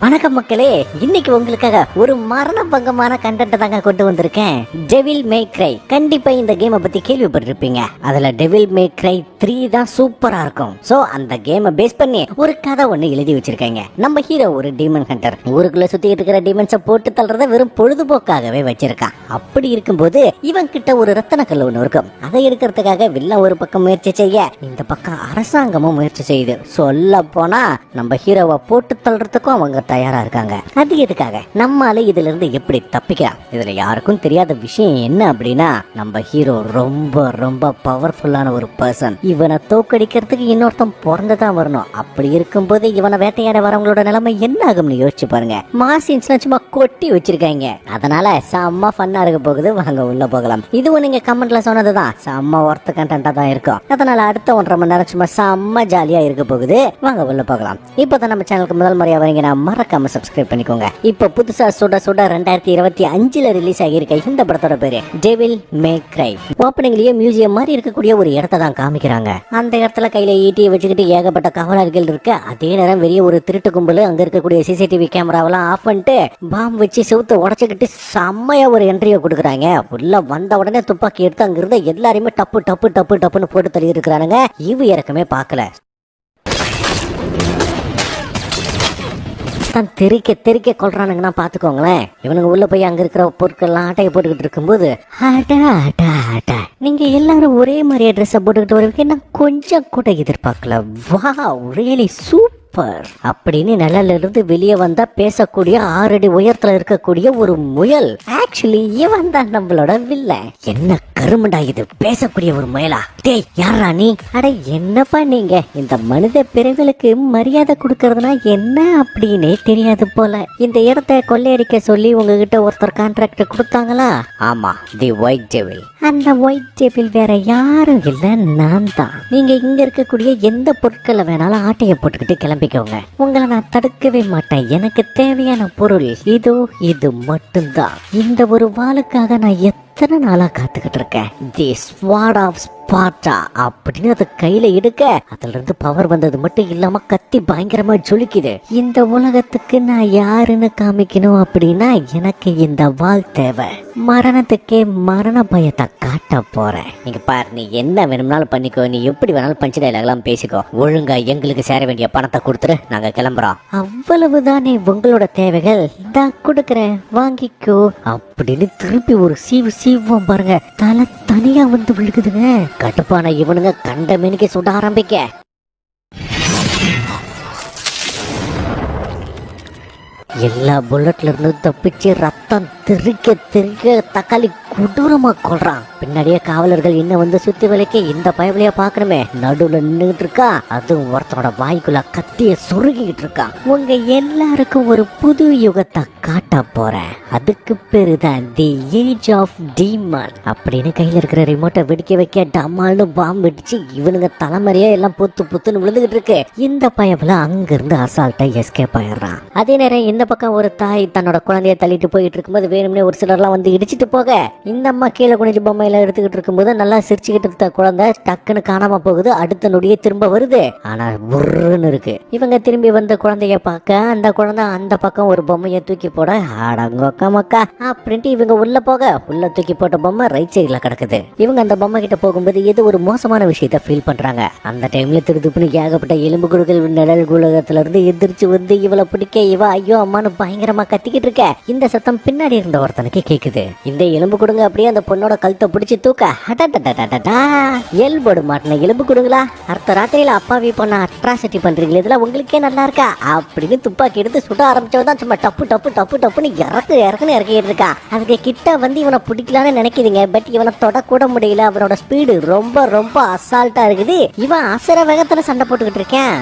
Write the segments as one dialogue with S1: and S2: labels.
S1: வணக்கம் மக்களே, இன்னைக்கு உங்களுக்காக ஒரு மரண பங்கமான கண்டென்ட் தாங்க கொண்டு வந்திருக்கேன். டெவில் மே கிரை. கண்டிப்பா இந்த கேமை பத்தி கேள்விப்பட்டிருப்பீங்க. அதுல டெவில் மே கிரை 3 தான் சூப்பரா இருக்கும். சோ அந்த கேமை பேஸ் பண்ணி ஒரு கதை ஒண்ணு எழுதி வச்சிருக்காங்க. நம்ம ஹீரோ ஒரு டீமன் ஹண்டர். ஊருக்குள்ள சுத்திட்டு இருக்கிற டீமன்ஸை போட்டு தள்ளுறத வெறும் பொழுதுபோக்காகவே வச்சிருக்கான். அப்படி இருக்கும்போது இவன் கிட்ட ஒரு ரத்தன கல் ஒண்ணு இருக்கும். அதை எடுக்கிறதுக்காக வில்ல ஒரு பக்கம் முயற்சி செய்ய, இந்த பக்கம் அரசாங்கமும் முயற்சி செய்யுது. சொல்ல போனா நம்ம ஹீரோவை போட்டு தள்ளுறதுக்கும் அவங்க தயாரா இருக்காங்க. அது எதுக்காக? நம்மால இதுல இருந்து எப்படி தப்பிக்கலாம்? இதுல யாருக்கும் தெரியாத விஷயம் என்ன அப்படின்னா, நம்ம ஹீரோ ரொம்ப ரொம்ப பவர்ஃபுல்லான ஒரு பர்சன். இவனை தோக்கடிக்கிறதுக்கு இன்னொருத்தன் பிறந்துதான் வரணும். அப்படி இருக்கும்போது இவனை வேட்டையாட வரவங்களோட நிலைமை என்ன ஆகும்னு யோசிச்சு பாருங்க. மாசின்ஸ் சும்மா கொட்டி வச்சிருக்காங்க. அதனால செம்ம ஃபன்னா இருக்க போகுது. வாங்க உள்ள போகலாம். இதுவும் நீங்க கமெண்ட்ல சொன்னதுதான். செம்ம ஒர்த் கண்டென்ட்டா தான் இருக்கும். அதனால அடுத்த 1.5 மணி நேரம் சும்மா செம்ம ஜாலியா இருக்க போகுது. வாங்க உள்ள போகலாம். இப்பதான் நம்ம சேனலுக்கு முதல் முறையா வரீங்கன்னா மறக்காம சப்ஸ்கிரைப் பண்ணிக்கோங்க. இப்போ புதுசா சுட 2025 ரிலீஸ் ஆகியிருக்க இந்த படத்தோட பேரு டெவில் மே கிரை. ஓப்பனிங்லயே மியூசியம் மாதிரி இருக்கக்கூடிய ஒரு இடத்தை தான் காமிக்கிறாங்க. அந்த இடத்துல கையில ஈட்டியை வச்சுக்கிட்டு ஏகப்பட்ட காவலர்கள் இருக்கு. அதே நேரம் வெளியே ஒரு திருட்டு கும்பல் அங்க இருக்கக்கூடிய சிசிடிவி கேமராவெல்லாம் ஆஃப் பண்ணிட்டு பாம்பு வச்சு செவுத்த உடச்சுக்கிட்டு செம்மையா ஒரு என்ட்ரியை கொடுக்குறாங்க. உள்ள வந்த உடனே துப்பாக்கி எடுத்து அங்க இருந்த எல்லாருமே டப்பு டப்பு டப்பு டப்புன்னு போட்டு தள்ளி இருக்கிறானுங்க. இவ இறக்கமே பார்க்கல. தெறிக்க கொள்றானுங்கன்னா பாத்துக்கோங்களேன். இவனுங்க உள்ள போய் அங்க இருக்கிற பொருட்கள்லாம் ஆட்டையை போட்டுக்கிட்டு இருக்கும்போது, நீங்க எல்லாரும் ஒரே மாதிரியே ட்ரெஸ் போட்டுக்கிட்டு வருவீங்க, நான் கொஞ்சம் கூட எதிர்பார்க்கல. வாவ், ரியலி சூப்பர் அப்படின்னு நிழல்ல இருந்து வெளியே வந்தா பேசக்கூடிய 6 அடி உயரத்துல இருக்கக்கூடிய ஒரு முயல். ஆக்சுவலி இவன் தான் நம்மளோட வில்ல. என்ன கருமண்டா இது, பேசக்கூடிய ஒரு முயலா? டேய் யாரா நீ? அட என்னப்பா நீங்க இந்த மனித பிறவிகளுக்கு மரியாதை கொடுக்கறதுனா என்ன அப்படின்னே தெரியாது போல. இந்த இடத்தை கொள்ளையடிக்க சொல்லி உங்ககிட்ட ஒருத்தர் கான்ட்ராக்ட் கொடுத்தாங்களா? ஆமா, தி ஒயிட் டெவில். அந்த ஒயிட் டெவில் வேற யாரும் இல்ல, நான் தான். நீங்க இங்க இருக்கக்கூடிய எந்த பொருட்களை வேணாலும் ஆட்டையை போட்டுக்கிட்டு கிளம்பிக்கோங்க. உங்களை நான் தடுக்கவே மாட்டேன். எனக்கு தேவையான பொருள் இதோ இது மட்டும்தான். இந்த ஒரு வாளுக்காக நான் எத்தனை நாளா காத்துக்கிட்டு இருக்கேன். தி ஸ்வார்ட் ஆஃப் ஸ்பார்ட்டா அப்படின்னு அதை கையில எடுக்க, அதுல இருந்து பவர் வந்தது மட்டும் இல்லாம கத்தி பயங்கரமா ஜொலிக்குது. இந்த உலகத்துக்கு நான் யாருன்னு காமிக்கணும் அப்படின்னா எனக்கு இந்த வாள் தேவை. மரணத்துக்கே மரண பயத்தை காட்ட போறேன். நீங்க பாரு, நீ என்ன வேணும்னாலும் பண்ணிக்கோ, நீ எப்படி வேணாலும் பஞ்சு டைலாக்லாம் பேசிக்கோ, ஒழுங்கா எங்களுக்கு சேர வேண்டிய பணத்தை கொடுத்துரு, நாங்க கிளம்புறோம். அவ்வளவுதானே உங்களோட தேவைகள்? தான் கொடுக்குறேன், வாங்கிக்கோ அப்படின்னு திருப்பி ஒரு சீவம் பாருங்க. தலை தனியா வந்து விழுகுதுங்க. கட்டுப்பான இவனுங்க கண்ட மேனிக்கு சுட ஆரம்பிக்க, எல்லா புல்லட்ல இருந்து தப்பிச்சு ரத்தம் தெறிக்க தக்காளி கொடூரமா கொள்றான். பின்னாடியே காவலர்கள் இன்னும் வந்து சுத்தி வளைக்க இந்த பயவலையா பாக்கணுமே. நடுவுல நின்றுட்டு இருக்கா. அதுவும் ஒருத்தனோட வாய்க்குள்ள கத்திய சொருகிட்டு இருக்கான். உங்க எல்லாருக்கும் ஒரு புது யுகத்தை காட்ட போறேன். அதுக்கு பேருதான் தி ஏஜ் ஆஃப் டீமன் அப்படின்னு கையில இருக்கிற ரிமோட்டை வெடிக்க வைக்க டமால்னு பாம்பு வெடிச்சு இவனுங்க தலைமறையா எல்லாம் புத்துன்னு விழுந்துகிட்டு இருக்கு. இந்த பயவல அங்கிருந்து அசால்ட்டா எஸ்கேப் ஆயிடுறான். அதே நேரம் இந்த பக்கம் ஒரு தாய் தன்னோட குழந்தைய தள்ளிட்டு போயிட்டு இருக்கும்போது வேணும்னே ஒரு சிலர்லாம் வந்து இடிச்சிட்டு போக, இந்த அம்மா கீழே குனிஞ்சு பொம்மையில எடுத்துக்கிட்டு இருக்கும்போது நல்லா சிரிச்சுக்கிட்டு இருந்த குழந்தை டக்குன்னு காணாம போகுது. அடுத்த நொடியே திரும்ப வருது. ஆனா புர்ருன்னு இருக்கு. இவங்க திரும்பி வந்த குழந்தைய பார்க்க, அந்த குழந்தை அந்த பக்கம் ஒரு பொம்மையை தூக்கி போட, அடங்கொக்க மக்கா அப்படின்ட்டு இவங்க உள்ள போக, உள்ள தூக்கி போட்ட பொம்மை ரைட் சைட்ல கிடக்குது. இவங்க அந்த பொம்மை கிட்ட போகும்போது ஏதோ ஒரு மோசமான விஷயத்த ஃபீல் பண்றாங்க. அந்த டைம்ல திருதுப்புன்னு ஏகப்பட்ட எலும்பு குடுகள் நிழல் குலகத்துல இருந்து எதிர்த்து வந்து இவளை பிடிக்க, இவ ஐயோ அம்மானு பயங்கரமா கத்திக்கிட்டு இருக்க. இந்த சத்தம் பின்னாடி இருந்த ஒருத்தனுக்கு கேக்குது. இந்த எலும்பு கொடுங்க அப்படியே அந்த பொண்ணோட கழுத்தை பிடிச்சி தூக்க, எல்போடு மாட்டின எலும்பு கொடுங்களா, அடுத்த ராத்திரியில அப்பாவி பொண்ண அட்ராசிட்டி பண்றீங்களா, இதுல உங்களுக்கே நல்லா இருக்கா அப்படின்னு துப்பாக்கி எடுத்து சுட ஆரம்பிச்சவதான் சும்மா டப்புன்னு இறக்குன்னு இறக்கிட்டு இருக்கான். அதுக்கு கிட்ட வந்து இவனை பிடிக்கலான்னு நினைக்குதுங்க. பட் இவனை தொடக்கூட முடியல. அவனோட ஸ்பீடு ரொம்ப அசால்ட்டா இருக்குது. இவன் அசர வேகத்துல சண்டை போட்டுக்கிட்டு இருக்கேன்.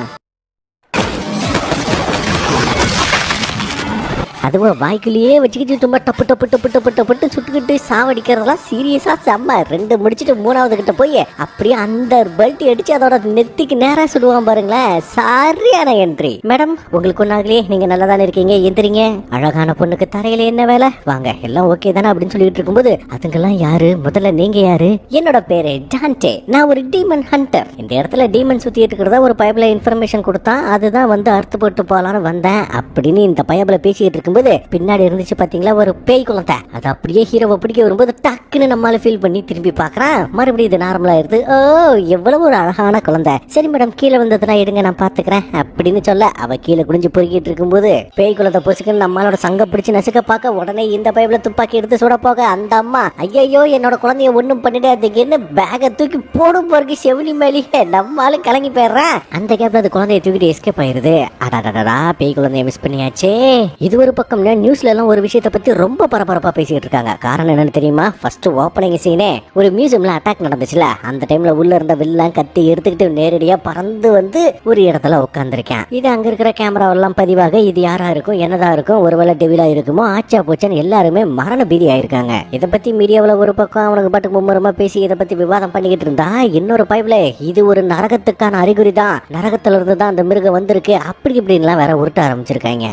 S1: அதுவும் வாய்க்குள்ளேயே வச்சுக்கிட்டு சும்மா டப்பு டப்பு டப்பு டப்பு டப்புட்டு சுட்டுக்கிட்டு சாவடிக்கிறதெல்லாம் சீரியஸா செம்ம. 2 முடிச்சுட்டு 3வது கிட்ட போய் அப்படியே அந்த பெல்ட் அடிச்சு அதோட நெத்திக்கு நேரா சுடுவான் பாருங்களேன். சரியான என்ட்ரி. மேடம் உங்களுக்கு ஒன்னாகலே, நீங்க நல்லா தானே இருக்கீங்க, எந்திரிங்க. அழகான பொண்ணுக்கு தரையில என்ன வேலை, வாங்க எல்லாம் ஓகே தானே அப்படின்னு சொல்லிட்டு இருக்கும்போது அதுங்கெல்லாம் யாரு, முதல்ல நீங்க யாரு? என்னோட பேரு டான்டே, நான் ஒரு டீமன் ஹண்டர். இந்த இடத்துல டீமன் சுத்திட்டு இருக்கிறதா ஒரு பயபல இன்ஃபர்மேஷன் கொடுத்தான், அதுதான் வந்து அறுத்து போட்டு போலான்னு வந்தேன் அப்படின்னு இந்த பயபல பேசிக்கிட்டு இருக்கும்போது பின்னாடி இருந்துச்சு பாத்தீங்களா ஒரு பேய் குழந்தை. அது அப்படியே ஹீரோவை பிடிக்க வரும்போது டக்குன்னு நம்மளால ஃபீல் பண்ணி திரும்பி பாக்குறான். மறுபடியும் இது நார்மலா இருக்கு. ஓ எவ்வளவு ஒரு அழகான குழந்தை. சரி மேடம் கீழே வந்ததுனா எடுங்க நான் பாத்துக்கிறேன் அப்படின்னு சொல்ல அவ கீழே குடிஞ்சு பொறுக்கிட்டு இருக்கும்போது பேய் குழந்தை பொசுக்குன்னு நம்மளோட சங்க பிடிச்சு நசுக்க பார்க்க உடனே இந்த பயபல துப்பாக்கி எடுத்து சுட போக அந்த அம்மா ஐயோ என்னோட குழந்தைய ஒண்ணும் பண்ணிட்டு அதுக்கு என்ன பேக தூக்கி போடும் போறக்கு செவிலி மேலேயே நம்மளால கலங்கி போயிடுறேன். அந்த கேப்ல அது குழந்தைய தூக்கிட்டு எஸ்கேப் ஆயிருது. அடாடா பேய் குழந்தைய மிஸ் பண்ணியாச்சே. இது ஒரு பக்கம் நியூஸ்ல எல்லாம் ஒரு விஷயத்தை பத்தி ரொம்ப பரபரப்பா பேசிட்டு இருக்காங்க. காரணம் என்னன்னு தெரியுமா? ஃபர்ஸ்ட் ஓப்பனிங் சீனே ஒரு மியூசியம்ல அட்டாக் நடந்துச்சுல, அந்த டைம்ல உள்ள இருந்த வில்லாம் கத்தி எடுத்துக்கிட்டு நேரடியா பறந்து வந்து ஒரு இடத்துல உட்காந்துருக்கேன். இது அங்க இருக்கிற கேமராவெல்லாம் பதிவாக இது யாரா இருக்கும், என்னதா இருக்கும், ஒருவேளை டெவிலா இருக்குமோ, ஆச்சா போச்சான்னு எல்லாருமே மரண பீதி ஆயிருக்காங்க. இதை பத்தி மீடியாவில் ஒரு பக்கம் அவனுக்கு பாட்டுக்கு மும்முரமா பேசி இதை பத்தி விவாதம் பண்ணிக்கிட்டு இருந்தா இன்னொரு பைப்ல இது ஒரு நரகத்துக்கான அறிகுறி தான், நரகத்துல இருந்து தான் அந்த மிருகம் வந்திருக்கு அப்படி இப்படின்லாம் வேற உருட்ட ஆரம்பிச்சிருக்காங்க.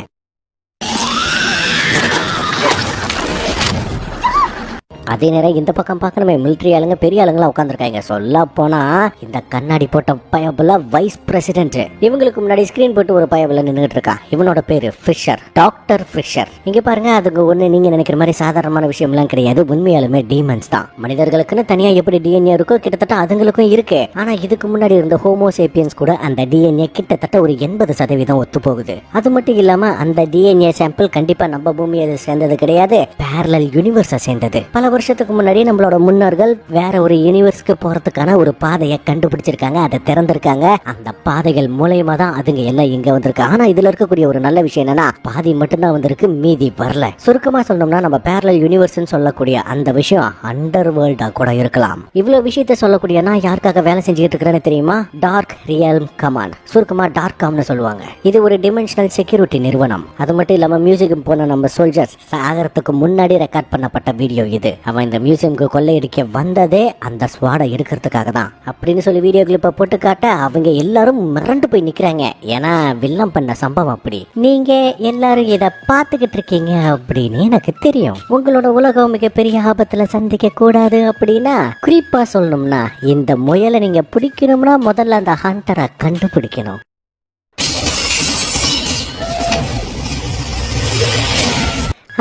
S1: அதே நேரம் இந்த பக்கம் பார்க்கணுமே மிலிட்ரி ஆளுங்க பெரிய ஆளுங்களாம் உட்காந்துருக்காங்க. சொல்ல போனா இந்த கண்ணாடி போட்ட பயபுல வைஸ் பிரசிடென்ட், இவங்களுக்கு முன்னாடி ஸ்கிரீன் போட்டு ஒரு பயபுல நின்றுட்டு இருக்கான். இவனோட பேரு ஃபிஷர், டாக்டர் ஃபிஷர். இங்க பாருங்க அதுக்கு ஒண்ணு நீங்க நினைக்கிற மாதிரி சாதாரணமான விஷயம்லாம் கிடையாது. உண்மையாலுமே டீமன்ஸ் தான். மனிதர்களுக்குன்னு தனியா எப்படி டிஎன்ஏ இருக்கோ கிட்டத்தட்ட அதுங்களுக்கும் இருக்கு. ஆனா இதுக்கு முன்னாடி இருந்த ஹோமோசேப்பியன்ஸ் கூட அந்த டிஎன்ஏ கிட்டத்தட்ட ஒரு 80% ஒத்து போகுது. அது மட்டும் இல்லாம அந்த டிஎன்ஏ சாம்பிள் கண்டிப்பா நம்ம பூமியை சேர்ந்தது கிடையாது, பேரலல் யூனிவர்ஸை சேர்ந்தது. பல வருஷத்துக்கு முன்னாடி நம்மளோட முன்னோர்கள் வேற ஒரு யூனிவர்ஸ்க்கு போறதுக்கான ஒரு பாதையை கண்டுபிடிச்சிருக்காங்க, அதை திறந்திருக்காங்க. அந்த பாதைகள் மூலயமா தான் அதுங்க எல்லாம் இங்க வந்திருக்கு. ஆனா இதுல இருக்கக்கூடிய ஒரு நல்ல விஷயம் என்னன்னா பாதி மட்டும்தான் வந்திருக்கு, மீதி வரல. சுருக்கமா சொல்லணும்னா நம்ம பேரலல் யூனிவர்ஸ் சொல்லக்கூடிய அந்த விஷயம் அண்டர் வேர்ல்டா கூட இருக்கலாம். இவ்வளவு விஷயத்த சொல்லக்கூடிய நான் யாருக்காக வேலை செஞ்சுட்டு இருக்கிறேன்னு தெரியுமா? டார்க் ரியல்ம் கமாண்ட், சுருக்கமா டார்க்காம்னு சொல்லுவாங்க. இது ஒரு டிமென்ஷனல் செக்யூரிட்டி நிறுவனம். அது மட்டும் இல்லாம மியூசியம் போன நம்ம சோல்ஜர்ஸ் சாகறதுக்கு முன்னாடி ரெக்கார்ட் பண்ணப்பட்ட வீடியோ இது. அவன் இந்த மியூசியம்க்கு கொள்ளையடிக்க வந்ததே அந்த ஸ்வாடை எடுக்கிறதுக்காக தான் அப்படின்னு சொல்லி வீடியோ கிளிப்பை போட்டு காட்ட அவங்க எல்லாரும் மிரண்டு போய் நிக்கிறாங்க. ஏன்னா வில்லம் பண்ண சம்பவம் அப்படி. நீங்க எல்லாரும் இதை பார்த்துக்கிட்டு இருக்கீங்க அப்படின்னு எனக்கு தெரியும். உங்களோட உலகம் மிகப்பெரிய ஆபத்துல சந்திக்க கூடாது அப்படின்னா குறிப்பா சொல்லணும்னா இந்த முயலை நீங்க பிடிக்கணும்னா முதல்ல அந்த ஹண்டரை கண்டுபிடிக்கணும்.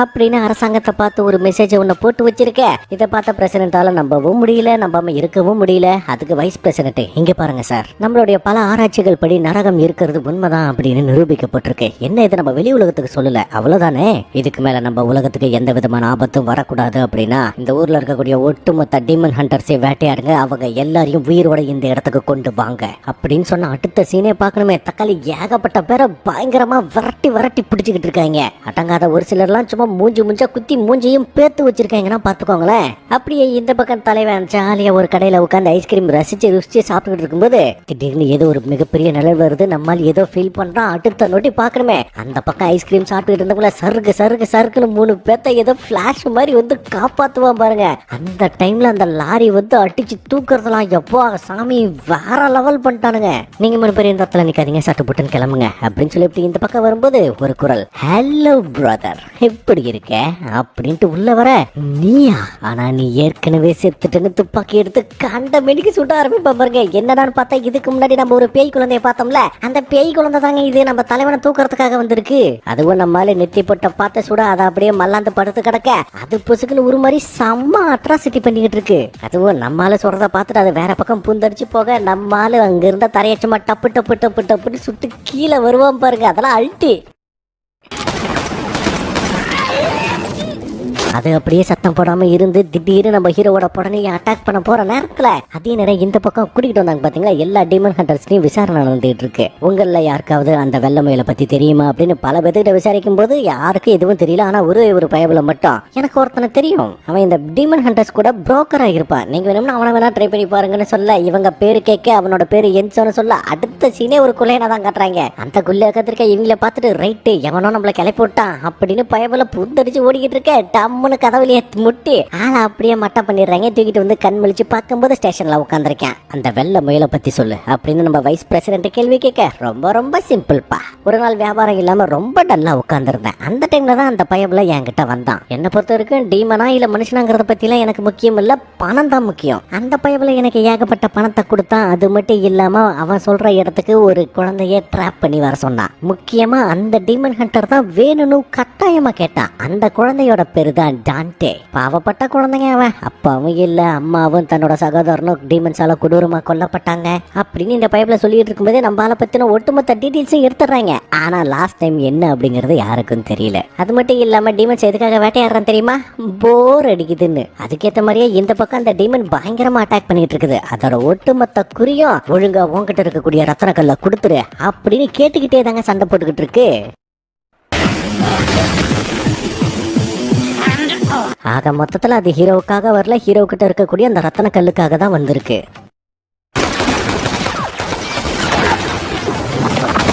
S1: அப்படின்னு அரசாங்கத்தை பார்த்து ஒரு மெசேஜ் ஒன்று போட்டு வச்சிருக்க. இதை பார்த்த பிரசிடென்ட்டால நம்பவும் முடியல, நம்பாம இருக்கவும் முடியல. அதுக்கு வைஸ் பிரசிடென்ட் இங்க பாருங்க சார், நம்மளுடைய பல ஆராய்ச்சிகள் படி நரகம் இருக்கிறது உண்மைதான் அப்படின்னு நிரூபிக்கப்பட்டிருக்கு. என்ன இதை நம்ம வெளி உலகத்துக்கு சொல்லல, அவ்வளவுதானே. இதுக்கு மேல நம்ம உலகத்துக்கு எந்த விதமான ஆபத்தும் வரக்கூடாது அப்படின்னா இந்த ஊர்ல இருக்கக்கூடிய ஒட்டுமொத்த டீமன் ஹண்டர்ஸை வேட்டையாடுங்க, அவங்க எல்லாரையும் உயிரோட இந்த இடத்துக்கு கொண்டு வாங்க அப்படின்னு சொன்ன அடுத்த சீனே பார்க்கணுமே. தக்காளி ஏகப்பட்ட பேரை பயங்கரமா விரட்டி விரட்டி பிடிச்சிக்கிட்டு இருக்காங்க. அடங்காத ஒரு சிலர்லாம் சும்மா மூஞ்சா குத்தி மூஞ்சையும் பேத்து வச்சிருக்காங்கன்னா பாத்துக்கோங்களேன். அப்படியே இந்த பக்கம் தலைவன் ஜாலியா ஒரு கடையில உட்காந்து ஐஸ்கிரீம் ருசிச்சு சாப்பிட்டுட்டு இருக்கும்போது திடீர்னு ஏதோ ஒரு மிகப்பெரிய நிழல் வருது. நம்மால் ஏதோ ஃபீல் பண்றான். அடுத்த நோட்டி பாக்கணுமே அந்த பக்கம் ஐஸ்கிரீம் சாப்பிட்டுட்டு இருந்தவங்கள சருக்குன்னு 3 பேத்த ஏதோ பிளாஷ் மாதிரி வந்து காப்பாத்துவான் பாருங்க. அந்த டைம்ல அந்த லாரி வந்து அடிச்சு தூக்குறதெல்லாம் எப்போ சாமி வேற லெவல் பண்ணிட்டானுங்க. நீங்க 3 பேர் இந்த இடத்துல நிக்காதீங்க, சட்டு புட்டுன்னு கிளம்புங்க அப்படின்னு சொல்லி இந்த பக்கம் வரும்போது ஒரு குரல், ஹலோ பிரதர் எப்படி இருக்க அப்படின்ட்டு உள்ள வர. நீயா? ஆனா நீ ஏற்கனவே செத்துட்டுன்னு துப்பாக்கி எடுத்து கண்ட மெடிக்கு சுட்ட ஆரம்பிப்பா பாருங்க. என்னடான்னு பார்த்தா இதுக்கு முன்னாடி நம்ம ஒரு பேய் குழந்தைய பார்த்தோம்ல, அந்த பேய் குழந்தை தாங்க இது நம்ம தலைவனை தூக்குறதுக்காக வந்திருக்கு. அதுவும் நம்மால நெத்தி போட்ட பார்த்த சுட அதை அப்படியே மல்லாந்து படுத்து கிடக்க அது பொசுக்குன்னு ஒரு மாதிரி செம்ம அட்ராசிட்டி பண்ணிக்கிட்டு இருக்கு. அதுவும் நம்மால சொல்றத பார்த்துட்டு அது வேற பக்கம் பூந்தடிச்சு போக நம்மால அங்க இருந்த தரையச்சமா டப்பு டப்பு டப்பு டப்புன்னு சுட்டு கீழே வருவான் பாருங்க. அதெல்லாம் அல்ட்டி. அது அப்படியே சத்தம் போடாம இருந்து திடீர்னு நம்ம ஹீரோவோட உடனே அட்டாக் பண்ண போற நேரத்துல அதே நேரம் இந்த பக்கம் கூட்டிகிட்டு வந்தாங்க பாத்தீங்களா. எல்லா டீமன் ஹண்டர்ஸ்லயும் விசாரணை நடந்துட்டு இருக்கு. உங்கள யாருக்காவது அந்த வெள்ளை முயலை பத்தி தெரியுமா அப்படின்னு பல பேர்கிட்ட விசாரிக்கும் போது யாருக்கும் எதுவும் தெரியல. ஆனா ஒரு பயபுல மட்டும் எனக்கு ஒருத்தனை தெரியும். அவன் இந்த டீமன் ஹண்டர்ஸ் கூட புரோக்கரா இருப்பான். நீங்க வேணும்னா அவனை வேணா ட்ரை பண்ணி பாருங்கன்னு சொல்ல இவங்க பேரு கேட்க அவனோட பேரு என்சோன்னு சொல்ல அடுத்த சீனே ஒரு குள்ளையனா தான் காட்டுறாங்க. அந்த குள்ளைய கத்திரிக்க இவங்கள பார்த்துட்டு ரைட்டு எவனோ நம்மள கிளப்பி விட்டான் அப்படின்னு பயபுல புந்தடிச்சு ஓடிக்கிட்டு இருக்க டம்முன்னு கதவுலையே முட்டி ஆளை அப்படியே மட்டம் பண்ணிடுறாங்க. தூக்கிட்டு வந்து கண் முழிச்சு பார்க்கும்போது ஸ்டேஷன்ல உட்காந்துருக்கேன். அந்த வெள்ளை முயலை பத்தி சொல்லு அப்படின்னு நம்ம வைஸ் பிரசிடென்ட் கேள்வி கேட்க ரொம்ப சிம்பிள்ப்பா. ஒரு நாள் வியாபாரம் இல்லாம ரொம்ப டல்லா உட்காந்துருந்தேன். அந்த டைம்ல தான் அந்த பயபுல என்கிட்ட வந்தான். என்ன பொறுத்த வரைக்கும் டீமனா இல்ல மனுஷனாங்கிறத பத்திலாம் எனக்கு முக்கியம் இல்ல, பணம் தான் முக்கியம். அந்த பயபுல எனக்கு ஏகப்பட்ட பணத்தை கொடுத்தான். அது மட்டும் இல்லாம அவன் சொல்ற இடத்துக்கு ஒரு குழந்தைய ட்ராப் பண்ணி வர சொன்னான். முக்கியமா அந்த டீமன் ஹண்டர் தான் வேணும்னு கட்டாயமா கேட்டான். அந்த குழந்தையோட பேரு தான் டான்டே. பாவப்பட்ட குழந்தைங்க அவன். அப்பாவும் இல்ல அம்மாவும் தன்னோட சகோதரனும் டீமன்ஸால கொடூரமா கொல்லப்பட்டாங்க அப்படின்னு இந்த பைப்ல சொல்லிட்டு இருக்கும்போதே நம்ம ஆளை பத்தின ஒட்டுமொத்த டீடைல்ஸும் எடுத்துறாங்க. ஆனா லாஸ்ட் டைம் என்ன அப்படிங்கறது யாருக்கும் தெரியல. அது மட்டும் இல்லாம டீமன்ஸ் எதுக்காக வேட்டையாடுறான் தெரியுமா? போர் அடிக்குதுன்னு. அதுக்கேற்ற மாதிரியே இந்த பக்கம் அந்த டீமன் பயங்கரமா அட்டாக் பண்ணிட்டு இருக்குது. அதோட ஒட்டுமொத்த குறியும் ஒழுங்கா உன்கிட்ட இருக்கக்கூடிய ரத்தன கல்ல கொடுத்துரு அப்படின்னு கேட்டுக்கிட்டே தாங்க சண்டை போட்டுக்கிட்டு இருக்கு. ஆக மொத்தத்துல அது ஹீரோவுக்காக வரல, ஹீரோ கிட்ட இருக்கக்கூடிய அந்த ரத்தன கல்லுக்காக தான் வந்திருக்கு.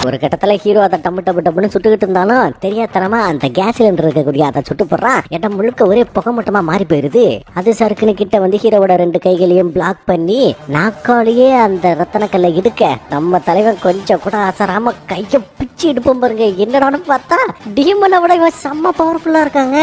S1: ஒரு கட்டத்துல ஹீரோ அதை டப்புன்னு சுட்டுக்கிட்டு இருந்தாலும் தெரியாதனமா அந்த கேஸ் சிலிண்டர் இருக்கக்கூடிய அதை சுட்டு போடுறான். இடம் முழுக்க ஒரே புகை மட்டுமா மாறி போயிருது. அது சறுக்குன்னு கிட்ட வந்து ஹீரோவோட 2 கைகளையும் பிளாக் பண்ணி நாக்காலேயே அந்த ரத்தன கல்லை எடுக்க நம்ம தலைவன் கொஞ்சம் கூட அசராம கைய பிச்சு எடுப்போம் பாருங்க. என்னடான்னு பார்த்தா டீமனை விட இவன் செம்ம பவர்ஃபுல்லா இருக்காங்க.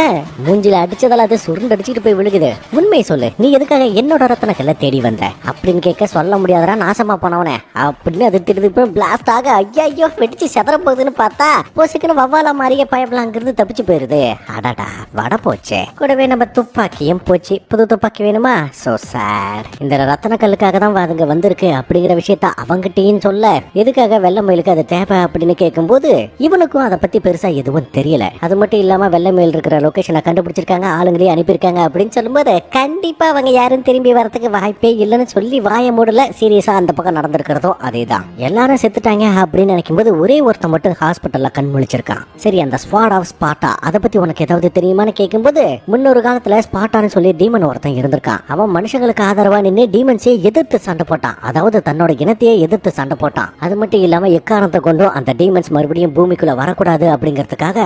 S1: மூஞ்சில அடிச்சதால அது சுருண்டு அடிச்சுட்டு போய் விழுகுது. உண்மையை சொல்லு, நீ எதுக்காக என்னோட ரத்தன கல்லை தேடி வந்த அப்படின்னு கேட்க சொல்ல முடியாதரா நாசமா போனவனே அப்படின்னு அது திருப்பி பிளாஸ்ட் ஆக ஐயோ வெடிச்சு செதற போகுதுன்னு பார்த்தா போசுக்குன்னு வவ்வாலா மாதிரியே பயப்பலாங்கிறது தப்பிச்சு போயிருது. அடடா வட போச்சு. கூடவே நம்ம துப்பாக்கியும் போச்சு. புது துப்பாக்கி வேணுமா? சோ சார், இந்த ரத்தன கல்லுக்காக தான் அதுங்க வந்திருக்கு அப்படிங்கிற விஷயத்த அவங்கிட்டையும் சொல்ல எதுக்காக வெள்ளை மயிலுக்கு அது தேவை அப்படின்னு கேட்கும்போது இவனுக்கும் அதை பத்தி பெருசா எதுவும் தெரியல. அது மட்டும் இல்லாம வெள்ளை மயில் இருக்கிற லொகேஷனை கண்டுபிடிச்சிருக்காங்க, ஆளுங்களையும் அனுப்பியிருக்காங்க அப்படின்னு சொல்லும்போது கண்டிப்பா அவங்க யாரும் திரும்பி வரதுக்கு வாய்ப்பே இல்லைன்னு சொல்லி வாய மூடல. சீரியஸா அந்த பக்கம் நடந்திருக்கிறதோ அதேதான். எல்லாரும் செத்துட்டாங்க அப்படின்னு நினைக்கும் போது ஒரே ஒருத்த மட்டும் ஹாஸ்பிட்டல்ல கண் முழிச்சிருக்கான். சரி, அந்த ஸ்குவாட் ஆஃப் ஸ்பார்ட்டா அதை பத்தி உனக்கு ஏதாவது தெரியுமான்னு கேட்கும்போது முன்னொரு காலத்துல ஸ்பார்ட்டான்னு சொல்லி டீமன் ஒருத்தன் இருந்திருக்கான். அவன் மனுஷங்களுக்கு ஆதரவா நின்று டீமன்ஸே எதிர்த்து சண்டை போட்டான். அதாவது தன்னோட இனத்தையே எதிர்த்து சண்டை போட்டான். அது மட்டும் இல்லாம எக்காரணத்தை கொண்டும் அந்த டீமன்ஸ் மறுபடியும் பூமிக்குள்ள வரக்கூடாது அப்படிங்கிறதுக்காக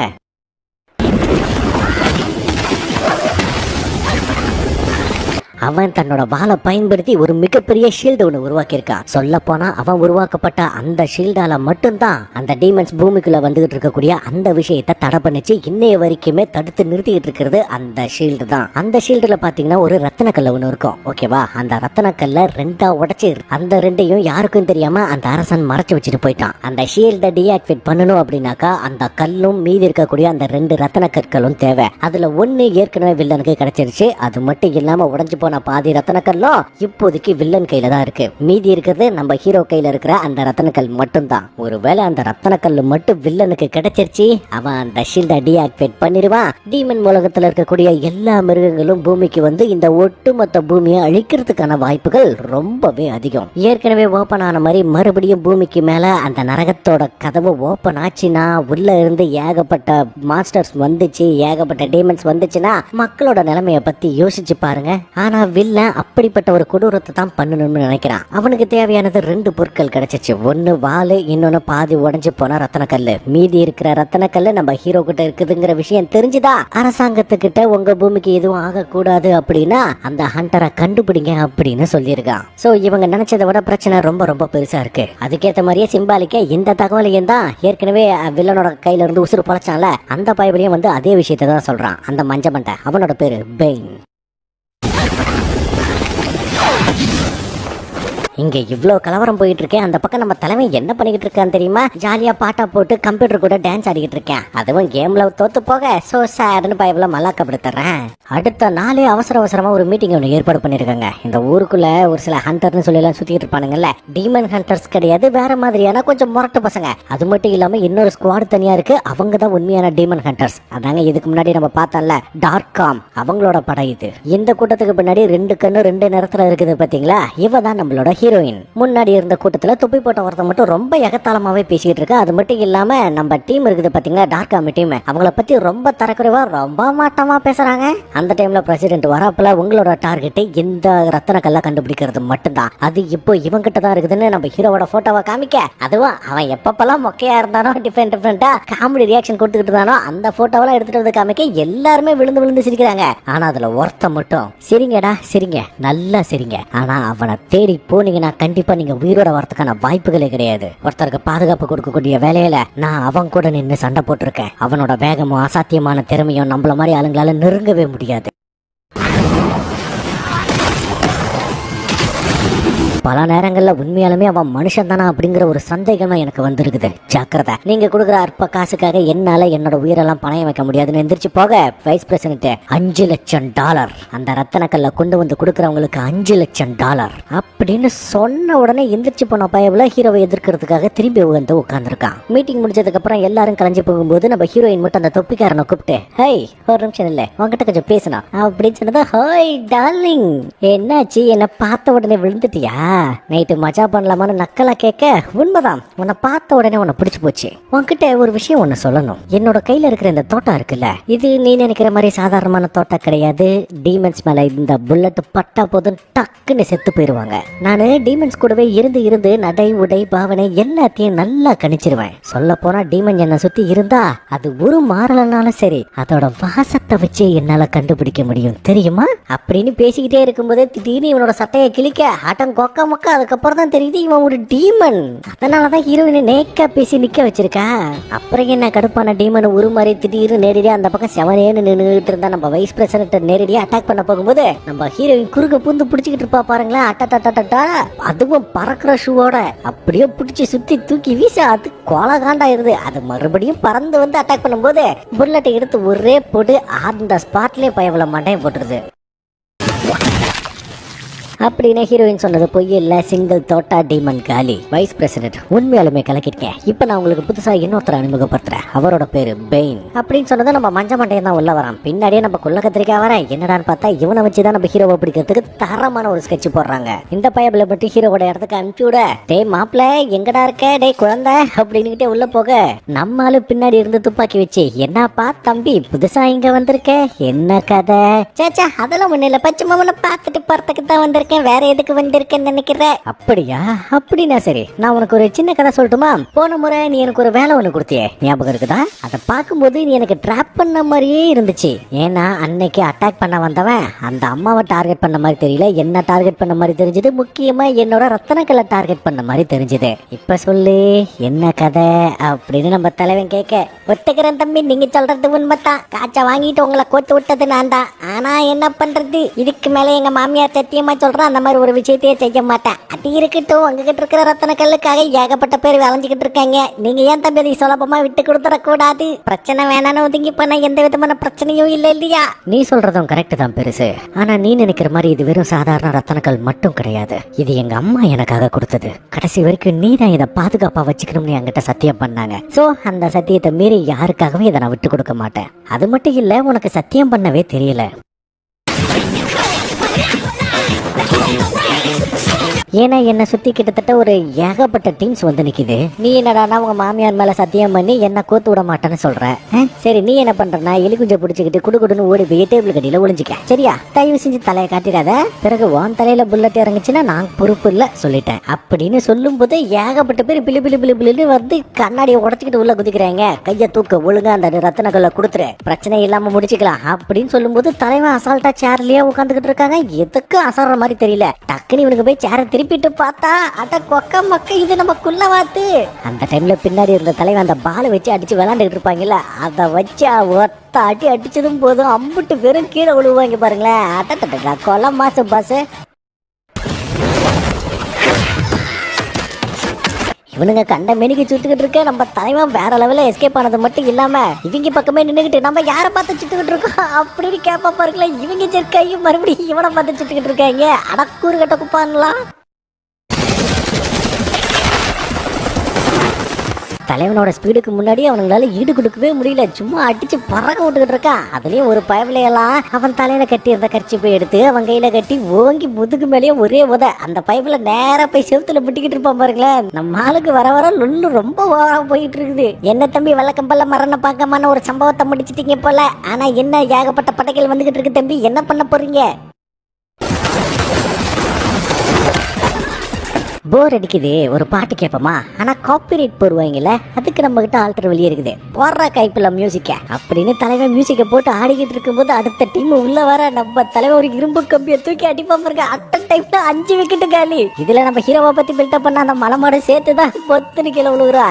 S1: அவன் தன்னோட வாளை பயன்படுத்தி ஒரு மிகப்பெரிய ஷீல்டு ஒன்று உருவாக்கியிருக்கான். சொல்ல போனா அவன் உருவாக்கப்பட்ட அந்த ஷீல்டால மட்டும்தான் அந்த டீமன்ஸ் பூமிக்குள்ள வந்துகிட்டு இருக்கக்கூடிய அந்த விஷயத்தை தடை பண்ணிச்சு. இன்னைய வரைக்குமே தடுத்து நிறுத்திக்கிட்டு இருக்கிறது அந்த ஷீல்டு தான். அந்த ஷீல்டுல பாத்தீங்கன்னா ஒரு ரத்தன கல்ல ஒன்று இருக்கும். ஓகேவா? அந்த ரத்தன கல்ல 2ஆ உடைச்சு அந்த 2ஐயும் யாருக்கும் தெரியாம அந்த அரசன் மறைச்சு வச்சுட்டு போயிட்டான். அந்த ஷீல்டை டீஆக்டிவேட் பண்ணணும் அப்படின்னாக்கா அந்த கல்லும் மீதி இருக்கக்கூடிய அந்த 2 ரத்தன கற்களும் தேவை. அதுல 1 ஏற்கனவே வில்லனுக்கு கிடைச்சிருச்சு. அது மட்டும் இல்லாம உடஞ்சு போன பாதி ரத்தனக்கல்லும் இப்போதைக்கு வில்லன் கையில தான் இருக்கு. மீதி இருக்கிறது நம்ம ஹீரோ கையில இருக்கிற அந்த ரத்தனக்கல் மட்டும்தான். ஒருவேளை அந்த ரத்தனக்கல் மட்டும் வில்லனுக்கு கிடைச்சிருச்சு, அவன் அந்த ஷீல்டை டீஆக்டிவேட் பண்ணிடுவான். டீமன் உலகத்துல இருக்கக்கூடிய எல்லா மிருகங்களும் பூமிக்கு வந்து இந்த ஒட்டுமொத்த பூமியை அழிக்கிறதுக்கான வாய்ப்புகள் ரொம்பவே அதிகம். ஏற்கனவே ஓபன் ஆன மாதிரி மறுபடியும் பூமிக்கு மேல அந்த நரகத்தோட கதவு ஓபன் ஆச்சுன்னா உள்ள இருந்து ஏகப்பட்ட மாஸ்டர்ஸ் வந்துச்சு, ஏகப்பட்ட டீமன்ஸ் வந்துச்சுன்னா மக்களோட நிலைமைய பத்தி யோசிச்சு பாருங்க. ஆனா வில்லன் அப்படிப்பட்ட ஒரு கொடூரத்தை தான் பண்ணணும்னு நினைக்கிறான். அவனுக்கு தேவையானது 2 பொருட்கள் கிடைச்சிச்சு. ஒன்னு வாளு, இன்னொன்னு பாதி உடைஞ்சு போன ரத்தனக்கல்லு. மீதி இருக்கிற ரத்தனக்கல்லு நம்ம ஹீரோ கிட்ட இருக்குதுங்கிற விஷயம் தெரிஞ்சுதா அரசாங்கத்துக்கிட்ட உங்க பூமிக்கு எதுவும் ஆகக்கூடாது அப்படின்னா அந்த ஹண்டரை கண்டுபிடிங்க அப்படின்னு சொல்லியிருக்கான். சோ இவங்க நினைச்சதை விட பிரச்சனை ரொம்ப பெருசா இருக்கு. அதுக்கேற்ற மாதிரியே சிம்பாலிக்க இந்த தகவலையும் தான் ஏற்கனவே வில்லனோட கையில இருந்து உசுறு பொழைச்சான்ல அந்த பைபிளையும் வந்து அதே விஷயத்தை தான் சொல்றான். அந்த மஞ்ச மண்டை, அவனோட பேரு பெயின். இங்க இவ்ளோ கலவரம் போயிட்டு இருக்கேன், அந்த பக்கம் நம்ம தலைமை என்ன பண்ணிக்கிட்டு இருக்கான்னு தெரியுமா? ஜாலியா பாட்டா போட்டு கம்ப்யூட்டர் கூட டான்ஸ் ஆடிக்கிட்டு இருக்கேன். அதுவும் கேம்ல தோத்து போக சோ சேட்னு பயவுல மல்லாக்கப்படுத்துறேன். அடுத்த நாளே அவசரமா ஒரு மீட்டிங் ஒன்று ஏற்பாடு பண்ணிருக்காங்க. இந்த ஊருக்குள்ள ஒரு சில ஹண்டர்னு சொல்லி எல்லாம் சுத்திட்டு இருப்பானுங்கல்ல, டீமன் ஹண்டர்ஸ் கிடையாது, வேற மாதிரியான கொஞ்சம் முரட்டு பசங்க. அது மட்டும் இல்லாம இன்னொரு ஸ்குவாட் தனியா இருக்கு, அவங்க தான் உண்மையான டீமன் ஹண்டர்ஸ். அதாங்க இதுக்கு முன்னாடி நம்ம பார்த்தோம்ல டார்காம், அவங்களோட படம் இது. இந்த கூட்டத்துக்கு பின்னாடி 2 கண்ணு 2 நேரத்துல இருக்குது பாத்தீங்களா, இவ தான் நம்மளோட ஹீரோயின். முன்னாடி இருந்த கூட்டத்துல தொப்பி போட்ட ஒருத்தன் மட்டும் ரொம்ப எகத்தாளமாவே பேசிட்டு இருக்கு. அது மட்டும் இல்லாம நம்ம டீம் இருக்குது பாத்தீங்களா, டார்காம் டீம், அவங்கள பத்தி ரொம்ப தரக்குறைவா ரொம்ப மாட்டமா பேசுறாங்க. அந்த டைம்ல பிரசிடென்ட் வரப்பல உங்களோட டார்கெட் இந்த ரத்தன கல்ல கண்டுபிடிக்கிறது மட்டும்தான். அது இப்போ இவங்கிட்ட தான் இருக்குதுன்னு நம்ம ஹீரோவோட போட்டோவை காமிக்க, அதுவும் அவன் எப்பப்பெல்லாம் மொக்கையா இருந்தானோ டிஃபரெண்டா காமெடி ரியாக்ஷன் கொடுத்துக்கிட்டு இருந்தானோ அந்த போட்டோவெல்லாம் எடுத்துட்டு வந்து காமிக்க எல்லாருமே விழுந்து சிரிக்கிறாங்க. ஆனா அதுல ஒருத்த மட்டும் சிரிங்கடா சிரிங்க, நல்லா சிரிங்க, ஆனா அவனை தேடி போனீங்கன்னா கண்டிப்பா நீங்க உயிரோட வரதுக்கான வாய்ப்புகளே கிடையாது. ஒருத்தருக்கு பாதுகாப்பு கொடுக்கக்கூடிய வேலையில நான் அவன் கூட நின்று சண்டை போட்டிருக்கேன். அவனோட வேகமும் அசாத்தியமான திறமையும் நம்மள மாதிரி ஆளுங்களால நெருங்கவே முடியாது. பல நேரங்கள்ல உண்மையாலுமே அவன் மனுஷன் தானா அப்படிங்கிற ஒரு சந்தேகமா எனக்கு வந்திருக்குது. ஜாக்கிரதை, நீங்க கொடுக்குற அற்ப காசுக்காக என்னால என்னோட உயிரெல்லாம் பணயம் வைக்க முடியாதுன்னு எந்திரிச்சு போக வைஸ் பிரசிடென்ட் $5 லட்சம், அந்த ரத்தன கல்ல கொண்டு வந்து கொடுக்கறவங்களுக்கு $5 லட்சம் அப்படின்னு சொன்ன உடனே எந்திரிச்சு போன பயவுல ஹீரோவை எதிர்க்கிறதுக்காக திரும்பி வந்து உட்கார்ந்துருக்கான். மீட்டிங் முடிஞ்சதுக்கு அப்புறம் எல்லாரும் கலைஞ்சு போகும்போது நம்ம ஹீரோயின் மட்டும் அந்த தொப்பிக்காரனை கூப்பிட்டு, ஹை ஒரு நிமிஷம் இல்ல உங்ககிட்ட கொஞ்சம் பேசணும் அப்படின்னு சொன்னதா, ஹாய் டார்லிங் என்னாச்சு, என்ன பார்த்த உடனே விழுந்துட்டியா, நைட்டு மஜா பண்ணலாமான்னு நக்கலா கேட்க, உண்மைதான் உன்னை பார்த்த உடனே உன்னை பிடிச்சு போச்சு. உன்கிட்ட ஒரு விஷயம் ஒன்னு சொல்லணும். என்னோட கையில இருக்கிற இந்த தோட்டம் இருக்குல்ல, இது நீ நினைக்கிற மாதிரி சாதாரணமான தோட்டம் கிடையாது. டீமன்ஸ் மேல இந்த புல்லட் பட்டா போதும் டக்குன்னு செத்து போயிருவாங்க. நானு டீமன்ஸ் கூடவே இருந்து நடை உடை பாவனை எல்லாத்தையும் நல்லா கணிச்சிருவேன். சொல்ல போனா டீமன் என்ன சுத்தி இருந்தா அது ஒரு மாறலனாலும் சரி அதோட வாசத்தை வச்சு என்னால கண்டுபிடிக்க முடியும் தெரியுமா அப்படின்னு பேசிக்கிட்டே இருக்கும்போதே திடீர்னு இவனோட சட்டையை கிழிக்க ஆட்டம் கொக்க மொக்க. அதுக்கப்புறம் தான் தெரியுது இவன் ஒரு டீமன். அதனாலதான் ஹீரோயினை நேக்கா பேசி நிக்க வச்சிருக்கா. அப்புறம் என்ன கடுப்பான டீமன் ஒரு மாதிரி திடீர்னு நேரடியா அந்த பக்கம் செவனேன்னு நின்றுட்டு இருந்தா நம்ம வைஸ் பிரசிடென்ட் நேரடியா அட்டாக் பண்ண போகும்போது நம்ம ஹீரோயின் குறுக்க பூந்து பிடிச்சிக்கிட்டு இருப்பா பாருங்களேன். அட்டா அதுவும் பறக்கிற ஷூவோட அப்படியே பிடிச்சி சுத்தி தூக்கி வீச அது கோலகாண்டாயிருது. அது மறுபடியும் பறந்து வந்து அட்டாக் பண்ணும்போது புல்லட்டை எடுத்து ஒரே போட்டு அந்த ஸ்பாட்லயே பயவள மண்டையை போட்டுருது. அப்படின்னு ஹீரோயின் சொன்னது பொய் இல்ல, சிங்கிள் தோட்டா டீமன் காலி. வைஸ் பிரசிடென்ட் உண்மையாலுமே கலக்கிருக்கேன். இப்ப நான் உங்களுக்கு புதுசா இன்னொருத்தர் அறிமுகப்படுத்துறேன். அவரோட பேரு பெயின் அப்படின்னு சொன்னது நம்ம மஞ்ச மண்டையன் தான் உள்ள வரான். பின்னாடியே நம்ம குள்ள கத்திரிக்கா வரேன். என்னடான்னு பார்த்தா இவனை வச்சுதான் நம்ம ஹீரோவை பிடிக்கிறதுக்கு தரமான ஒரு ஸ்கெட்ச் போடுறாங்க. இந்த பையபிள மட்டும் ஹீரோவோட இடத்துக்கு அனுப்பிச்சு விட, டே மாப்பிள்ள எங்கடா இருக்க, டே குழந்தை அப்படின்னுகிட்டே உள்ள போக நம்மால பின்னாடி இருந்து துப்பாக்கி வச்சு, என்னப்பா தம்பி புதுசா இங்க வந்திருக்க, என்ன கதை? சேச்சா அதெல்லாம் ஒண்ணு இல்ல, பச்சை மாமனை பார்த்துட்டு போறதுக்கு தான் வந்திருக்க, வேற எதுக்கு வந்திருக்கேன்னு நினைக்கிற? அப்படியா? அப்படின்னா சரி, நான் உனக்கு ஒரு சின்ன கதை சொல்லட்டுமா? போன முறை நீ எனக்கு ஒரு வேலை ஒண்ணு கொடுத்தியே, ஞாபகம் இருக்குதா? அதை பார்க்கும்போது நீ எனக்கு டிராப் பண்ண மாதிரியே இருந்துச்சு. ஏன்னா அன்னைக்கு அட்டாக் பண்ண வந்தவன் அந்த அம்மாவை டார்கெட் பண்ண மாதிரி தெரியல, என்ன டார்கெட் பண்ண மாதிரி தெரிஞ்சது, முக்கியமா என்னோட ரத்தனக்கல்லை டார்கெட் பண்ண மாதிரி தெரிஞ்சது. இப்ப சொல்லு என்ன கதை அப்படின்னு நம்ம தலைவன் கேட்க, ஒத்துக்கிறேன் தம்பி, நீங்க சொல்றது உண்மைதான். காய்ச்ச வாங்கிட்டு உங்களை கோத்து விட்டது நான் தான். ஆனா என்ன பண்றது, இதுக்கு மேல எங்க மாமியார் சத்தியமா சொல்ற அந்த மாதிரி ஒரு விஷயத்தையே செய்ய மாட்டேன். அது இருக்கட்டும், உங்ககிட்ட இருக்கிற ரத்தன கல்லுக்காக ஏகப்பட்ட பேர் வளைஞ்சுக்கிட்டு இருக்காங்க. நீங்க ஏன் தம்பி அதை சுலபமா விட்டு கொடுத்துட கூடாது? பிரச்சனை வேணான்னு ஒதுங்கி பண்ண எந்த விதமான பிரச்சனையும் இல்ல இல்லையா? நீ சொல்றதும் கரெக்ட் தான் பெருசு. ஆனா நீ நினைக்கிற மாதிரி இது வெறும் சாதாரண ரத்தனக்கல் மட்டும் கிடையாது. இது எங்க அம்மா எனக்காக கொடுத்தது. கடைசி வரைக்கும் நீ தான் இதை பாதுகாப்பா வச்சுக்கணும்னு என்கிட்ட சத்தியம் பண்ணாங்க. சோ அந்த சத்தியத்தை மீறி யாருக்காகவே இதை நான் விட்டு கொடுக்க மாட்டேன். அது மட்டும் இல்ல, உனக்கு சத்தியம் பண்ணவே தெரியல. ஏன்னா என்ன சுத்தி கிட்டத்தட்ட ஒரு ஏகப்பட்ட டீம்ஸ் வந்து நிக்குது. நீ என்னடானா உங்க மாமியார் மேல சத்தியம் பண்ணி என்ன கோத்து விட மாட்டேன்னு சொல்ற. சரி நீ என்ன பண்றனா, எலிகுஞ்ச பிடிச்சிக்கிட்டு குடுகுடுன்னு ஓடி போய் டேபிள் கட்டியில ஒளிஞ்சிக்க. சரியா? தயவு செஞ்சு தலையை காட்டிடாத. பிறகு உன் தலையில புல்லட் இறங்குச்சுன்னா நான் பொறுப்பு இல்ல சொல்லிட்டேன் அப்படின்னு சொல்லும் போது ஏகப்பட்ட பேர் பிளி பிளி பிளி பிளின்னு வந்து கண்ணாடியை உடச்சிக்கிட்டு உள்ள குதிக்கிறாங்க. கைய தூக்க, ஒழுங்கா அந்த ரத்தன கல்லை கொடுத்துரு, பிரச்சனை இல்லாம முடிச்சுக்கலாம் அப்படின்னு சொல்லும் போது தலைவன் அசால்ட்டா சேர்லயே உட்காந்துக்கிட்டு இருக்காங்க. எதுக்கு அசாடுற மாதிரி தெரியல. டக்குன்னு இவனுக்கு போய் சேர திருப்பிட்டு பார்த்தா அட கொக்க மக்க, இது நம்ம குள்ளவாத்து. அந்த டைம்ல பின்னாடி இருந்த தலைவன் அந்த பாலை வச்சு அடிச்சு விளையாண்டுட்டு இருப்பாங்கல்ல, அதை வச்சு ஒத்த அடி அடிச்சதும் போதும் அம்புட்டு வெறும் கீழே விழுவாங்க பாருங்களேன். அட்ட கொலை மாசு பாசு. இவனுங்க கண்ட மெனிக்கு சுட்டுக்கிட்டு இருக்க நம்ம தலைவன் வேற லெவல்ல எஸ்கேப் ஆனது மட்டும் இல்லாம இவங்க பக்கமே நின்னுகிட்டு நம்ம யாரை பார்த்து சுட்டுக்கிட்டு இருக்கோம் அப்படின்னு கேப்பா பாருங்களேன். இவங்க ஜெர்க்காயும் மறுபடியும் இவனை பார்த்து சுட்டுக்கிட்டு இருக்காங்க. அடக்கூறு கட்ட குப்பான்லாம். தலைவனோட ஸ்பீடுக்கு முன்னாடி அவனுங்களால ஈடு கொடுக்கவே முடியல. சும்மா அடிச்சு பறக்க விட்டுக்கிட்டு இருக்கான். அதுலயும் ஒரு பயவிலையெல்லாம் அவன் தலையில கட்டி இருந்த கட்சி போய் எடுத்து அவன் கையில கட்டி ஓங்கி முதுகு மேலேயே ஒரே உத அந்த பைப்ல நேரா போய் செவுத்துல விட்டுக்கிட்டு இருப்பான் பாருங்களேன். நம்ம ஆளுக்கு வர வர லொல்லு ரொம்ப ஓவரா போயிட்டு இருக்குது. என்ன தம்பி வெள்ளக்கம்பல்ல மரண பார்க்கமான ஒரு சம்பவத்தை முடிச்சிட்டீங்க போல. ஆனா என்ன ஏகப்பட்ட படைகள் வந்துகிட்டு இருக்கு தம்பி, என்ன பண்ண போறீங்க? போர் அடிக்குது, ஒரு பாட்டு கேட்போமா? ஆனா காப்பிரைட் போடுவாங்கல்ல, அதுக்கு நம்ம கிட்ட ஆல்டர் வெளியே இருக்குது. போடுற கைப்பில் மியூசிக்க அப்படின்னு தலைவன் மியூசிக்கை போட்டு ஆடிக்கிட்டு இருக்கும்போது அடுத்த டீம் உள்ள வர நம்ம தலைவன் ஒரு இரும்பு கம்பியை தூக்கி அடிப்பா பாருங்க. அட்ட டைப்ல 5 விக்கெட்டு காலி. இதுல நம்ம ஹீரோவை பத்தி பில்டப் பண்ண அந்த மலமாட சேர்த்துதான் பொத்துன்னு கீழே விழுகுறா.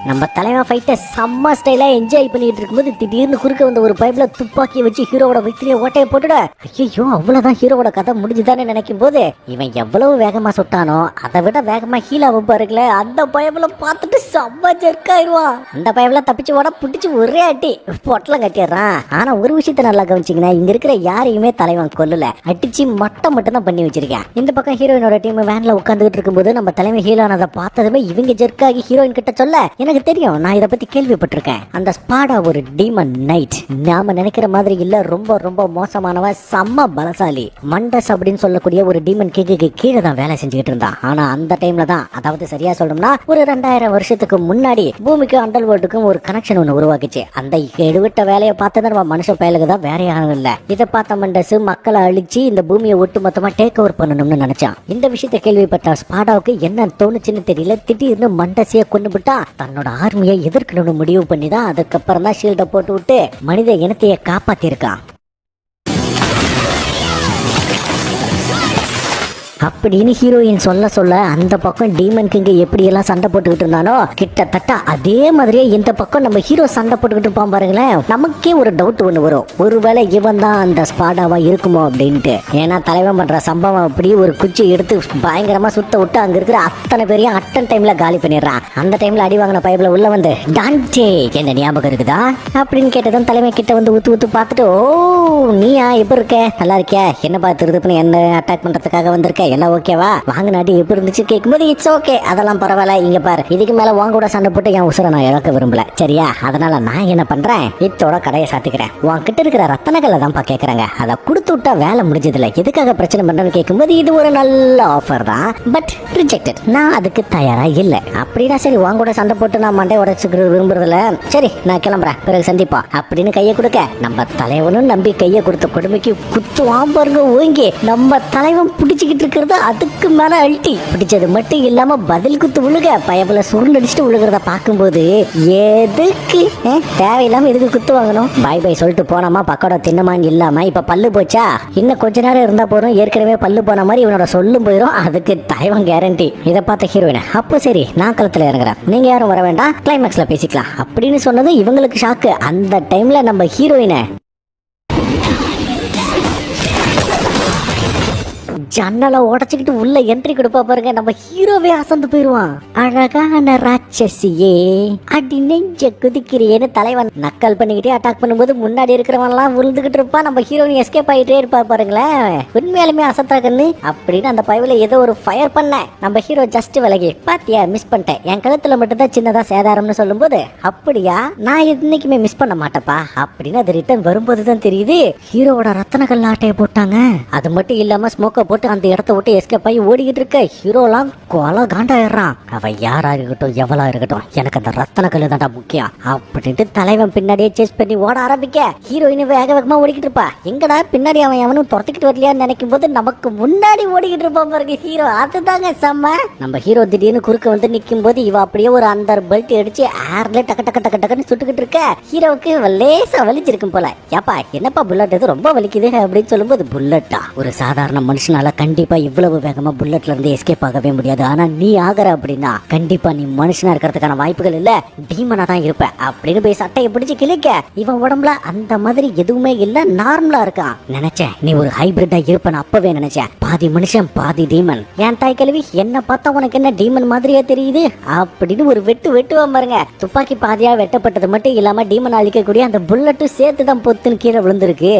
S1: நம்ம தலைவன் ஃபைட்டை செம்ம ஸ்டைலா என்ஜாய் பண்ணிட்டு இருக்கும்போது திடீர்னு குறுக்க வந்த ஒரு பைப்ல துப்பாக்கியை வச்சு ஹீரோவோட வயிற்றுல ஓட்டையை போட்டுட. ஐயோ அவ்வளவுதான் ஹீரோவோட கதை முடிஞ்சுதானே நினைக்கும் போது இவன் எவ்வளவு வேகமா சுட்டானோ அதை விட வேகமா ஹீலாவும் பாருங்களே. அந்த பைப்ல பார்த்துட்டு செம்ம ஜெர்க்காயிருவான். அந்த பைப்ல தப்பிச்சு ஓட பிடிச்சி ஒரே அட்டி பொட்டலம் கட்டிடுறான். ஆனா ஒரு விஷயத்த நல்லா கவனிச்சிங்கன்னா, இங்க இருக்கிற யாரையுமே தலைவன் கொல்லல, அடிச்சு மட்டும் தான் பண்ணி வச்சிருக்கேன். இந்த பக்கம் ஹீரோயினோட டீம் வேன்ல உட்காந்துட்டு இருக்கும்போது நம்ம தலைவன் ஹீலானதை பார்த்ததுமே இவங்க ஜெர்க்காகி ஹீரோயின் கிட்ட சொல்ல, எனக்கு தெரியும், நான் இதை பத்தி கேள்விப்பட்டிருக்கேன். அந்த ஸ்பாடா ஒரு டீமன் நைட். நாம நினைக்கிற மாதிரி இல்ல, ரொம்ப ரொம்ப மோசமானவன், செம்ம பலசாலி. மண்டஸ் அப்படின்னு சொல்லக்கூடிய ஒரு டீமன் கிங்குக்கு கீழே தான் வேலை செஞ்சுக்கிட்டு இருந்தான். ஆனா அந்த டைம்ல தான், அதாவது சரியா சொல்லணும்னா ஒரு 2000 வருஷத்துக்கு முன்னாடி பூமிக்கும் அண்டர் வேர்ல்டுக்கும் ஒரு கனெக்ஷன் ஒன்று உருவாக்குச்சு. அந்த எடுவிட்ட வேலையை பார்த்தது நம்ம மனுஷ பயலுக்கு தான், வேற யாரும் இல்ல. இதை பார்த்த மண்டஸ் மக்களை அழிச்சு இந்த பூமியை ஒட்டு மொத்தமா டேக் ஓவர் பண்ணணும்னு நினைச்சான். இந்த விஷயத்தை கேள்விப்பட்ட ஸ்பாடாவுக்கு என்ன தோணுச்சுன்னு தெரியல, திடீர்னு மண்டஸையே கொண்டு விட்டா தன்னோட ஆர்மியை எதிர்க்கணும்னு முடிவு பண்ணி தான் அதுக்கப்புறம் தான் ஷீல்டை போட்டு விட்டு மனித இனத்தையே காப்பாத்திருக்கான். அப்படின்னு ஹீரோயின் சொல்ல சொல்ல அந்த பக்கம் டீமன் கிங்க எப்படி எல்லாம் சண்டை போட்டுக்கிட்டு இருந்தானோ கிட்டத்தட்ட அதே மாதிரியே இந்த பக்கம் நம்ம ஹீரோ சண்டை போட்டுக்கிட்டு இருப்பான் பாருங்களேன். நமக்கே ஒரு டவுட் ஒன்று வரும், ஒருவேளை இவன் தான் அந்த ஸ்பாடாவா இருக்குமோ அப்படின்ட்டு. ஏன்னா தலைவன் பண்ற சம்பவம் அப்படி ஒரு குச்சி எடுத்து பயங்கரமா சுத்த விட்டு அங்க இருக்கிற அத்தனை பேரையும் அட்டன் டைம்ல காலி பண்ணிடுறான். அந்த டைம்ல அடி வாங்கின பைப்ல உள்ள வந்து டான்டே என்ன ஞாபகம் இருக்குதா அப்படின்னு கேட்டதும் தலைமை கிட்ட வந்து ஊத்து ஊத்து பார்த்துட்டு, ஓ நீயா எப்படி இருக்க, நல்லா இருக்கியா, என்ன பார்த்துருது என்ன அட்டாக் பண்றதுக்காக வந்திருக்க, எல்லாம் ஓகேவா, வாங்க நாட்டி எப்படி இருந்துச்சு கேட்கும்போது இட்ஸ் ஓகே, அதெல்லாம் பரவாயில்ல, இங்க பாரு இதுக்கு மேல வாங்க கூட சண்டை போட்டு என் உசுரை நான் இழக்க விரும்பல, சரியா, அதனால நான் என்ன பண்றேன், இத்தோட கடையை சாத்திக்கிறேன், உன்கிட்ட இருக்கிற ரத்தனங்களை தான்ப்பா கேட்கறாங்க, அதை கொடுத்து விட்டா வேலை முடிஞ்சதுல, எதுக்காக பிரச்சனை பண்றேன்னு கேட்கும்போது இது ஒரு நல்ல ஆஃபர் தான், பட் ரிஜெக்டட், நான் அதுக்கு தயாரா இல்ல. அப்படின்னா சரி வாங்க கூட சண்டை போட்டு நான் மண்டை உடைச்சுக்க விரும்புறதுல, சரி நான் கிளம்புறேன், பிறகு சந்திப்பா அப்படின்னு கையை கொடுக்க நம்ம தலைவனும் நம்பி கையை கொடுத்த கொடுமைக்கு குத்துவான் பாருங்க ஓங்கி. நம்ம தலைவன் பிடிச்சிக்கிட்டு இருக்கிறது அதுக்கு மேல அல்ட்டி பிடிச்சது மட்டும் இல்லாம பதில் குத்து விழுக பயபுல சுருண்டடிச்சுட்டு விழுகிறத பார்க்கும்போது எதுக்கு தேவையில்லாம எதுக்கு குத்து வாங்கணும், பாய் பாய் சொல்லிட்டு போனாமா பக்கோட தின்னமான்னு இல்லாம இப்ப பல்லு போச்சா, இன்னும் கொஞ்ச நேரம் இருந்தா போறோம், ஏற்கனவே பல்லு போன மாதிரி இவனோட சொல்லும் போயிடும், அதுக்கு தலைவன் கேரண்டி. இதை பார்த்த ஹீரோயின் அப்போ சரி நான் களத்துல இறங்குறேன், நீங்க யாரும் வர வேண்டாம், கிளைமேக்ஸ்ல பேசிக்கலாம் அப்படின்னு சொன்னது இவங்களுக்கு ஷாக்கு. அந்த டைம்ல நம்ம ஹீரோயினை ஜன்னலை உடச்சுக்கிட்டு உள்ள என்ட்ரி கொடுப்பா பாருங்க, நம்ம ஹீரோவே அசந்து போயிருவான். அழகான ராட்சசியே அடி நெஞ்ச குதிக்கிறேன்னு தலைவன் நக்கல் பண்ணிக்கிட்டே அட்டாக் பண்ணும்போது முன்னாடி இருக்கிறவன் எல்லாம் விழுந்துகிட்டு இருப்பான், நம்ம ஹீரோயின் எஸ்கேப் ஆகிட்டே இருப்பா பாருங்களேன். உண்மையாலுமே அசத்தாக்கன்னு அப்படின்னு அந்த பைவில ஏதோ ஒரு ஃபயர் பண்ண நம்ம ஹீரோ ஜஸ்ட் விலகி பாத்தியா மிஸ் பண்ணிட்டேன், என் கழுத்துல மட்டும் தான் சின்னதா சேதாரம்னு சொல்லும் போது அப்படியா நான் என்னைக்குமே மிஸ் பண்ண மாட்டேப்பா அப்படின்னு அது ரிட்டர்ன் வரும்போது தான் தெரியுது ஹீரோவோட ரத்தனக்கல் ஆட்டையை போட்டாங்க. அது மட்டும் இல்லாம ஸ்மோக்கை போட்டு அந்த இடத்த விட்டு எஸ்கேப் ஆகி ஓடிக்கிட்டு இருக்க ஹீரோலாம் கொலை காண்டாயிடுறான். அவன் யாரா இருக்கட்டும் எவ்வளா இருக்கட்டும் எனக்கு அந்த ரத்தன கல்லு தான்டா முக்கியம் அப்படின்ட்டு தலைவன் பின்னாடியே சேஸ் பண்ணி ஓட ஆரம்பிக்க ஹீரோயின் வேக வேகமா ஓடிக்கிட்டு இருப்பா. எங்கடா பின்னாடி அவன் அவனும் துரத்திக்கிட்டு வரலையான்னு நினைக்கும் போது நமக்கு முன்னாடி ஓடிக்கிட்டு இருப்பான் பாருங்க ஹீரோ. அதுதாங்க செம்ம. நம்ம ஹீரோ திடீர்னு குறுக்க வந்து நிற்கும் போது இவ அப்படியே ஒரு அண்டர் பெல்ட் அடிச்சு ஏர்ல டக்கு டக்கு டக்கு டக்குன்னு சுட்டுக்கிட்டு இருக்க ஹீரோவுக்கு லேசா வலிச்சிருக்கும் போல. ஏப்பா என்னப்பா புல்லட் இது ரொம்ப வலிக்குது அப்படின்னு சொல்லும்போது புல்லட்டா ஒரு சாதாரண மனுஷனால உன்னால கண்டிப்பா இவ்வளவு வேகமா புல்லட்ல இருந்து எஸ்கேப் ஆகவே முடியாது. ஆனா நீ ஆகற அப்படின்னா கண்டிப்பா நீ மனுஷனா இருக்கிறதுக்கான வாய்ப்புகள் இல்ல, டீமனா தான் இருப்ப அப்படின்னு போய் சட்டையை பிடிச்சு கிழிக்க இவன் உடம்புல அந்த மாதிரி எதுவுமே இல்ல, நார்மலா இருக்கான். நினைச்சேன் நீ ஒரு ஹைபிரிட்டா இருப்பேன்னு அப்பவே நினைச்சேன். பாதி மனுஷன் பாதி டீமன். என் தாய் கேள்வி என்ன பார்த்தா உனக்கு என்ன டீமன் மாதிரியா தெரியுது அப்படின்னு ஒரு வெட்டுவான் பாருங்க. துப்பாக்கி பாதியா வெட்டப்பட்டது மட்டும் இல்லாம டீமன் அழிக்கக்கூடிய அந்த புல்லட்டும் சேர்த்துதான் பொத்துன்னு கீழே விழுந்திருக்கு.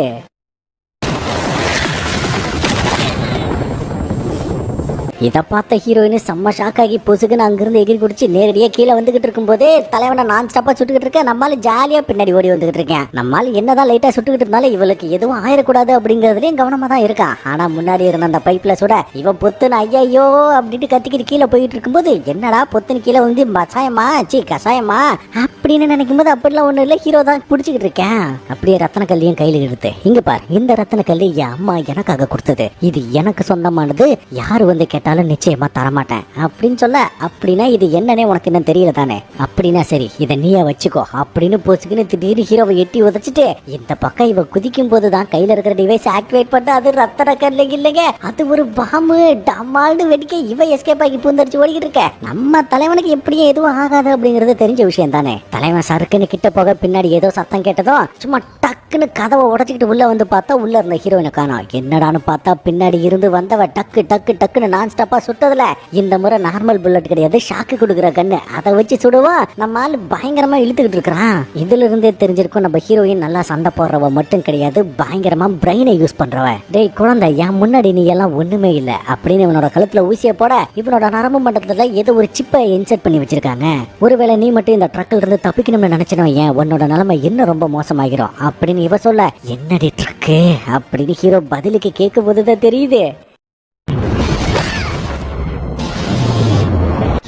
S1: இதை பார்த்த ஹீரோயின் செம்ம ஷாக் ஆகி பொசுக்குன்னு அங்கிருந்து எகிரி குடிச்சு நேரடியா கீழே வந்துகிட்டு இருக்கும் போதே தலைவனை நான் ஸ்டாப்பா சுட்டுக்கிட்டு இருக்கேன். நம்மளால ஜாலியா பின்னாடி ஓடி வந்துகிட்டு இருக்கேன். நம்மளால என்னதான் லைட்டா சுட்டுக்கிட்டு இருந்தாலும் இவளுக்கு எதுவும் ஆயிடக்கூடாது அப்படிங்கறதுலயும் கவனமா தான் இருக்கான். ஆனா முன்னாடி இருந்த அந்த பைப்ல சுட இவன் பொத்துன்னு ஐயோ அப்படின்ட்டு கத்திக்கிட்டு கீழே போயிட்டு இருக்கும்போது என்னடா பொத்துன்னு கீழே வந்து கசாயமா கசாயமா அப்படின்னு நினைக்கும் போது அப்படிலாம் ஒண்ணு இல்ல, ஹீரோ தான் பிடிச்சிக்கிட்டு இருக்கேன். அப்படியே ரத்தன கல்லையும் கையில எடுத்து இங்க பார், இந்த ரத்தன கல்லு என் அம்மா எனக்காக கொடுத்தது, இது எனக்கு சொந்தமானது, யாரு வந்து கேட்டாலும் நிச்சயமா தரமாட்டேன் அப்படின்னு சொல்ல. அப்படின்னா இது என்னன்னே உனக்கு என்ன தெரியல தானே, அப்படின்னா சரி இதை நீயே வச்சுக்கோ அப்படின்னு போச்சுக்குன்னு திடீர்னு ஹீரோவை எட்டி உதச்சிட்டு இந்த பக்கம் இவ குதிக்கும் போதுதான் கையில இருக்கிற டிவைஸ் ஆக்டிவேட் பண்ண அது ரத்தன கல்லு இல்லைங்க, அது ஒரு பாம்பு. டமால்னு வெடிக்க இவ எஸ்கேப் ஆகி பூந்தரிச்சு ஓடிக்கிட்டு இருக்க. நம்ம தலைவனுக்கு எப்படியும் எதுவும் ஆகாது அப்படிங்கறது தெரிஞ்ச விஷயம் தானே. தலைவன் சறுக்குன்னு கிட்ட போக பின்னாடி ஏதோ சத்தம் கேட்டதும் சும்மா டக்குன்னு கதவை உடச்சிக்கிட்டு உள்ள வந்து பார்த்தா உள்ள இருந்த ஹீரோயினை காணோம். என்னடான்னு பார்த்தா பின்னாடி இருந்து வந்தவ டக்குன்னு நான் ஸ்டாப்பா சுட்டதுல இந்த முறை நார்மல் புல்லட் கிடையாது, ஷாக்கு கொடுக்குற கண்ணு, அதை வச்சு சுடுவா. நம்ம ஆளு பயங்கரமா இழுத்துக்கிட்டு இருக்கிறான். இதுல இருந்தே தெரிஞ்சிருக்கும் நம்ம ஹீரோயின் நல்லா சண்டை போடுறவ மட்டும் கிடையாது, பயங்கரமா பிரெயினை யூஸ் பண்றவ. டேய் குழந்தை, என் முன்னாடி நீ எல்லாம் ஒண்ணுமே இல்ல அப்படின்னு இவனோட கழுத்துல ஊசிய போட இவனோட நரம்பு மண்டலத்துல ஏதோ ஒரு சிப்பை இன்சர்ட் பண்ணி வச்சிருக்காங்க. ஒருவேளை நீ மட்டும் இந்த ட்ரக்ல இருந்து தப்பிக்கணும்னு நினைச்சனும் ஏன் உன்னோட நிலைமை இன்னும் ரொம்ப மோசமாகிரும் அப்படின்னு இவ சொல்ல, என்னடி ட்ரக்கு அப்படின்னு ஹீரோ பதிலுக்கு கேட்கும் போதுதான் தெரியுது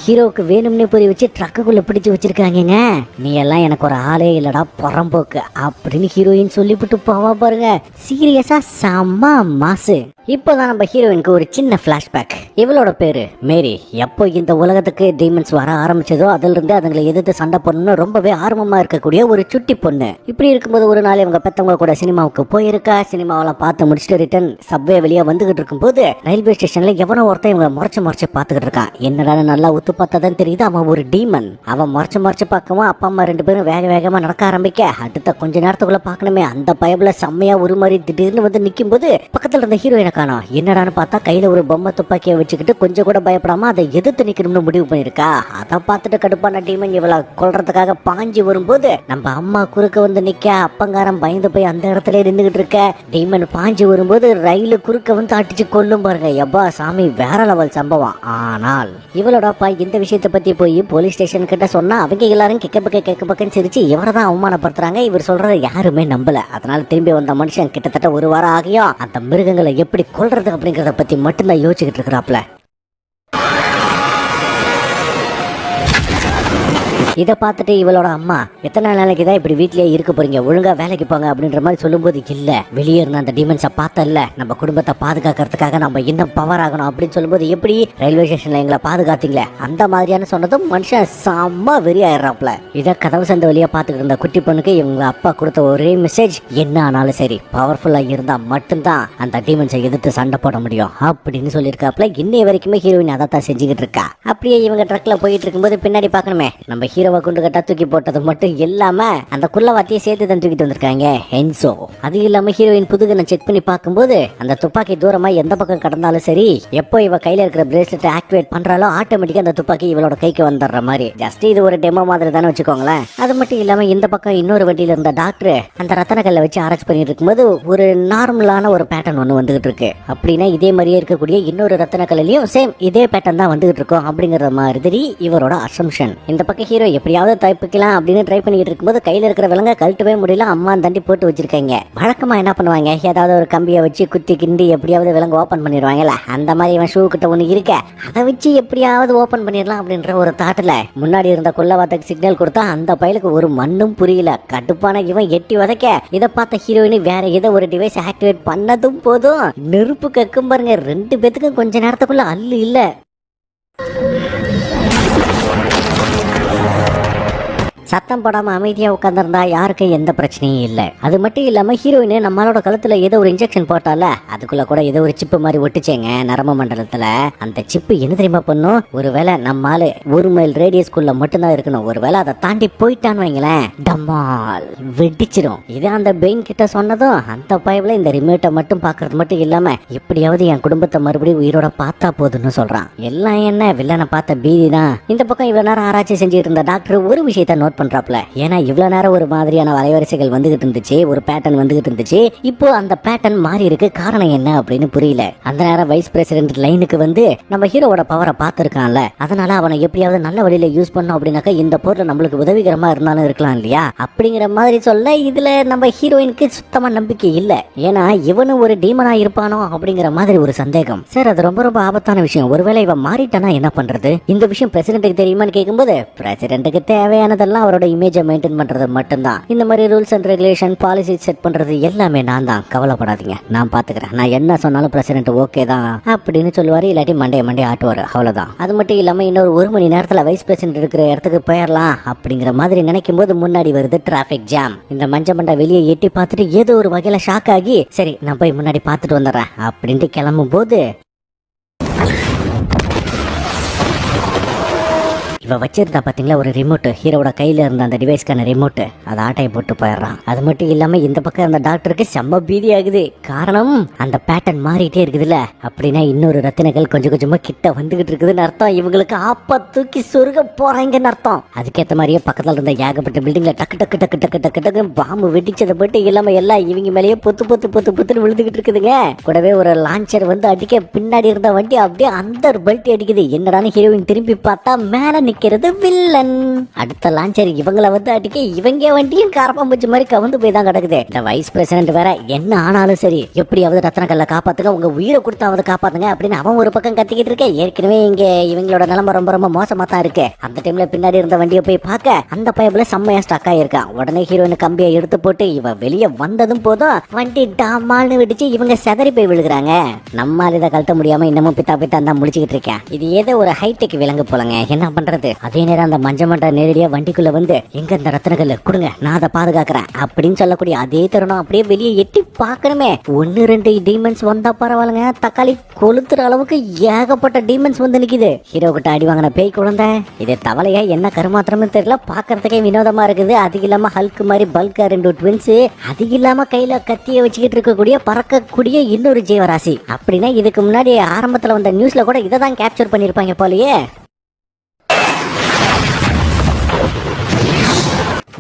S1: ஹீரோவுக்கு வேணும்னே புரிய வச்சு ட்ரக்குக்குள்ள பிடிச்சு வச்சிருக்காங்க. நீ எல்லாம் எனக்கு ஒரு ஆளே இல்லடா புறம்போக்கு அப்படின்னு ஹீரோயின் சொல்லிவிட்டு போவா பாருங்க. சீரியஸா செம்ம மாசு. இப்போதான் நம்ம ஹீரோயினுக்கு ஒரு சின்ன பிளாஷ்பேக். இவளோட பேரு மேரி. எப்போ இந்த உலகத்துக்கு டீமன்ஸ் வர ஆரம்பிச்சதோ அதுல இருந்து அதுங்களை எதிர்த்து சண்டை போடணும்னு ரொம்பவே ஆர்வமா இருக்கக்கூடிய ஒரு சுட்டி பொண்ணு. இப்படி இருக்கும்போது ஒரு நாள் இவங்க பெத்தவங்க கூட சினிமாவுக்கு போயிருக்கா. சினிமாவெல்லாம் பார்த்து முடிச்சுட்டு ரிட்டர்ன் சப்வே வெளியே வந்துகிட்டு இருக்கும் போது ரயில்வே ஸ்டேஷன்ல எவனோ ஒருத்தன் இவங்க முறைச்சு பார்த்துக்கிட்டு இருக்கான். என்னடா நல்லா உத்து பார்த்தாதான் தெரியுது அவன் ஒரு டீமன். அவன் முறைச்சு பார்க்கவும் அப்பா அம்மா ரெண்டு பேரும் வேகமா நடக்க ஆரம்பிக்க அடுத்த கொஞ்ச நேரத்துக்குள்ள பாக்கணுமே அந்த பயபுல செம்மையா ஒரு மாதிரி திடீர்னு வந்து நிக்கும் போது பக்கத்துல இருந்த ஹீரோயினை காணோம். என்னடான்னு பார்த்தா கையில ஒரு பொம்மை துப்பாக்கியை வச்சுக்கிட்டு கொஞ்சம் கூட பயப்படாம அதை எதிர்த்து நிக்கணும்னு முடிவு பண்ணிருக்கா. அதை பார்த்துட்டு கடுப்பான டீமன் இவளை கொல்றதுக்காக பாஞ்சு வரும்போது நம்ம அம்மா குறுக்க வந்து நிக்க அப்பங்காரம் பயந்து போய் அந்த இடத்துல நின்றுகிட்டு இருக்க. டீமன் பாஞ்சு வரும்போது ரயிலு குறுக்க வந்து அடிச்சு கொல்லும் பாருங்க. எப்பா சாமி, வேற லெவல் சம்பவம். ஆனால் இவளோட அப்பா இந்த விஷயத்தை பத்தி போய் போலீஸ் ஸ்டேஷன் கிட்ட சொன்னா அவங்க எல்லாரும் கேட்க பக்கன்னு சிரிச்சு இவரை தான் அவமானப்படுத்துறாங்க. இவர் சொல்றதை யாருமே நம்பல. அதனால திரும்பி வந்த மனுஷன் கிட்டத்தட்ட ஒரு வாரம் ஆகியும் அந்த மிருகங்களை எப்படி கொல்றது அப்படிங்கறத பத்தி மட்டும்தான் யோசிச்சுக்கிட்டு இருக்கிறாப்ல. இதை பார்த்துட்டு இவளோட அம்மா எத்தனை நாளைக்கு தான் இப்படி வீட்லயே இருக்க போறீங்க, ஒழுங்கா வேலைக்கு போங்க அப்படின்ற மாதிரி சொல்லும்போது இல்ல வெளியே இருந்த அந்த டிமென்ஸை பார்த்தல நம்ம குடும்பத்தை பாதுகாக்கிறதுக்காக நம்ம இன்னும் பவர் ஆகணும் அப்படின்னு சொல்லும்போது எப்படி ரயில்வே ஸ்டேஷன்ல எங்களை பாதுகாத்தீங்களே அந்த மாதிரியான சொன்னதும் மனுஷன் செம்ம வெறியாயிடுறாப்ல. இதை கதவு சந்த வழியா பார்த்துக்கிட்டு இருந்த குட்டி பொண்ணுக்கு இவங்க அப்பா கொடுத்த ஒரே மெசேஜ், என்ன ஆனாலும் சரி பவர்ஃபுல்லா இருந்தா மட்டும்தான் அந்த டிமென்ஸை எதிர்த்து சண்டை போட முடியும் அப்படின்னு சொல்லியிருக்காப்ல. இன்னைய வரைக்குமே ஹீரோயின் அதை தான் செஞ்சுக்கிட்டு இருக்கா. அப்படியே இவங்க ட்ரக்ல போயிட்டு இருக்கும்போது பின்னாடி பார்க்கணுமே நம்ம ஹீரோவை குண்டு கட்டா தூக்கி போட்டது மட்டும் இல்லாம அந்த குள்ளவாத்தியை சேர்த்து தான் தூக்கிட்டு வந்திருக்காங்க ஹென்சோ. அது இல்லாம ஹீரோயின் புதுகனை செக் பண்ணி பார்க்கும்போது அந்த துப்பாக்கி தூரமா எந்த பக்கம் கடந்தாலும் சரி எப்போ இவ கையில இருக்கிற பிரேஸ்லெட் ஆக்டிவேட் பண்றாலோ ஆட்டோமேட்டிக்கா அந்த துப்பாக்கி இவளோட கைக்கு வந்துடுற மாதிரி. ஜஸ்ட் இது ஒரு டெமோ மாதிரி தானே வச்சுக்கோங்களேன். அது மட்டும் இல்லாம இந்த பக்கம் இன்னொரு வண்டியில இருந்த டாக்டர் அந்த ரத்தன கல்லை வச்சு ஆராய்ச்சி பண்ணிட்டு இருக்கும்போது ஒரு நார்மலான ஒரு பேட்டர்ன் ஒண்ணு வந்துகிட்டு இருக்கு. அப்படின்னா இதே மாதிரியே இருக்கக்கூடிய இன்னொரு ரத்தன கல்லையும் சேம் இதே பேட்டர்ன் தான் வந்துகிட்டு இருக்கும் அப்படிங்கிற மாதிரி இவரோட அசம்ஷன். இந்த பக்கம் ஹீரோ எப்படியாவது தப்பிக்கலாம் அப்படின்னு ட்ரை பண்ணிட்டு இருக்கும்போது கையில இருக்கிற விலங்க கழட்டவே முடியல. அம்மா தண்டி போட்டு வச்சிருக்காங்க. வழக்கமா என்ன பண்ணுவாங்க, ஏதாவது ஒரு கம்பியை வச்சு குத்தி கிண்டி எப்படியாவது விலங்கு ஓபன் பண்ணிடுவாங்கல்ல, அந்த மாதிரி இவன் ஷூ கிட்ட ஒண்ணு இருக்க அதை வச்சு எப்படியாவது ஓபன் பண்ணிடலாம் அப்படின்ற ஒரு தாட்டுல முன்னாடி இருந்த கொல்லவாத்துக்கு சிக்னல் கொடுத்தா அந்த பயலுக்கு ஒரு மண்ணும் புரியல. கடுப்பான இவன் எட்டி வதைக்க இதை பார்த்த ஹீரோயின் வேற ஏதோ ஒரு டிவைஸ் ஆக்டிவேட் பண்ணதும் போதும் நெருப்பு கக்கும் பாருங்க. ரெண்டு பேத்துக்கும் கொஞ்ச நேரத்துக்குள்ள அல்லு இல்ல. சத்தம் போடாம அமைதியா உட்கார்ந்திருந்தா யாருக்கும் எந்த பிரச்சனையும் இல்ல. அது மட்டும் இல்லாம ஹீரோயின் நம்மளோட கழுத்துல ஏதோ ஒரு இன்ஜெக்ஷன் போட்டால, அதுக்குள்ள கூட ஏதோ ஒரு சிப்பு மாதிரி ஒட்டுச்சேங்க நரம்பு மண்டலத்துல. அந்த சிப்பு என்ன தெரியுமா பண்ணும், ஒருவேளை நம்மால 1 மைல் ரேடியஸ்குள்ள மட்டும்தான் இருக்கணும், ஒருவேளை அதை தாண்டி போயிட்டான்னு வைங்களேன், டமால் வெடிச்சிடும். இது அந்த பெயின் கிட்ட சொன்னதும் அந்த பயவுல இந்த ரிமோட்டை மட்டும் பாக்குறது மட்டும் இல்லாம எப்படியாவது என் குடும்பத்தை மறுபடியும் உயிரோட பார்த்தா போதுன்னு சொல்றான். எல்லாம் என்ன வில்லனை பார்த்த பீதி தான். இந்த பக்கம் இவ்வளவு நேரம் ஆராய்ச்சி செஞ்சுட்டு இருந்த டாக்டர் ஒரு விஷயத்த நோட் பண்றாப்ல. ஏன்னா இவ்வளவு நேரம் ஒரு மாதிரியான வலைவரிசைகள் வந்துகிட்டு இருந்துச்சு, ஒரு பேட்டர்ன் வந்துகிட்டு இருந்துச்சு. இப்போ அந்த பேட்டர்ன் மாறி இருக்கு, காரணம் என்ன அப்படின்னு புரியல. அந்த நேரம் வைஸ் பிரசிடென்ட் லைனுக்கு வந்து நம்ம ஹீரோவோட பவரை பார்த்துருக்கான்ல, அதனால அவனை எப்படியாவது நல்ல வழியில யூஸ் பண்ணோம் அப்படின்னாக்கா இந்த பொருள் நம்மளுக்கு உதவிகரமா இருந்தாலும் இருக்கலாம் இல்லையா அப்படிங்கிற மாதிரி சொல்ல, இதுல நம்ம ஹீரோயினுக்கு சுத்தமா நம்பிக்கை இல்ல. ஏன்னா இவனும் ஒரு டீமனா இருப்பானோ அப்படிங்கிற மாதிரி ஒரு சந்தேகம். சார் அது ரொம்ப ரொம்ப ஆபத்தான விஷயம், ஒருவேளை இவன் மாறிட்டானா என்ன பண்றது, இந்த விஷயம் பிரசிடென்ட்டுக்கு தெரியுமான்னு கேட்கும்போது, பிரசிடென்ட்டுக்கு தேவையானதெல்லாம் அவரோட இமேஜை மெயின்டைன் பண்றது மட்டும்தான், இந்த மாதிரி rules and regulation policy set பண்றது எல்லாமே நான் தான், கவலைப்படாதீங்க நான் பாத்துக்கிறேன், நான் என்ன சொன்னாலும் பிரசிடென்ட் ஓகே தான் அப்படின்னு சொல்லுவாரு, இல்லாட்டி மண்டே ஆட்டுவாரு, அவ்வளவுதான். அது மட்டும் இல்லாம இன்னொரு 1 மணி நேரத்துல வைஸ் பிரசிடென்ட் இருக்கிற இடத்துக்கு போயிடலாம் அப்படிங்கிற மாதிரி நினைக்கும் போது முன்னாடி வருது டிராபிக் ஜாம். இந்த மஞ்ச மண்டை வெளியே எட்டி பார்த்துட்டு ஏதோ ஒரு வகையில ஷாக் ஆகி, சரி நான் போய் முன்னாடி பார்த்துட்டு வந்துடுறேன் அப்படின்ட்டு கிளம்பும் போது இவ வச்சிருந்தா பாத்தீங்களா ஒரு ரிமோட், ஹீரோட கையில இருந்த அந்த டிவைஸ்க்கான ரிமோட், அதை ஆட்டையை போட்டு போயிடுறான். அது மட்டும் இல்லாம இந்த பக்கம் அந்த டாக்டருக்கு செம்ம பீதி ஆகுது. காரணம் அந்த பேட்டர்ன் மாறிட்டே இருக்குதுல்ல, அப்படின்னா இன்னொரு ரத்தினங்கள் கொஞ்சம் கொஞ்சமா கிட்ட வந்துகிட்டு இருக்குதுன்னு அர்த்தம். இவங்களுக்கு ஆப்பா தூக்கி சொருக போறாங்கன்னு அர்த்தம். அதுக்கேற்ற மாதிரியே பக்கத்துல இருந்த ஏகப்பட்ட பில்டிங்ல டக்கு டக்கு டக்கு டக்கு டக்கு டக்கு பாம்பு வெடிச்சதை மட்டும் இல்லாம எல்லாம் இவங்க மேலேயே பொத்துன்னு விழுந்துகிட்டு இருக்குதுங்க. கூடவே ஒரு லான்ச்சர் வந்து அடிக்க பின்னாடி இருந்த வண்டி அப்படியே அந்த பெல்ட் அடிக்குது. என்னடான்னு ஹீரோயின் திரும்பி பார்த்தா மேல நிக்கிறது வில்லன். அடுத்த லான்ச்சர் இவங்கள வந்து அடிக்க இவங்க வண்டியும் காரப்பாம்பூச்சி மாதிரி கவுந்து போய் தான் கிடக்குது. இந்த வைஸ் பிரசிடென்ட் வேற என்ன ஆனாலும் சரி எப்படியாவது ரத்னக்கல்ல காப்பாத்துங்க, உங்க உயிரை கொடுத்தாவது காப்பாத்துங்க அப்படின்னு அவன் ஒரு பக்கம் கத்திக்கிட்டு இருக்க. ஏற்கனவே இங்க இவங்களோட நிலைமை ரொம்ப ரொம்ப மோசமா தான் இருக்கு. அந்த டைம்ல பின்னாடி இருந்த வண்டியை போய் பார்க்க அந்த பைப்ல செம்மையா ஸ்டக் ஆயிருக்கான். உடனே ஹீரோயின் கம்பியை எடுத்து போட்டு இவ வெளியே வந்ததும் போதும் வண்டி டாமால்னு வெடிச்சு இவங்க செதறி போய் விழுகிறாங்க. நம்மால் இதை கழட்ட முடியாம இன்னமும் பித்தா தான் முடிச்சுக்கிட்டு இருக்கேன். இது ஏதோ ஒரு ஹைடெக் விலங்கு போலங்க, என்ன பண்றது. அதே நேரம் அந்த மஞ்ச மண்டை நேரடியா வண்டிக்குள்ள வந்து எங்க இந்த ரத்னக்கல்ல கொடுங்க நான் அதை பாதுகாக்கிறேன் அப்படின்னு சொல்லக்கூடிய அதே தருணம் அப்படியே வெளியே எட்டி பார்க்கணுமே. 1-2 டீமன்ஸ் வந்தா பரவாயில்லைங்க, தக்காளி கொளுத்துற அளவுக்கு ஏகப்பட்ட டீமன்ஸ் வந்து நிக்குது. ஹீரோ கிட்ட அடி வாங்கின பேய் குழந்தை இது தவளையா என்ன கருமாத்திரம்னு தெரியல, பாக்குறதுக்கே வினோதமா இருக்குது. அதுக்கு இல்லாம ஹல்க் மாதிரி பல்கா 2 ட்வின்ஸ், அதுக்கு இல்லாம கையில கத்திய வச்சுக்கிட்டு இருக்கக்கூடிய பறக்கக்கூடிய இன்னொரு ஜீவராசி. அப்படின்னா இதுக்கு முன்னாடி ஆரம்பத்துல வந்த நியூஸ்ல கூட இதை தான் கேப்சர் பண்ணிருப்பாங்க போலயே.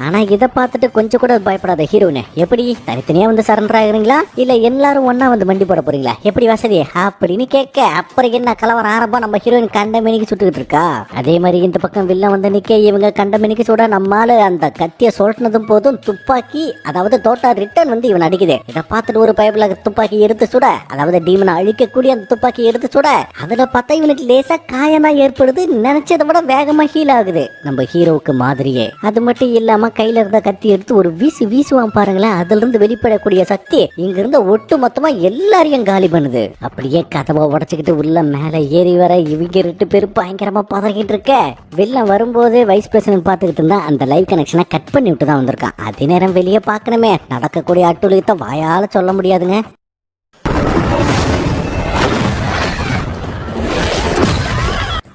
S1: ஆனா இதை பார்த்துட்டு கொஞ்சம் கூட பயப்படாத ஹீரோன்னு, எப்படி தனித்தனியா வந்து சரண்டர் ஆகுறீங்களா இல்ல எல்லாரும் ஒன்னா வந்து வண்டி போட போறீங்களா, எப்படி வசதி அப்படின்னு கேட்க, அப்புறம் என்ன கலவரம் ஆரம்பம். நம்ம ஹீரோயின் கண்டமேனிக்கு சுட்டுக்கிட்டு இருக்கா. அதே மாதிரி இந்த பக்கம் வில்லன் வந்து நிக்க இவங்க கண்டமேனிக்கு சுட, நம்மால அந்த கத்திய சொல்லினதும் போதும் துப்பாக்கி அதாவது தோட்டா ரிட்டர்ன் வந்து இவன் அடிக்குது. இதை பார்த்துட்டு ஒரு பைப்ல துப்பாக்கி எடுத்து சுட, அதாவது டீமனை அழிக்கக்கூடிய அந்த துப்பாக்கி எடுத்து சுட, அதுல பார்த்தா இவனுக்கு லேசா காயமா ஏற்படுது. நினைச்சதை விட வேகமா ஹீல் ஆகுது நம்ம ஹீரோவுக்கு மாதிரியே. அது மட்டும் இல்லாம கையில இருந்த கத்தி எடுத்து ஒரு வீசுவான் பாருங்களேன். அதுல இருந்து வெளிப்படக்கூடிய சக்தி இங்க இருந்த ஒட்டு மொத்தமா எல்லாரையும் காலி பண்ணுது. அப்படியே கதவை உடைச்சுக்கிட்டு உள்ள மேல ஏறி வர இவங்க 2 பேரும் பயங்கரமா பதறிக்கிட்டு இருக்க. வெளில வரும்போது வைஸ் பிரசிடென்ட் பாத்துக்கிட்டு இருந்தா அந்த லைவ் கனெக்ஷனை கட் பண்ணி விட்டு தான் வந்திருக்கான். அதே நேரம் வெளியே பார்க்கணுமே, நடக்கக்கூடிய அட்டுழியத்தை வாயால சொல்ல முடியாதுங்க.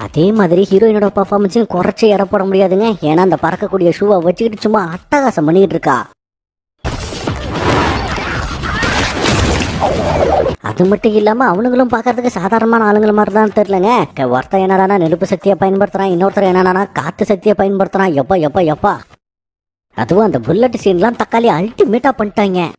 S1: அதே மாதிரி ஹீரோயினோட பர்ஃபார்மன்ஸையும் குறைச்சி இடப்பட முடியாதுங்க. ஏன்னா அந்த பறக்கக்கூடிய ஷூவை வச்சுக்கிட்டு சும்மா அட்டகாசம் பண்ணிக்கிட்டு இருக்கா. அது மட்டும் இல்லாம அவனுங்களும் பாக்குறதுக்கு சாதாரணமான ஆளுங்கள மாதிரி தான் தெரியலங்க. ஒருத்தர் என்னடானா நெருப்பு சக்தியை பயன்படுத்துறான், இன்னொருத்தர் என்னடானா காத்து சக்தியை பயன்படுத்துறான். எப்பா அதுவும் அந்த புல்லட் சீன்லாம் தக்காளி அல்டிமேட்டா பண்ணிட்டாங்க.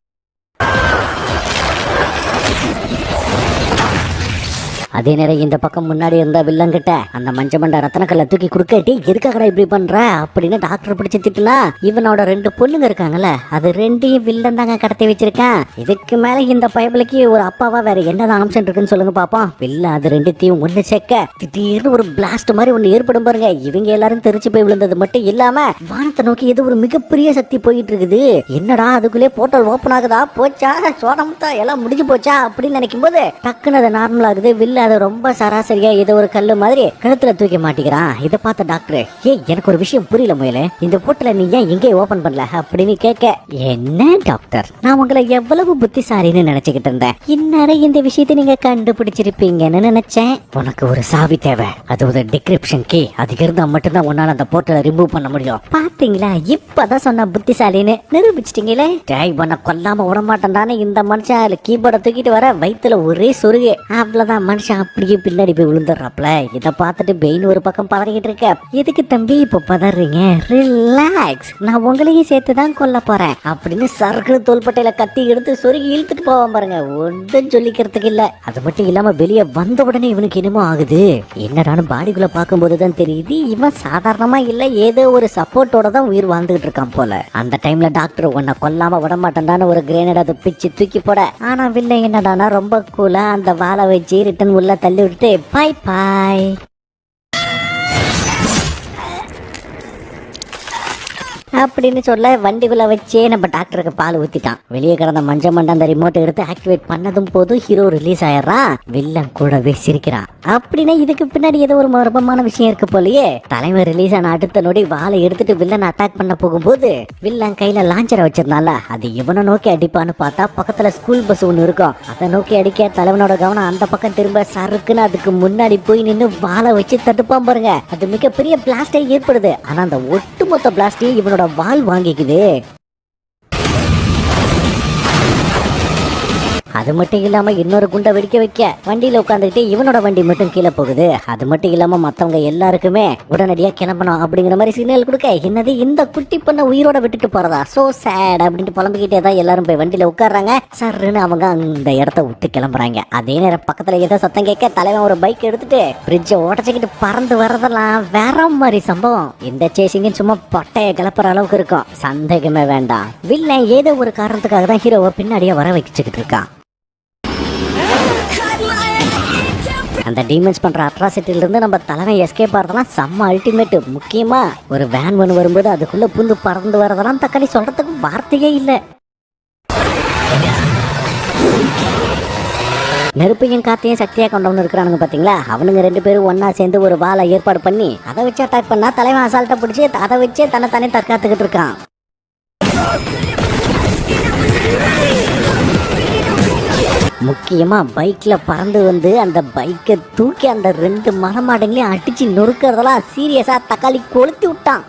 S1: அதே நேரம் இந்த பக்கம் முன்னாடி இருந்த வில்லங்கிட்ட அந்த மஞ்ச மண்டை ரத்தனக்கல்ல தூக்கி கொடுக்கட்டி எதுக்காகடா இப்படி பண்ற அப்படின்னு டாக்டர் பிடிச்சி திட்டுனா, இவனோட 2 பொண்ணுங்க இருக்காங்கல்ல அது 2ஐயும் வில்லன் தாங்க கடத்தி வச்சிருக்கேன். இதுக்கு மேல இந்த பயபிளைக்கு ஒரு அப்பாவா வேற என்னதான் ஆப்ஷன் இருக்குன்னு சொல்லுங்க பாப்போம். வில்ல அது 2த்தையும் ஒண்ணு சேர்க்க திடீர்னு ஒரு பிளாஸ்ட் மாதிரி ஒண்ணு ஏற்படும் பாருங்க. இவங்க எல்லாரும் தெரிச்சு போய் விழுந்தது மட்டும் இல்லாம வானத்தை நோக்கி ஏதோ ஒரு மிகப்பெரிய சக்தி போயிட்டு இருக்குது. என்னடா அதுக்குள்ளே போர்ட்டல் ஓபன் ஆகுதா, போச்சா சோடமுத்தா எல்லாம் முடிஞ்சு போச்சா அப்படின்னு நினைக்கும் போது டக்குன்னு அது நார்மல் ஆகுது. வில்ல அது ரொம்ப சராசரியா ஏதோ ஒரு கல்லு மாதிரி கழுத்துல தூக்கி மாட்டிக்கிறான். இதை பார்த்த டாக்டர், எனக்கு ஒரு விஷயம் புரியல முயல, இந்த போட்டல நீ ஏன் எங்கே ஓபன் பண்ணல அப்படின்னு கேட்க, என்ன டாக்டர், நான் உங்களை எவ்வளவு புத்திசாலின்னு நினைச்சுக்கிட்டு இருந்தேன். இந்நேரம் இந்த விஷயத்தை நீங்க கண்டுபிடிச்சிருப்பீங்கன்னு நினைச்சேன். உனக்கு ஒரு சாவி தேவை, அது ஒரு டிகிரிப்ஷன் கீ. அது இருந்தா மட்டும்தான் உன்னால அந்த போர்ட்டலை ரிமூவ் பண்ண முடியும். பாத்தீங்களா, இப்பதான் சொன்ன புத்திசாலின்னு நிரூபிச்சிட்டீங்களே. உன்னை கொல்லாம விட மாட்டேன்டானே இந்த மனுஷன் கீபோர்டை தூக்கிட்டு வர வயிற்றுல ஒரே சொருகு. அவ்வளவுதான், மனுஷன் அப்படியே பின்னாடி போய் விழுந்துடுறாப்ல. இதை பார்த்துட்டு பெயின் ஒரு பக்கம் பதறிக்கிட்டு இருக்க. எதுக்கு தம்பி இப்ப பதறீங்க, ரிலாக்ஸ், நான் உங்களையும் சேர்த்துதான் கொல்ல போறேன் அப்படின்னு சருக்கு தோள்பட்டையில கத்தி எடுத்து சொருகி இழுத்துட்டு போவான் பாருங்க. ஒன்றும் சொல்லிக்கிறதுக்கு இல்ல. அது மட்டும் இல்லாம வெளியே வந்த உடனே இவனுக்கு என்னமோ ஆகுது. என்னடான்னு பாடிக்குள்ள பார்க்கும் போதுதான் தெரியுது, இவன் சாதாரணமா இல்ல, ஏதோ ஒரு சப்போர்ட்டோட தான் உயிர் வாழ்ந்துகிட்டு இருக்கான் போல. அந்த டைம்ல டாக்டர் உன்னை கொல்லாம விட மாட்டேன்டான்னு ஒரு கிரேனேட் அதை பிச்சு தூக்கி போட, ஆனா வில்லை என்னடானா ரொம்ப கூலா அந்த வாழை வச்சு ரிட்டன் உள்ள தள்ளி விட்டுட்டு பாய் பாய் அப்படின்னு சொல்ல வண்டிக்குள்ள வச்சே நம்ம டாக்டருக்கு பால் ஊத்திட்டான். வெளியே கிடந்த மஞ்சள் மண்ட அந்த ரிமோட்டை எடுத்து ஆக்டிவேட் பண்ணதும் போதும் ஹீரோ ரிலீஸ் ஆயிடுறான். வில்லன் கூடவே சிரிக்கிறான். அப்படின்னா இதுக்கு பின்னாடி ஏதோ ஒரு மர்மமான விஷயம் இருக்கு போலயே. தலைவர் ரிலீஸ் ஆன அடுத்த நொடி வாளை எடுத்துட்டு வில்லன் அட்டாக் பண்ண போகும்போது வில்லன் கையில லாஞ்சரை வச்சிருந்தால அது இவனை நோக்கி அடிப்பான்னு பார்த்தா பக்கத்துல ஸ்கூல் பஸ் ஒண்ணு இருக்கும். அதை நோக்கி அடிக்க தலைவனோட கவனம் அந்த பக்கம் திரும்ப சறுக்குன்னு அதுக்கு முன்னாடி போய் நின்று வாளை வச்சு தடுப்பான் பாருங்க. அது மிகப்பெரிய பிளாஸ்டே ஏற்படுது. ஆனா அந்த ஒட்டுமொத்த பிளாஸ்டையும் இவனோட வால் வாங்கிக்குது. அது மட்டும் இல்லாம இன்னொரு குண்டை வெடிக்க வைக்க வண்டியில உட்காந்துக்கிட்டு இவனோட வண்டி மட்டும் கீழே போகுது. அது மட்டும் இல்லாம மத்தவங்க எல்லாருக்குமே உடனடியா கிளம்பணும் அப்படிங்கிற மாதிரி சிக்னல் கொடுக்க, என்னது இந்த குட்டி பொண்ணை உயிரோட விட்டுட்டு போறதா, சோ சேட் அப்படின்ட்டு புலம்பிக்கிட்டே தான் எல்லாரும் போய் வண்டியில உட்கார்றாங்க. சர்ன்னு அவங்க அந்த இடத்த விட்டு கிளம்புறாங்க. அதே நேரம் பக்கத்துல ஏதோ சத்தம் கேட்க தலைவன் ஒரு பைக் எடுத்துட்டு பிரிட்ஜை உடச்சிக்கிட்டு பறந்து வர்றதெல்லாம் வேற மாதிரி சம்பவம். இந்த சேசிங்க சும்மா பொட்டைய கிளப்புற அளவுக்கு இருக்கும், சந்தேகமே வேண்டாம். வில்லன் ஏதோ ஒரு காரணத்துக்காக தான் ஹீரோவை பின்னாடியே வர வச்சுக்கிட்டு இருக்கான். அந்த டீமன்ஸ் பண்ற அட்ராசிட்டில இருந்து நம்ம தலைமை எஸ்கேப் ஆறதெல்லாம் செம்ம அல்டிமேட். முக்கியமா ஒரு வேன் ஒன்று வரும்போது அதுக்குள்ள புந்து பறந்து வரதெல்லாம் தக்காளி சொல்றதுக்கு வார்த்தையே இல்லை. நெருப்பையும் காத்தையும் சக்தியா கொண்டவனு இருக்கிறானுங்க பாத்தீங்களா, அவனுங்க ரெண்டு பேரும் ஒன்னா சேர்ந்து ஒரு வாளை ஏற்பாடு பண்ணி அதை வச்சு அட்டாக் பண்ணா தலைவன் அசால்ட்டை பிடிச்சி அதை வச்சே தன்னை தானே தற்காத்துக்கிட்டு இருக்கான். முக்கியமா பைக்ல பறந்து வந்து அந்த பைக்கை தூக்கி அந்த ரெண்டு மரமாடுங்களையும் அடிச்சு நொறுக்கிறதெல்லாம் சீரியஸா தக்காளி கொளுத்தி விட்டான்.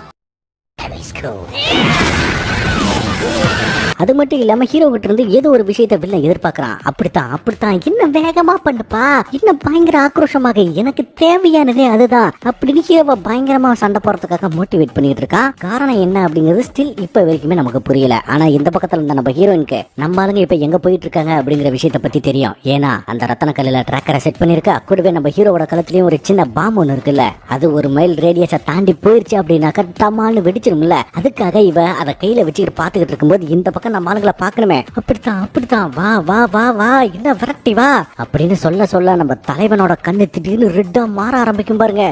S1: அது மட்டும் இல்லாம ஹீரோ கிட்ட இருந்து ஏதோ ஒரு விஷயத்த வில்லன் எதிர்பார்க்கறான். அப்படித்தான் இன்னும் வேகமா பண்ணுப்பா, இன்னும் பயங்கர ஆக்ரோஷமாக, எனக்கு தேவையானதே அதுதான் அப்படின்னு ஹீரோவை பயங்கரமா சண்டை போறதுக்காக மோட்டிவேட் பண்ணிட்டு இருக்கான். காரணம் என்ன அப்படிங்கிறது ஸ்டில் இப்ப வரைக்குமே நமக்கு புரியல. ஆனா இந்த பக்கத்துல இருந்த நம்ம ஹீரோயினுக்கு நம்ம ஆளுங்க இப்ப எங்க போயிட்டு இருக்காங்க அப்படிங்கிற விஷயத்த பத்தி தெரியும். ஏன்னா அந்த ரத்தன கல்லுல ட்ராக்கரை செட் பண்ணிருக்கா. கூடவே நம்ம ஹீரோவோட கழுத்துலயும் ஒரு சின்ன பாம்பு ஒண்ணு இருக்குல்ல, அது ஒரு மைல் ரேடியஸை தாண்டி போயிருச்சு அப்படின்னாக்கா டமால்னு வெடிச்சிரும்ல. அதுக்காக இவ அதை கையில வச்சுக்கிட்டு பாத்துக்கிட்டு இருக்கும்போது இந்த பக்கம் நம்ம ஆளுங்களை பாக்கணுமே. அப்படித்தான் வா வா வா வா என்ன விரட்டி வா அப்படின்னு சொல்ல நம்ம தலைவனோட கண்ணு திடீர்னு ரெட்டா மாற ஆரம்பிக்கும் பாருங்க.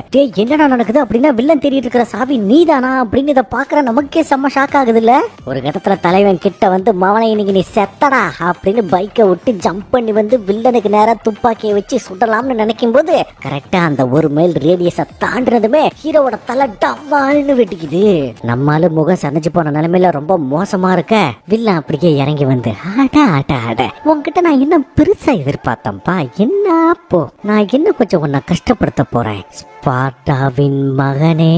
S1: என்னடா நடக்குது அப்படின்னா வில்லன் தேடிட்டு இருக்கிற சாவி நீதானா அப்படின்னு இதை பாக்குற நமக்கே செம்ம ஷாக் ஆகுது இல்ல. ஒரு கட்டத்துல தலைவன் கிட்ட வந்து மவனை இன்னைக்கு நீ செத்தடா அப்படின்னு பைக்கை விட்டு ஜம்ப் பண்ணி வந்து வில்லனுக்கு நேரா துப்பாக்கியை வச்சு சுடலாம்னு நினைக்கும் போது கரெக்டா அந்த ஒரு மைல் ரேடியஸை தாண்டினதுமே ஹீரோவோட தலை டவால்னு வெட்டிக்குது. நம்மால முகம் சனைச்சு போன நிலைமையில ரொம்ப மோசமா இருக்க வில்லன் அப்படியே இறங்கி வந்து ஆட உன்கிட்ட நான் என்ன பெருசா எதிர்பார்த்தேன்ப்பா, என்ன அப்போ நான் என்ன கொஞ்சம் உன்னை கஷ்டப்படுத்த போறேன் ஸ்பார்ட்டாவின் மகனே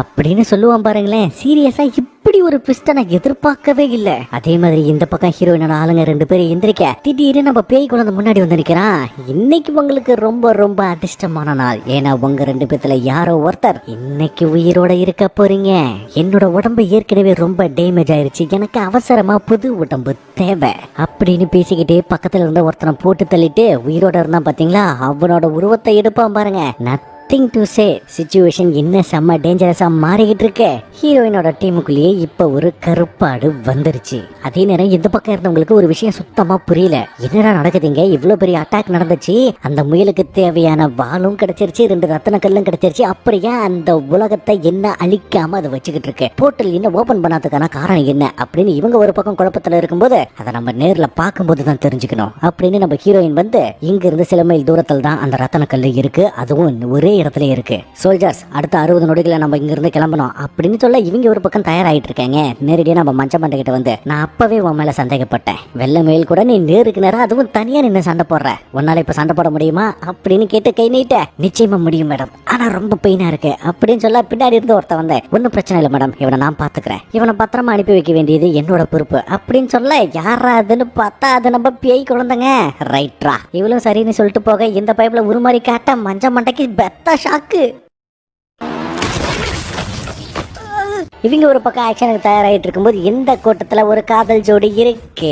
S1: அப்படின்னு சொல்லுவான் பாருங்களேன். சீரியஸா இப்படி ஒரு ட்விஸ்ட நான் எதிர்பார்க்கவே இல்ல. அதே மாதிரி இந்த பக்கம் ஹீரோயினோட ஆளுங்க ரெண்டு பேரும் எந்திரிக்க திடீர்னு நம்ம பேய் குழந்தை முன்னாடி வந்து நிக்கிறான். இன்னைக்கு உங்களுக்கு ரொம்ப ரொம்ப அதிர்ஷ்டமான நாள். ஏன்னா உங்க ரெண்டு பேத்துல யாரோ ஒருத்தர் இன்னைக்கு உயிரோட இருக்க போறீங்க. என்னோட உடம்பு ஏற்கனவே ரொம்ப டேமேஜ் ஆயிருச்சு, எனக்கு அவசரமா புது உடம்பு தேவை அப்படின்னு பேசிக்கிட்டே பக்கத்துல இருந்த ஒருத்தனை போட்டு தள்ளிட்டு உயிரோட இருந்தான் பாத்தீங்களா, அவனோட உருவத்தை எடுப்பான் பாருங்க. Nothing to say. சிச்சுவேஷன் என்ன செம்ம டேஞ்சரஸா மாறிக்கிட்டு இருக்கு. ஹீரோயினோட டீமுக்குள்ளேயே இப்ப ஒரு கருப்பாடு வந்துருச்சு. அதே நேரம் இந்த பக்கம் இருந்தவங்களுக்கு ஒரு விஷயம் சுத்தமா புரியல. என்னடா நடக்குதுங்க, இவ்வளவு பெரிய அட்டாக் நடந்துச்சு, அந்த முயலுக்கு தேவையான வாளும் கிடைச்சிருச்சு, 2 ரத்தன கல்லும் கிடைச்சிருச்சு, அப்படியே அந்த உலகத்தை என்ன அழிக்காம அதை வச்சுக்கிட்டு இருக்கு, போர்ட்டல் என்ன ஓபன் பண்ணாததுக்கான காரணம் என்ன அப்படின்னு இவங்க ஒரு பக்கம் குழப்பத்துல இருக்கும்போது அதை நம்ம நேர்ல பார்க்கும்போது தான் தெரிஞ்சுக்கணும் அப்படின்னு நம்ம ஹீரோயின் வந்து இங்க இருந்து சில மைல் தூரத்தில் தான் அந்த ரத்தன கல்லு இருக்கு, அதுவும் ஒரே இடத்துல இருக்கு. சோல்ஜர்ஸ் அடுத்த 60 நொடிகளை நம்ம இங்க இருந்து கிளம்பணும் அப்படின்னு சொல்ல இவங்க ஒரு பக்கம் தயாராகிட்டு இருக்காங்க. நேரடியா நம்ம மஞ்ச மண்டை கிட்ட வந்து நான் அப்பவே உன் மேல சந்தேகப்பட்டேன், வெள்ளை மயில் கூட நீ நேருக்கு நேரம் அதுவும் தனியா நின்று சண்டை போடுற, உன்னால இப்ப சண்டை போட முடியுமா அப்படின்னு கேட்டு கை நீட்ட நிச்சயமா முடியும் மேடம், ஆனா ரொம்ப பெயினா இருக்கு அப்படின்னு சொல்ல பின்னாடி இருந்து ஒருத்த வந்தேன், ஒன்னும் பிரச்சனை இல்லை மேடம், இவனை நான் பாத்துக்கிறேன், இவனை பத்திரமா அனுப்பி வைக்க வேண்டியது என்னோட பொறுப்பு அப்படின்னு சொல்ல யாராதுன்னு பார்த்தா அது நம்ம பேய் குழந்தைங்க. ரைட்ரா இவளும் சரின்னு சொல்லிட்டு போக இந்த பைப்ல உருமாறி காட்ட மஞ்ச மண்டைக்கு பெத்த ஷாக்கு. இவங்க ஒரு பக்கம் ஆக்ஷனுக்கு தயாராகிட்டு இருக்கும்போது இந்த கூட்டத்துல ஒரு காதல் ஜோடி இருக்கே.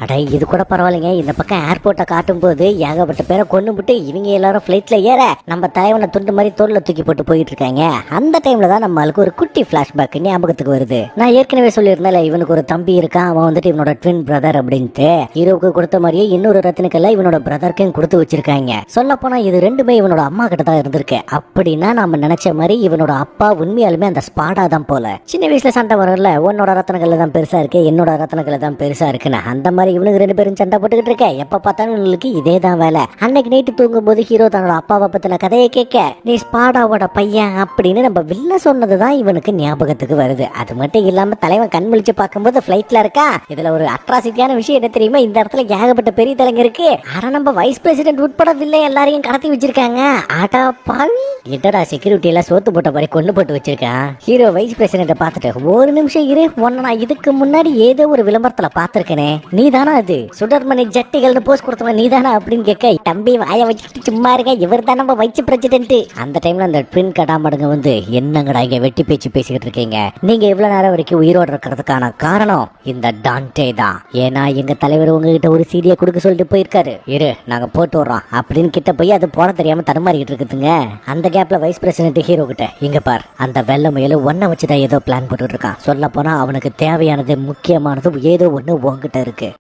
S1: அட இது கூட பரவாயில்லைங்க, இந்த பக்கம் ஏர்போர்ட்டை காட்டும் போது ஏகப்பட்ட பேரை கொண்டு விட்டு இவங்க எல்லாரும் பிளைட்ல ஏற நம்ம தலைவனை துண்டு மாதிரி தோல்ல தூக்கி போட்டு போயிட்டு இருக்காங்க. அந்த டைம்ல தான் நம்மளுக்கு ஒரு குட்டி பிளாஷ்பேக் ஞாபகத்துக்கு வருது. நான் ஏற்கனவே சொல்லியிருந்தேன் இவனுக்கு ஒரு தம்பி இருக்கான், அவன் வந்துட்டு இவனோட ட்வின் பிரதர் அப்படின்ட்டு. ஹீரோவுக்கு கொடுத்த மாதிரியே இன்னொரு ரத்தினக்கெல்லாம் இவனோட பிரதருக்கும் கொடுத்து வச்சிருக்காங்க. சொல்ல போனா இது ரெண்டுமே இவனோட அம்மா கிட்ட தான் இருந்திருக்கு. அப்படின்னா நம்ம நினைச்ச மாதிரி இவனோட அப்பா உண்மையாலுமே அந்த ஸ்பாடா தான் போல. சின்ன வயசுல சண்டை வரல, உன்னோட ரத்தனக்கல்ல தான் பெருசா இருக்கு, என்னோட ரத்தனக்கல்ல தான் பெருசா இருக்குன்னு அந்த மாதிரி இவனுக்கு 2 பேரும் சண்டை போட்டுக்கிட்டு இருக்க. எப்ப பார்த்தாலும் இவங்களுக்கு இதே தான் வேலை. அன்னைக்கு நைட்டு தூங்கும் போது ஹீரோ தன்னோட அப்பாவை பத்தின கதையை கேட்க நீ ஸ்பாடாவோட பையன் அப்படின்னு நம்ம வில்ல சொன்னதுதான் இவனுக்கு ஞாபகத்துக்கு வருது. அது மட்டும் இல்லாம தலைவன் கண் முழிச்சு பார்க்கும்போது பிளைட்ல இருக்கா. இதுல ஒரு அட்ராசிட்டியான விஷயம் என்ன தெரியுமா, இந்த இடத்துல ஏகப்பட்ட பெரிய தலைங்க இருக்கு, ஆனா நம்ம வைஸ் பிரசிடென்ட் உட்பட வில்ல எல்லாரையும் கடத்தி வச்சிருக்காங்க. ஆட்டா பாவி இடரா செக்யூரிட்டி எல்லாம் சோத்து போட்ட மாதிரி கொண்டு போட்டு வச்சிருக்கான். ஹீரோ வைஸ் பிரசிடென்ட் பார்த்துட்டு ஒரு நிமிஷம் இரு, உன்னை நான் இதுக்கு முன்னாடி ஏதோ ஒரு விளம்பரத்துல பாத்திருக்கேனே, நீ தானா அது சுடர்மணி ஜட்டிகள்னு போஸ்ட் கொடுத்தவன் நீ தானா அப்படின்னு கேட்க தம்பி வாய வச்சுட்டு சும்மா இருக்க, இவர் தான் நம்ம வைஸ் பிரசிடென்ட். அந்த டைம்ல அந்த ட்வின் கடாமடுங்க வந்து என்னங்கடா இங்க வெட்டி பேச்சு பேசிக்கிட்டு இருக்கீங்க, நீங்க இவ்வளவு நேரம் வரைக்கும் உயிரோடு இருக்கிறதுக்கான காரணம் இந்த டான்டே தான், ஏன்னா எங்க தலைவர் உங்ககிட்ட ஒரு சீடியை கொடுக்க சொல்லிட்டு போயிருக்காரு, இரு நாங்க போட்டு வர்றோம் அப்படின்னு கிட்ட போய் அது போட தெரியாம தடுமாறிக்கிட்டு இருக்குதுங்க. அந்த கேப்ல வைஸ் பிரசிடென்ட் ஹீரோ கிட்ட இங்க பார் அந்த வெள்ளை முயல ஒன்ன வச்சுதான் ஏதோ பிளான் போட்டு இருக்கான், சொல்ல போனா அவனுக்கு தேவையானது முக்கியமானது ஏதோ ஒண்ணு உன்கிட்ட இருக்கு,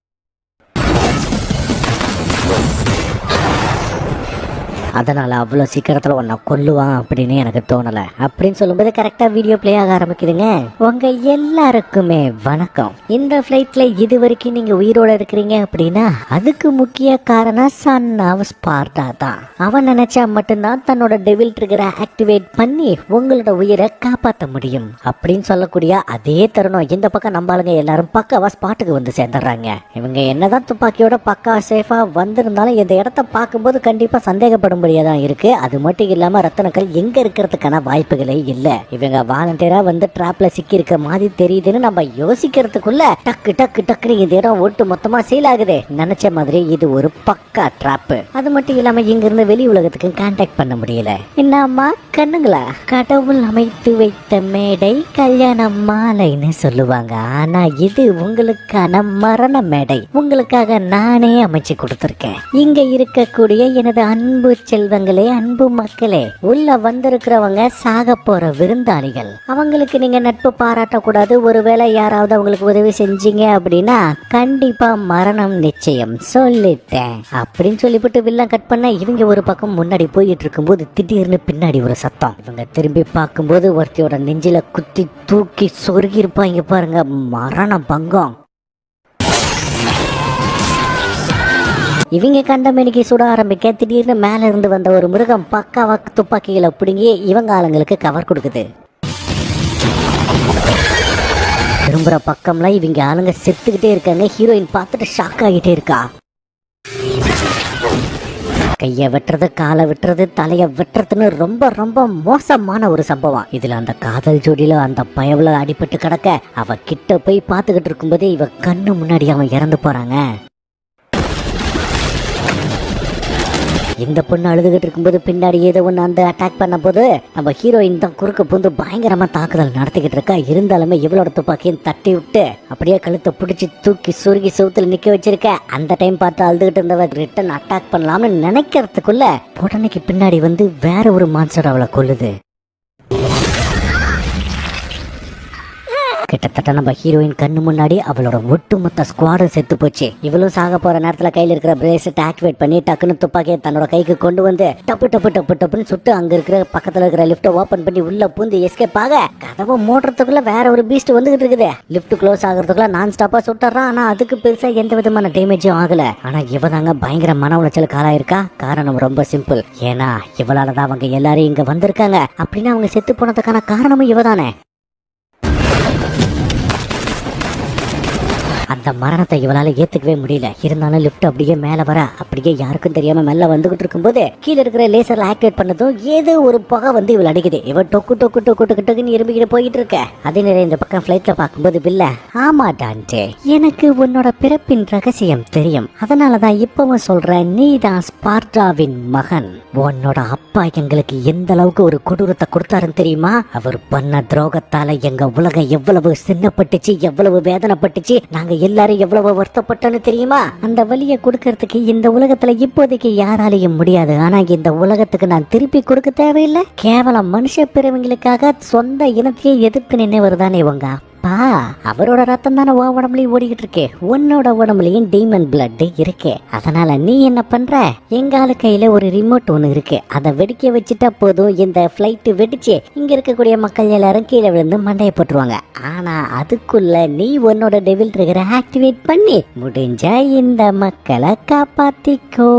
S1: அதனால அவ்வளோ சீக்கிரத்தில் உன்னை கொல்லுவான் அப்படின்னு எனக்கு தோணலை அப்படின்னு சொல்லும்போது கரெக்டாக வீடியோ பிளே ஆக ஆரம்பிக்குதுங்க. உங்க எல்லாருக்குமே வணக்கம். இந்த ஃப்ளைட்ல இது வரைக்கும் நீங்க உயிரோட இருக்கிறீங்க அப்படின்னா அதுக்கு முக்கிய காரணம் சன் ஆஃப் ஸ்பார்டா தான். அவன் நினைச்சா மட்டும்தான் தன்னோட டெவில் ட்ரிகரை ஆக்டிவேட் பண்ணி உங்களோட உயிரை காப்பாற்ற முடியும் அப்படின்னு சொல்லக்கூடிய அதே தருணம் இந்த பக்கம் நம்பாளுங்க எல்லாரும் பக்காவா ஸ்பாட்டுக்கு வந்து சேர்ந்துடுறாங்க. இவங்க என்னதான் துப்பாக்கியோட பக்கா சேஃபா வந்திருந்தாலும் இந்த இடத்த பார்க்கும்போது கண்டிப்பா சந்தேகப்படும் தான் இருக்கு. அது மட்டும் இல்லாம ரத்தனக்கல் எங்க இருக்கிறதுக்கான வாய்ப்புகளே இல்ல. இவங்க வாலண்டியரா வந்து டிராப்ல சிக்கி இருக்க மாதிரி தெரியுதுன்னு நம்ம யோசிக்கிறதுக்குள்ள டக்கு டக்கு டக்குன்னு இந்த இடம் ஒட்டு மொத்தமா சீல் ஆகுது. நினைச்ச மாதிரி இது ஒரு பக்கா டிராப். அது மட்டும் இல்லாம இங்க இருந்து வெளி உலகத்துக்கு கான்டாக்ட் பண்ண முடியல. என்னம்மா கண்ணுங்களா, கடவுள் அமைத்து வைத்த மேடை கல்யாண மாலைன்னு சொல்லுவாங்க, ஆனா இது உங்களுக்கான மரண மேடை. உங்களுக்காக நானே அமைச்சு கொடுத்திருக்கேன். இங்க இருக்கக்கூடிய எனது அன்பு செல்வங்களே, அன்பு மக்களே, உள்ள வந்திருக்கிறவங்க சாக போற விருந்தாளிகள். அவங்களுக்கு நீங்க நட்பு பாராட்டக்கூடாது. ஒருவேளை யாராவது அவங்களுக்கு உதவி செஞ்சீங்க அப்படின்னா கண்டிப்பா மரணம் நிச்சயம், சொல்லிட்டேன் அப்படின்னு சொல்லிவிட்டு வில்லன் கட் பண்ண இவங்க ஒரு பக்கம் முன்னாடி போயிட்டு இருக்கும்போது திடீர்னு பின்னாடி ஒரு சத்தம். இவங்க திரும்பி பார்க்கும்போது ஒருத்தியோட நெஞ்சில குத்தி தூக்கி சொருகி இருப்பாங்க பாருங்க, மரண பங்கம். இவங்க கண்ட மணிக்கு சுட ஆரம்பிக்க திடீர்னு மேல இருந்து வந்த ஒரு மிருகம் பக்காவா துப்பாக்கிகளை பிடுங்கி இவங்க ஆளுங்களுக்கு கவர் கொடுக்குது. திரும்புற பக்கம்லாம் இவங்க ஆளுங்க செத்துக்கிட்டே இருக்காங்க. ஹீரோயின் பார்த்துட்டு ஷாக் ஆகிட்டே இருக்கா. கையை வெட்டுறது, காலை வெட்டுறது, தலையை வெட்டுறதுன்னு ரொம்ப ரொம்ப மோசமான ஒரு சம்பவம். இதுல அந்த காதல் ஜோடியில அந்த பயவுல அடிபட்டு கிடக்க அவ கிட்ட போய் பார்த்துக்கிட்டு இருக்கும்போதே இவ கண்ணு முன்னாடி அவன் இறந்து போறாங்க. இந்த பொண்ணு அழுதுகிட்டு இருக்கும்போது பின்னாடி ஏதோ ஒன்று அந்த அட்டாக் பண்ண போது நம்ம ஹீரோயின் தான் குறுக்க பூந்து பயங்கரமா தாக்குதல் நடத்திக்கிட்டு இருக்கா. இருந்தாலுமே இவளோட துப்பாக்கியும் தட்டி விட்டு அப்படியே கழுத்தை பிடிச்சி தூக்கி சுருகி சவுத்துல நிக்க வச்சிருக்க. அந்த டைம் பார்த்து அழுதுகிட்டு இருந்தவ ரிட்டன் அட்டாக் பண்ணலாம்னு நினைக்கிறதுக்குள்ள உடனேக்கு பின்னாடி வந்து வேற ஒரு மான்ஸ்டர் அவளை கொல்லுது. கிட்டத்தட்ட நம்ம ஹீரோயின் கண்ணு முன்னாடி அவளோட ஒட்டுமொத்த ஸ்குவாடும் செத்து போச்சு. இவளும் சாக போற நேரத்துல கையில இருக்கிற பிரேஸ்லெட் ஆக்டிவேட் பண்ணி டக்குன்னு துப்பாக்கியை தன்னோட கைக்கு கொண்டு வந்து டப்பு டப்பு டப்பு டப்புன்னு சுட்டு அங்க இருக்கிற பக்கத்துல இருக்கிற லிப்ட ஓபன் பண்ணி உள்ள பூந்து எஸ்கேப் ஆக கதவை மூடுறதுக்குள்ள வேற ஒரு பீஸ்ட் வந்துகிட்டு இருக்குது. லிப்ட் க்ளோஸ் ஆகிறதுக்குள்ள நான் ஸ்டாப்பா சுட்டுறான். ஆனா அதுக்கு பெருசா எந்த விதமான டேமேஜும் ஆகல. ஆனா இவதாங்க பயங்கர மன உளைச்சல் காலாயிருக்கா. காரணம் ரொம்ப சிம்பிள். ஏன்னா இவளாலதான் அவங்க எல்லாரும் இங்க வந்திருக்காங்க. அப்படின்னு அவங்க செத்து போனதுக்கான காரணமும் இவதானே. அந்த மரணத்தை இவளால ஏத்துக்கவே முடியல. இருந்தாலும் லிப்ட் அப்படியே மேல வர அப்படியே யாருக்கும் தெரியாம மேல வந்துகிட்டு இருக்கும்போது கீழே இருக்கிற லேசர்ல ஆக்டிவேட் பண்ணதும் ஏதோ ஒரு புகை வந்து இவள் அடிக்குது. இவ டொக்கு டொக்கு டொக்கு டொக்கு டொக்குன்னு இரும்பிக்கிட்டு போயிட்டு இருக்க. அதே நேரம் இந்த பக்கம் பிளைட்ல பார்க்கும்போது பில்ல, ஆமா டான்டே, எனக்கு உன்னோட பிறப்பின் ரகசியம் தெரியும். அதனாலதான் இப்பவும் சொல்றேன், நீ தான் ஸ்பார்டாவின் மகன். உன்னோட அப்பா எங்களுக்கு எந்த அளவுக்கு ஒரு கொடூரத்தை கொடுத்தாருன்னு தெரியுமா? அவர் பண்ண துரோகத்தால எங்க உலகம் எவ்வளவு சின்னப்பட்டுச்சு, எவ்வளவு வேதனைப்பட்டுச்சு, நாங்க எல்லாரும் எவ்வளவு வருத்தப்பட்டோன்னு தெரியுமா? அந்த வலியை கொடுக்கறதுக்கு இந்த உலகத்துல இப்போதைக்கு யாராலையும் முடியாது. ஆனா இந்த உலகத்துக்கு நான் திருப்பி கொடுக்க தேவையில்லை. கேவலம் மனுஷ பிறவங்களுக்காக சொந்த இனத்தையே எதிர்த்து நினைவர் தானே உங்க அவரோட ரத்தம் தானே உன் உடம்புலயும் ஓடிக்கிட்டு இருக்கு. உன்னோட உடம்புலயும் டீமன் பிளட் இருக்கு. அதனால நீ என்ன பண்ற, எங்கால கையில ஒரு ரிமோட் ஒண்ணு இருக்கு. அதை வெடிக்க வச்சுட்டா போதும், இந்த பிளைட் வெடிச்சு இங்க இருக்கக்கூடிய மக்கள் எல்லாரும் கீழே விழுந்து மண்டைய போட்டுருவாங்க. ஆனா அதுக்குள்ள நீ உன்னோட டெவில் ட்ரிகரை ஆக்டிவேட் பண்ணி முடிஞ்சா இந்த மக்களை காப்பாத்திக்கோ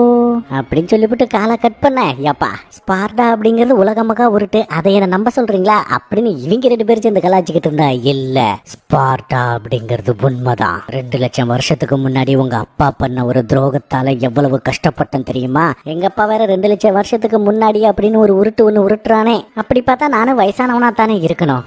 S1: அப்படின்னு சொல்லிவிட்டு காலை கட் பண்ண. ஏப்பா ஸ்பார்டா அப்படிங்கறது உலக மகா உருட்டு, அதை என்ன நம்ப சொல்றீங்களா அப்படின்னு இவங்க 2 பேரும் சேர்ந்து கலாச்சிக்கிட்டு இருந்தா. இல்ல, ஸ்பார்டா அப்படிங்கிறது உண்மைதான். 2 லட்சம் வருஷத்துக்கு முன்னாடி உங்க அப்பா பண்ண ஒரு துரோகத்தால எவ்வளவு கஷ்டப்பட்டேன் தெரியுமா? எங்க அப்பா வேற 2 லட்சம் வருஷத்துக்கு முன்னாடி அப்படின்னு ஒரு உருட்டு ஒண்ணு உருட்டுறானே. அப்படி பார்த்தா நானும் வயசானவனா தானே இருக்கணும்.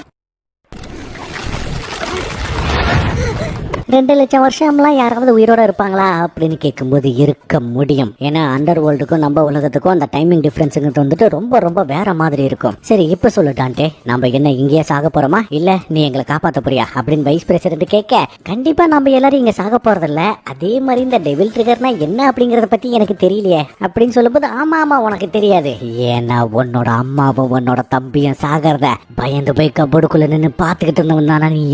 S1: 2 லட்சம் வருஷம்லாம் யாராவது உயிரோட இருப்பாங்களா அப்படின்னு கேட்கும்போது இருக்க முடியும். ஏன்னா அண்டர் வேர்ல்டுக்கும் நம்ம உலகத்துக்கும் அந்த டைமிங் டிஃபரன்ஸுங்கிறது வந்துட்டு ரொம்ப ரொம்ப வேற மாதிரி இருக்கும். சரி இப்ப சொல்லு டான்டே, நம்ம என்ன இங்கேயே சாக போறோமா, இல்ல நீ எங்களை காப்பாத்த போறியா அப்படின்னு வைஸ் பிரசிடென்ட் கேட்க, கண்டிப்பா நம்ம எல்லாரும் இங்க சாக போறதில்ல. அதே மாதிரி இந்த டெவில் ட்ரிகர்னா என்ன அப்படிங்கறத பத்தி எனக்கு தெரியலையே அப்படின்னு சொல்லும்போது, ஆமா ஆமா உனக்கு தெரியாது. ஏன்னா உன்னோட அம்மாவும் உன்னோட தம்பியும் சாகிறத பயந்து போய் கபோர்டுக்குள்ள நின்று பாத்துக்கிட்டு இருந்தவன் தானா நீ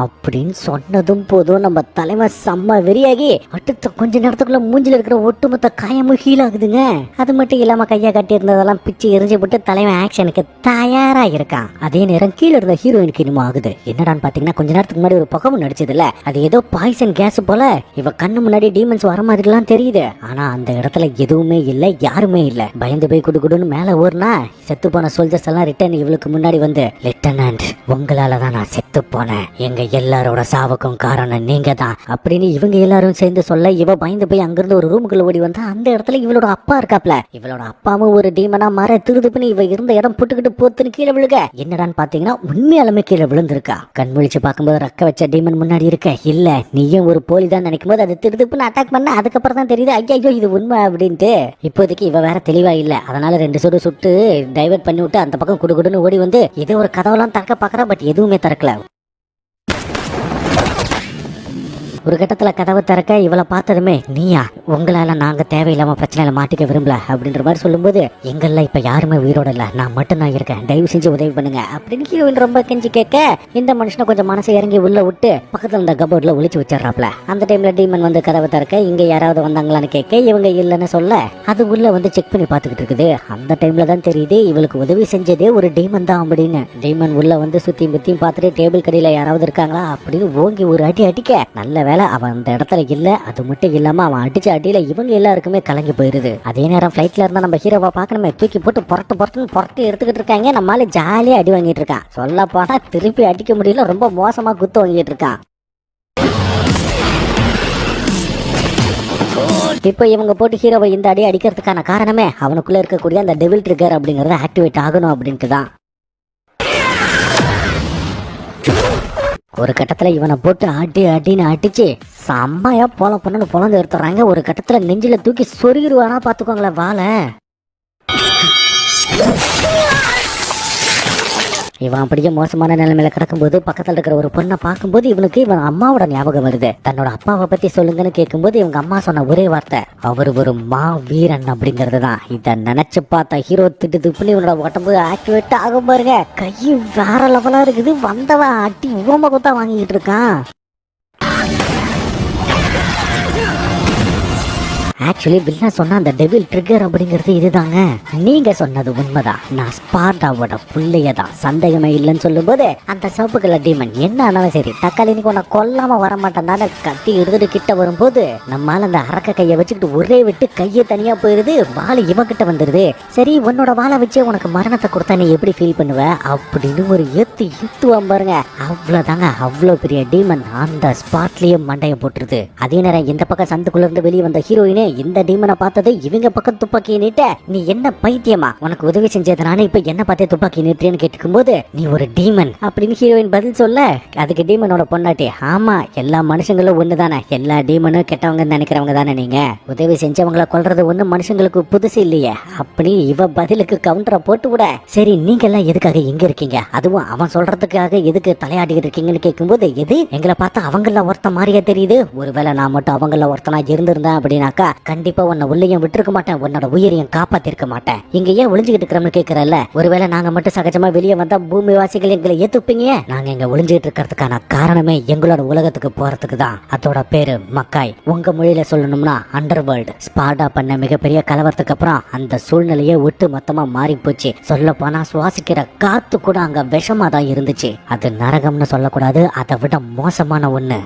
S1: அப்படின்னு சொன்னதும் போதும் நம்ம தலைமை செம்ம வெறியாகி அடுத்த கொஞ்ச நேரத்துக்குள்ள மூஞ்சில இருக்கிற ஒட்டுமொத்த காயமும் ஹீல் ஆகுதுங்க. அது மட்டும் இல்லாம கையா கட்டி இருந்ததெல்லாம் பிச்சு எரிஞ்சு போட்டு தலைமை ஆக்ஷனுக்கு தயாரா இருக்கான். அதே நேரம் கீழே இருந்த ஹீரோயினுக்கு இன்னும் ஆகுது. என்னடான்னு பாத்தீங்கன்னா, கொஞ்ச நேரத்துக்கு முன்னாடி ஒரு புகை நடிச்சது இல்ல, அது ஏதோ பாய்சன் கேஸ் போல. இவ கண்ணு முன்னாடி டீமன்ஸ் வர மாதிரி எல்லாம் தெரியுது. ஆனா அந்த இடத்துல எதுவுமே இல்ல, யாருமே இல்ல. பயந்து போய் குடு குடுன்னு மேல ஓடுனா செத்து போன சோல்ஜர்ஸ் எல்லாம் ரிட்டர்ன் இவளுக்கு முன்னாடி வந்து, லெப்டினன்ட் உங்களாலதான் நான் செத்து போனேன், எங்க எல்லாரோட சாவுக்கும் காரணம் நீங்க தான் அப்படின்னு இவங்க எல்லாரும் சேர்ந்து சொல்ல, இவ பயந்து போய் அங்கிருந்து ஒரு ரூமுக்குள்ள ஓடி வந்தா அந்த இடத்துல இவளோட அப்பா இருக்காப்ல. இவளோட அப்பாவும் ஒரு டீமனா மாற திருதுப்புன்னு இவ இருந்த இடம் புட்டுக்கிட்டு போத்துன்னு கீழே விழுக. என்னடான்னு பாத்தீங்கன்னா உண்மையாலுமே கீழே விழுந்திருக்கா. கண் முழிச்சு பார்க்கும்போது ரக்க வச்ச டீமன் முன்னாடி இருக்க. இல்ல நீயும் ஒரு போலி தான் நினைக்கும் போது அது திருதுப்புன்னு அட்டாக் பண்ண. அதுக்கப்புறம் தான் தெரியுது ஐயோ இது உண்மை அப்படின்ட்டு. இப்போதைக்கு இவ வேற தெளிவா இல்ல. அதனால 2 சுடு சுட்டு டைவர்ட் பண்ணி விட்டு அந்த பக்கம் குடுகுடுன்னு ஓடி வந்து இதே ஒரு கதவெல்லாம் திறக்க பாக்குறா. பட் எதுவுமே திறக்கல. ஒரு கட்டத்துல கதவை திறக்க இவளை பார்த்ததுமே, நீயா, உங்களால நாங்க தேவையில்லாம பிரச்சனையில மாட்டிக்க விரும்பல அப்படின்ற மாதிரி சொல்லும்போது, எங்கெல்லாம் இப்ப யாருமே உயிரோட இல்ல, நான் மட்டும் தான் இருக்கேன், தயவு செஞ்சு உதவி பண்ணுங்க அப்படின்னு ஹீரோயின் ரொம்ப கெஞ்சி கேட்க, இந்த மனுஷனை கொஞ்சம் மனசை இறங்கி உள்ள விட்டு பக்கத்துல இந்த கபோர்ட்ல ஒளிச்சு வச்சிடறாப்ல. அந்த டைம்ல டீமன் வந்து கதவை திறக்க இங்க யாராவது வந்தாங்களான்னு கேட்க இவங்க இல்லைன்னு சொல்ல, அது உள்ள வந்து செக் பண்ணி பாத்துக்கிட்டு இருக்குது. அந்த டைம்ல தான் தெரியுது இவளுக்கு உதவி செஞ்சதே ஒரு டீமன் தான் அப்படின்னு. டீமன் உள்ள வந்து சுத்தியும் புத்தியும் பார்த்துட்டு டேபிள் கடையில யாராவது இருக்காங்களா அப்படின்னு ஓங்கி ஒரு அடி அடிக்க, நல்ல வேலை அவன் அந்த இடத்துல இல்ல. அது மட்டும் இல்லாம அவன் அடிச்ச அடியில இவங்க எல்லாருக்குமே கலங்கி போயிருது. அதே நேரம் பிளைட்ல இருந்தா நம்ம ஹீரோவை பார்க்கணுமே, தூக்கி போட்டு புரட்டு எடுத்துக்கிட்டு இருக்காங்க. நம்மளால ஜாலியா அடி வாங்கிட்டு இருக்கான். சொல்ல போனா திருப்பி அடிக்க முடியல, ரொம்ப மோசமா குத்து வாங்கிட்டு இருக்கான். இப்போ இவங்க போட்டு ஹீரோவை இந்த அடி அடிக்கிறதுக்கான காரணமே அவனுக்குள்ள இருக்கக்கூடிய அந்த டெவில் ட்ரிகர் அப்படிங்கறது ஆக்டிவேட் ஆகணும் அப்படின்ட்டு தான். ஒரு கட்டத்துல இவனை போட்டு அடின்னு அடிச்சு செம்மையா பொழந்து எடுத்துறாங்க. ஒரு கட்டத்துல நெஞ்சில தூக்கி சொருகிடுவானா பாத்துக்கோங்களேன் வாழை. இவன் அப்படியே மோசமான நிலைமையில கிடக்கும்போது பக்கத்துல இருக்கிற ஒரு பொண்ணை பார்க்கும்போது இவனுக்கு இவன் அம்மாவோட ஞாபகம் வருது. தன்னோட அப்பாவை பத்தி சொல்லுங்கன்னு கேட்கும்போது இவங்க அம்மா சொன்ன ஒரே வார்த்தை அவர் ஒரு மா வீரன் அப்படிங்கிறது தான். இதை நினைச்சு பார்த்தா ஹீரோ திட்டு இவனோட உடம்பு ஆக்டிவேட் ஆகும் பாருங்க. கை வேற லெவலா இருக்குது. வந்தவன் அட்டி உவம்ப கொத்தா வாங்கிட்டு இருக்கான். ஆக்சுவலி வில்லன் சொன்ன அந்த டெவில் ட்ரிகர் அப்படிங்கிறது இதுதாங்க. நீங்க சொன்னது உண்மைதான். நான் ஸ்பார்டாவோட புள்ளைய தான், சந்தேகமே இல்லைன்னு சொல்லும் போது அந்த சிவப்பு கலர் டீமன் என்ன ஆனாலும் சரி தக்காளி நீங்க உன்னை கொல்லாம வர மாட்டேன் கத்தி எடுத்துட்டு கிட்ட வரும்போது நம்மால அந்த அரக்க கையை வச்சுக்கிட்டு ஒரே விட்டு கையை தனியா போயிருது. வாழை இவகிட்ட வந்துருது. சரி உன்னோட வாழை வச்சே உனக்கு மரணத்தை கொடுத்தா நீ எப்படி ஃபீல் பண்ணுவ அப்படின்னு ஒரு ஏத்துவான் பாருங்க. அவ்வளவுதாங்க. அவ்வளவு பெரிய டீமன் அந்த ஸ்பாட்லயே மண்டைய போட்டுருது. அதே நேரம் இந்த பக்கம் சந்துக்குள்ள இருந்து வெளியே வந்த ஹீரோயினே இந்த டீமனை பார்த்தது இவங்க பக்கம் துப்பாக்கியை நீட்ட நீ என்ன பைத்தியமா, உனக்கு உதவி செஞ்சதுனால இப்ப என்ன பார்த்தே துப்பாக்கி நீட்டுறேன்னு கேட்டுக்கும் போது நீ ஒரு டீமன் அப்படின்னு ஹீரோயின் பதில் சொல்ல அதுக்கு டீமனோட பொண்டாட்டி ஆமா எல்லா மனுஷங்களும் ஒண்ணுதானே, எல்லா டீமனும் கெட்டவங்க நினைக்கிறவங்க தானே, நீங்க உதவி செஞ்சவங்களை கொல்றது ஒண்ணு மனுஷங்களுக்கு புதுசு இல்லையே அப்படி இவ பதிலுக்கு கவுண்டரை போட்டு விட. சரி நீங்க எல்லாம் எதுக்காக இங்க இருக்கீங்க, அதுவும் அவன் சொல்றதுக்காக எதுக்கு தலையாடிக்கிட்டு இருக்கீங்கன்னு கேட்கும்போது எது எங்களை பார்த்தா அவங்கள ஒருத்த மாதிரியா தெரியுது, ஒருவேளை நான் மட்டும் அவங்கள ஒருத்தனா இருந்திருந்தேன் அப்படின்னாக்கா கண்டிப்பா உன்னை உள்ளேயும் விட்டுருக்க மாட்டேன், உன்னோட உயிரையும் காப்பாத்திருக்க மாட்டேன். இங்க ஏன் ஒளிஞ்சுக்கிட்டு இருக்கிறோம்னு கேட்கறல்ல, ஒருவேளை நாங்க மட்டும் சகஜமா வெளியே வந்தா பூமி வாசிகள் எங்களை ஏத்துப்பீங்க. நாங்க இங்க ஒளிஞ்சுக்கிட்டு இருக்கிறதுக்கான காரணமே எங்களோட உலகத்துக்கு போறதுக்கு தான். அதோட பேரு மக்காய். உங்க மொழியில சொல்லணும்னா அண்டர் வேர்ல்டு. ஸ்பார்டா பண்ண மிகப்பெரிய கலவரத்துக்கு அப்புறம் அந்த சூழ்நிலையே விட்டு மொத்தமா மாறி போச்சு. சொல்ல போனா சுவாசிக்கிற காத்து கூட அங்க விஷமா தான் இருந்துச்சு. அது நரகம்னு சொல்லக்கூடாது, அதை விட மோசமான ஒண்ணு.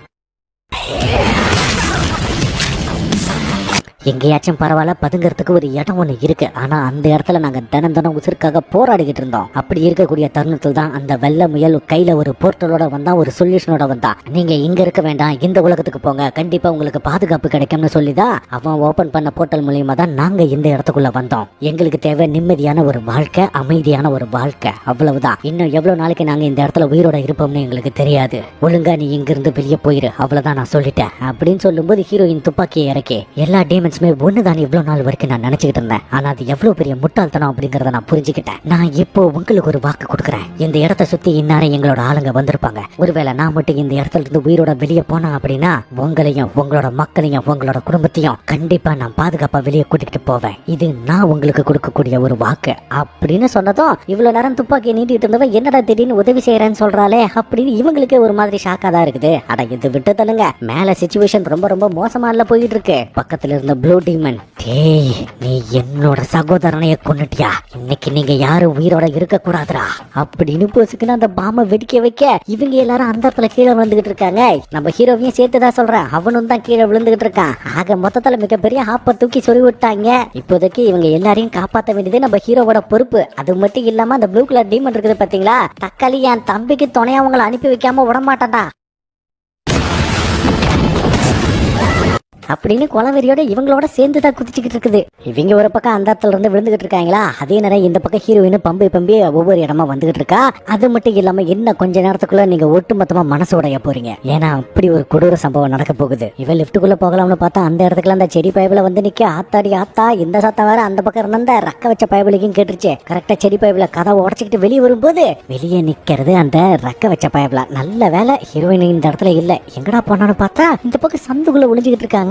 S1: எங்கேயாச்சும் பரவாயில்ல பதுங்கிறதுக்கு ஒரு இடம் ஒண்ணு இருக்கு. ஆனா அந்த இடத்துல நாங்க தினம் உசுருக்காக போராடிக்கிட்டு இருந்தோம். அப்படி இருக்கக்கூடிய தருணத்தில் தான் அந்த வெள்ள முயல் கையில ஒரு போர்ட்டலோட வந்தா, ஒரு சொல்யூஷனோட வந்தா. நீங்க இங்க இருக்க வேண்டாம், இந்த உலகத்துக்கு போங்க, கண்டிப்பா உங்களுக்கு பாதுகாப்பு கிடைக்கும்னு சொல்லிதான் அவன் ஓபன் பண்ண போர்ட்டல் மூலியமா தான் நாங்க இந்த இடத்துக்குள்ள வந்தோம். எங்களுக்கு தேவை நிம்மதியான ஒரு வாழ்க்கை, அமைதியான ஒரு வாழ்க்கை, அவ்வளவுதான். இன்னும் எவ்வளவு நாளைக்கு நாங்க இந்த இடத்துல உயிரோட இருப்போம்னு எங்களுக்கு தெரியாது. ஒழுங்கா நீ இங்க இருந்து வெளியே போயிரு, அவ்வளவுதான் நான் சொல்லிட்டேன் அப்படின்னு சொல்லும் போது ஹீரோயின் துப்பாக்கியை இறக்கி எல்லா டீமன்ஸ் ஒண்ணுதான் இவ்வளவு நாள் வரைக்கும் நான் நினைச்சுக்கிட்டு இருந்தேன். ஆனா அது எவ்வளவு பெரிய முட்டாள்தனம் அப்படிங்கறத நான் புரிஞ்சுக்கிட்டேன். நான் இப்போ உங்களுக்கு ஒரு வாக்கு கொடுக்குறேன். இந்த இடத்தை சுத்தி இந்நேரம் எங்களோட ஆளுங்க வந்திருப்பாங்க. ஒருவேளை நான் மட்டும் இந்த இடத்துல இருந்து உயிரோட வெளியே போனா அப்படின்னா உங்களையும் உங்களோட மக்களையும் உங்களோட குடும்பத்தையும் கண்டிப்பா நான் பாதுகாப்பா வெளியே கூட்டிகிட்டு போவேன். இது நான் உங்களுக்கு கொடுக்கக்கூடிய ஒரு வாக்கு அப்படின்னு சொன்னதும் இவ்வளவு நேரம் துப்பாக்கி நீட்டிட்டு இருந்தவன் என்னடா திடீர்னு உதவி செய்யறேன்னு சொல்றாளே அப்படின்னு இவங்களுக்கு ஒரு மாதிரி ஷாக்கா தான் இருக்குது. அட இது விட்டு தள்ளுங்க, மேல சிச்சுவேஷன் ரொம்ப ரொம்ப மோசமா இல்ல போயிட்டு இருக்கு. பக்கத்துல இருந்த ப்ளூ டீமன் டேய் நீ என்னோட சகோதரனைய கொன்னுட்டியா, இன்னைக்கு நீங்க யாரும் உயிரோட இருக்க கூடாதுடா அப்படின்னு போசுக்குன்னு அந்த பாம்பை வெடிக்க வைக்க இவங்க எல்லாரும் அந்த இடத்துல கீழே விழுந்துகிட்டு இருக்காங்க. நம்ம ஹீரோவையும் சேர்த்துதான் சொல்றேன், அவனும் தான் கீழே விழுந்துகிட்டு இருக்கான். ஆக மொத்தத்துல மிகப்பெரிய ஆப்ப தூக்கி சொல்லி விட்டாங்க. இப்போதைக்கு இவங்க எல்லாரையும் காப்பாற்ற வேண்டியது நம்ம ஹீரோவோட பொறுப்பு. அது மட்டும் இல்லாம அந்த ப்ளூ கலர் டீமன் இருக்குது பாத்தீங்களா, தக்காளி என் தம்பிக்கு துணையா அவங்களை அனுப்பி வைக்காம விட மாட்டான்டா அப்படின்னு கொலவெறியோட இவங்களோட சேர்ந்துதான் குதிச்சுக்கிட்டு இருக்குது. இவங்க ஒரு பக்கம் அந்த இடத்துல இருந்து விழுந்துகிட்டு இருக்காங்களா, அதே நேரம் இந்த பக்கம் ஹீரோயின் பம்பி ஒவ்வொரு இடமா வந்துகிட்டு இருக்கா. அது மட்டும் இல்லாம என்ன கொஞ்ச நேரத்துக்குள்ள நீங்க ஒட்டுமொத்தமா மனசு உடைய போறீங்க. ஏன்னா அப்படி ஒரு கொடூர சம்பவம் நடக்க போகுது. இவன் லிப்டுக்குள்ள போகலாம்னு பார்த்தா அந்த இடத்துக்குள்ள அந்த செடி பைபிள வந்து நிக்க ஆத்தாடி ஆத்தா இந்த சத்தம் வேற அந்த பக்கம் இருந்த ரக்க வச்ச பைபிளையும் கேட்டுருச்சு. கரெக்டா செடி பைபிள கதை உடச்சிக்கிட்டு வெளியே வரும்போது வெளியே நிக்கிறது அந்த ரக்க வச்ச பைபிள. நல்ல வேலை ஹீரோயின் இந்த இடத்துல இல்ல, எங்கடா போனான்னு பார்த்தா இந்த பக்கம் சந்துக்குள்ள ஒளிஞ்சுக்கிட்டு இருக்காங்க.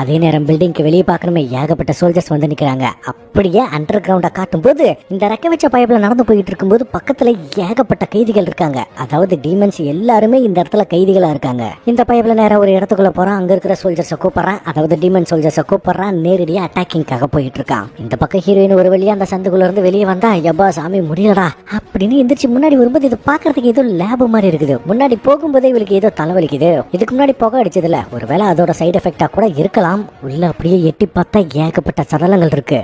S1: அதே நேரம் பில்டிங்க்கு வெளியே பார்க்கணுமே ஏகப்பட்ட சோல்ஜர்ஸ் வந்து நிக்கிறாங்க. அப்படியே அண்டர் கிரவுண்ட காட்டும் போது இந்த ரெக்க வச்ச பைப்ல நடந்து போயிட்டு இருக்கும்போது பக்கத்துல ஏகப்பட்ட கைதிகள் இருக்காங்க. அதாவது டீமன்ஸ் எல்லாருமே இந்த இடத்துல கைதிகளா இருக்காங்க. இந்த பைப்ல நேரம் ஒரு இடத்துக்குள்ள போறான், அங்க இருக்கிற சோல்ஜர்ஸை கூப்பிடுறான், அதாவது டீமன் சோல்ஜர்ஸை கூப்பிடுறான், நேரடியா அட்டாக்கிங்காக போயிட்டு இருக்கான். இந்த பக்கம் ஹீரோயின் ஒரு வழியா அந்த சந்துக்குள்ள இருந்து வெளியே வந்தா யப்பா சாமி முடியலடா அப்படின்னு எந்திரிச்சு முன்னாடி வரும்போது இது பாக்குறதுக்கு ஏதோ லேப் மாதிரி இருக்குது. முன்னாடி போகும்போதே இவளுக்கு ஏதோ தலைவலிக்குது. இதுக்கு முன்னாடி புகை அடிச்சதுல ஒருவேளை அதோட சைடு எஃபெக்டா கூட இருக்கலாம். உள்ள அப்படியே எட்டி பார்த்தா ஏகப்பட்ட சடலங்கள் இருக்கு.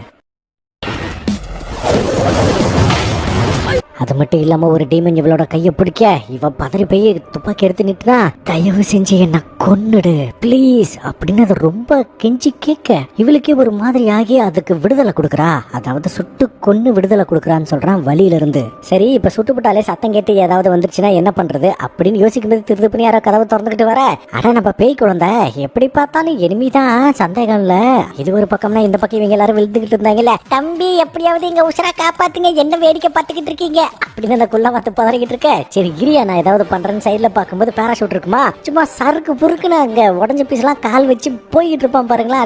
S1: அது மட்டும் இல்லாம ஒரு டீமன் இவளோட கையை பிடிக்க இவ பதறி போய் துப்பாக்கி எடுத்து நிட்டுனா, தயவு செஞ்சு என்ன கொன்னுடு ப்ளீஸ் அப்படின்னு அது ரொம்ப கெஞ்சி கேட்க இவளுக்கே ஒரு மாதிரி ஆகி அதுக்கு விடுதலை கொடுக்குறா. அதாவது சுட்டு கொன்னு விடுதலை கொடுக்குறான்னு சொல்றான் வழியில இருந்து. சரி இப்ப சுட்டுப்பட்டாலே சத்தம் கேட்டு ஏதாவது வந்துருச்சுன்னா என்ன பண்றது அப்படின்னு யோசிக்கும் போது திருது பண்ணி யாரோ கதவை திறந்துகிட்டு வர, அட நம்ம பேய் குழந்தை எப்படி பார்த்தாலும் எனிமிதான் சந்தேகம் இல்ல. இது ஒரு பக்கம்னா இந்த பக்கம் இவங்க எல்லாரும் விழுந்துகிட்டு இருந்தாங்கல்ல, தம்பி எப்படியாவது இங்க உசுரா காப்பாத்துங்க, என்ன வேடிக்கை பார்த்துக்கிட்டு இருக்கீங்க அப்படின்னு அந்த குள்ள பார்த்து பதறிக்கிட்டு இருக்க. சரி கிரியா நான் ஏதாவது பண்றேன்னு சைட்ல பார்க்கும்போது பேராஷூட் இருக்குமா, சும்மா சருக்கு புருக்குன்னு அங்க உடஞ்ச பீஸ் எல்லாம் கால் வச்சு போயிட்டு இருப்பான் பாருங்களா.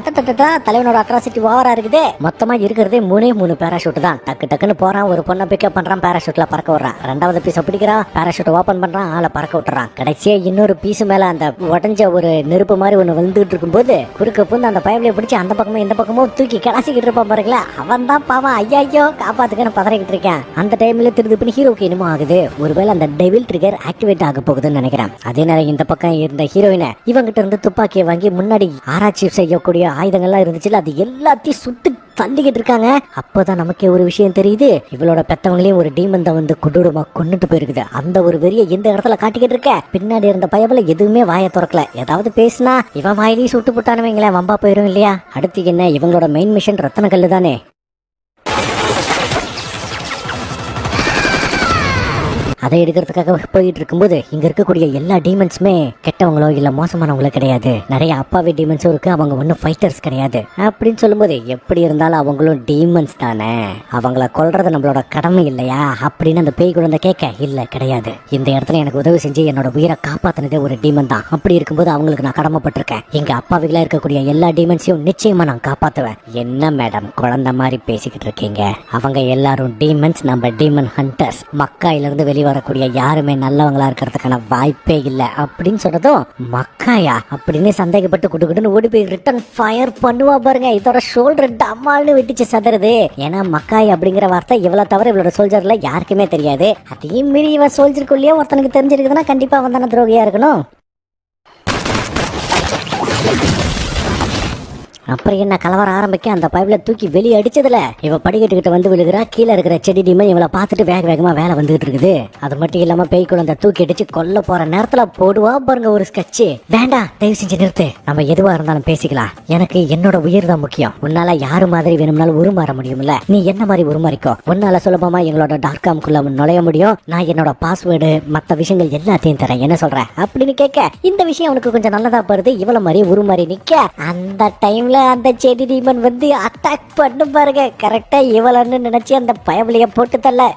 S1: தலைவனோட அட்ராசிட்டி ஓவரா இருக்குது. மொத்தமா இருக்கிறதே 3 பேராஷூட் தான். டக்கு டக்குன்னு போறான், ஒரு பொண்ணை பிக்கப் பண்றான், பேராஷூட்ல பறக்க விடுறான், ரெண்டாவது பீஸை பிடிக்கிறான், பேராஷூட் ஓபன் பண்றான், ஆளை பறக்க விட்டுறான். கடைசியா இன்னொரு பீஸ் மேல அந்த உடஞ்ச ஒரு நெருப்பு மாதிரி ஒண்ணு வந்துட்டு இருக்கும் போது குறுக்க பூந்து அந்த பயவிலையை பிடிச்சி அந்த பக்கமும் இந்த பக்கமும் தூக்கி கிடாசிக்கிட்டு இருப்பான் பாருங்களா. அவன் தான் பாவம் ஐயோ காப்பாத்துக்கன்னு பதறிக்கிட்டு இருக்கேன். அந்த டைம்ல திருது பண்ணி ஹீரோக்கு என்னமோ ஆகுது. ஒருவேளை அந்த டெவில் ட்ரிகர் ஆக்டிவேட் ஆக போகுதுன்னு நினைக்கிறேன். அதே நேரம் இந்த பக்கம் இருந்த ஹீரோயினை இவங்கிட்ட இருந்து துப்பாக்கியை வாங்கி முன்னாடி ஆராய்ச்சி செய்யக்கூடிய ஆயுதங்கள்லாம் இருந்துச்சுல அது எல்லாத்தையும் சுட்டு தள்ளிக்கிட்டு இருக்காங்க. அப்போதான் நமக்கே ஒரு விஷயம் தெரியுது, இவளோட பெத்தவங்களையும் ஒரு டீமன் தான் வந்து கொடூரமா கொன்னுட்டு போயிருக்குது. அந்த ஒரு வெறிய இந்த இடத்துல காட்டிக்கிட்டு இருக்க. பின்னாடி இருந்த பயவுல எதுவுமே வாயை திறக்கல. ஏதாவது பேசினா இவன் வாயிலையும் சுட்டு போட்டானுவீங்களே வம்பா போயிரும் இல்லையா. அடுத்து என்ன, இவங்களோட மெயின் மிஷன் ரத்தன கல்லு தானே. அதை எடுக்கிறதுக்காக போயிட்டு இருக்கும்போது இங்க இருக்கக்கூடிய எல்லா டீமன்ஸுமே கெட்டவங்களோ இல்ல மோசமானவங்களோ கிடையாது. நிறைய அப்பாவி டீமன்ஸும் இருக்கு, அவங்க ஒன்னும் ஃபைட்டர்ஸ் கிடையாது அப்படின்னு சொல்லும்போது எப்படி இருந்தாலும் அவங்களும் டீமன்ஸ் தானே, அவங்கள கொல்றது நம்மளோட கடமை இல்லையா அப்படின்னு அந்த பேய் குழந்தை கேட்க, இல்ல கிடையாது, இந்த இடத்துல எனக்கு உதவி செஞ்சு என்னோட உயிரை காப்பாத்தினதே ஒரு டீமன் தான். அப்படி இருக்கும்போது அவங்களுக்கு நான் கடமைப்பட்டிருக்கேன். இங்க அப்பாவிகளா இருக்கக்கூடிய எல்லா டீமன்ஸையும் நிச்சயமா நான் காப்பாத்துவேன். என்ன மேடம் குழந்தை மாதிரி பேசிக்கிட்டு இருக்கீங்க, அவங்க எல்லாரும் டீமன்ஸ், நம்ம டீமன் ஹண்டர்ஸ். மக்காயில இருந்து வெளியே வரக்கூடிய யாருமே நல்லவங்களா இருக்கிறதுக்கான வாய்ப்பே இல்லை அப்படின்னு சொன்னதும் மக்காயா அப்படின்னு சந்தேகப்பட்டு குடுக்குன்னு ஓடி போய் ரிட்டர்ன் ஃபயர் பண்ணுவா பாருங்க. இதோட ஷோல்டர் டமால்னு வெட்டிச்சு சதுறது. ஏன்னா மக்காய் அப்படிங்கிற வார்த்தை இவ்வளவு தவிர இவளோட சோல்ஜர்ல யாருக்குமே தெரியாது. அதையும் மீறி இவன் சோல்ஜருக்குள்ளேயே ஒருத்தனுக்கு தெரிஞ்சிருக்குதுன்னா கண்டிப்பா வந்தான துரோகியா இருக்கணும். அப்புறம் என்ன கலவரம் ஆரம்பிக்க அந்த பைப்ல தூக்கி வெளியே அடிச்சதுல இவ படிக்கட்டுக்கிட்ட வந்து விழுகிறா. கீழே இருக்கிற செடி டீமன் இவளை பார்த்துட்டு வேகமா வேலை வந்துகிட்டு இருக்குது. அது மட்டும் இல்லாம பேய் குழந்தை தூக்கி அடிச்சு கொல்ல போற நேரத்துல போடுவா பாருங்க ஒரு ஸ்கெட்ச். வேண்டாம் தயவு செஞ்சு நிறுத்து, நம்ம எதுவா இருந்தாலும் பேசிக்கலாம், எனக்கு என்னோட உயிர் தான் முக்கியம். உன்னால யாரு மாதிரி வேணும்னாலும் உருமாற முடியும்ல, நீ என்ன மாதிரி உருமாறிக்கோ. உன்னால சுலபமா எங்களோட டார்காம்குள்ள நுழைய முடியும். நான் என்னோட பாஸ்வேர்டு மற்ற விஷயங்கள் எல்லாத்தையும் தரேன், என்ன சொல்ற அப்படின்னு கேட்க இந்த விஷயம் அவனுக்கு கொஞ்சம் நல்லதா படுது. இவ்வளவு மாதிரி உருமாறி நிக்க அந்த டைம்ல அந்த செடி டீமன் வந்து அட்டாக் பண்ணு பாருங்க. கரெக்டா இவளன்னு நினைச்சு அந்த பயவலிய போட்டு தள்ள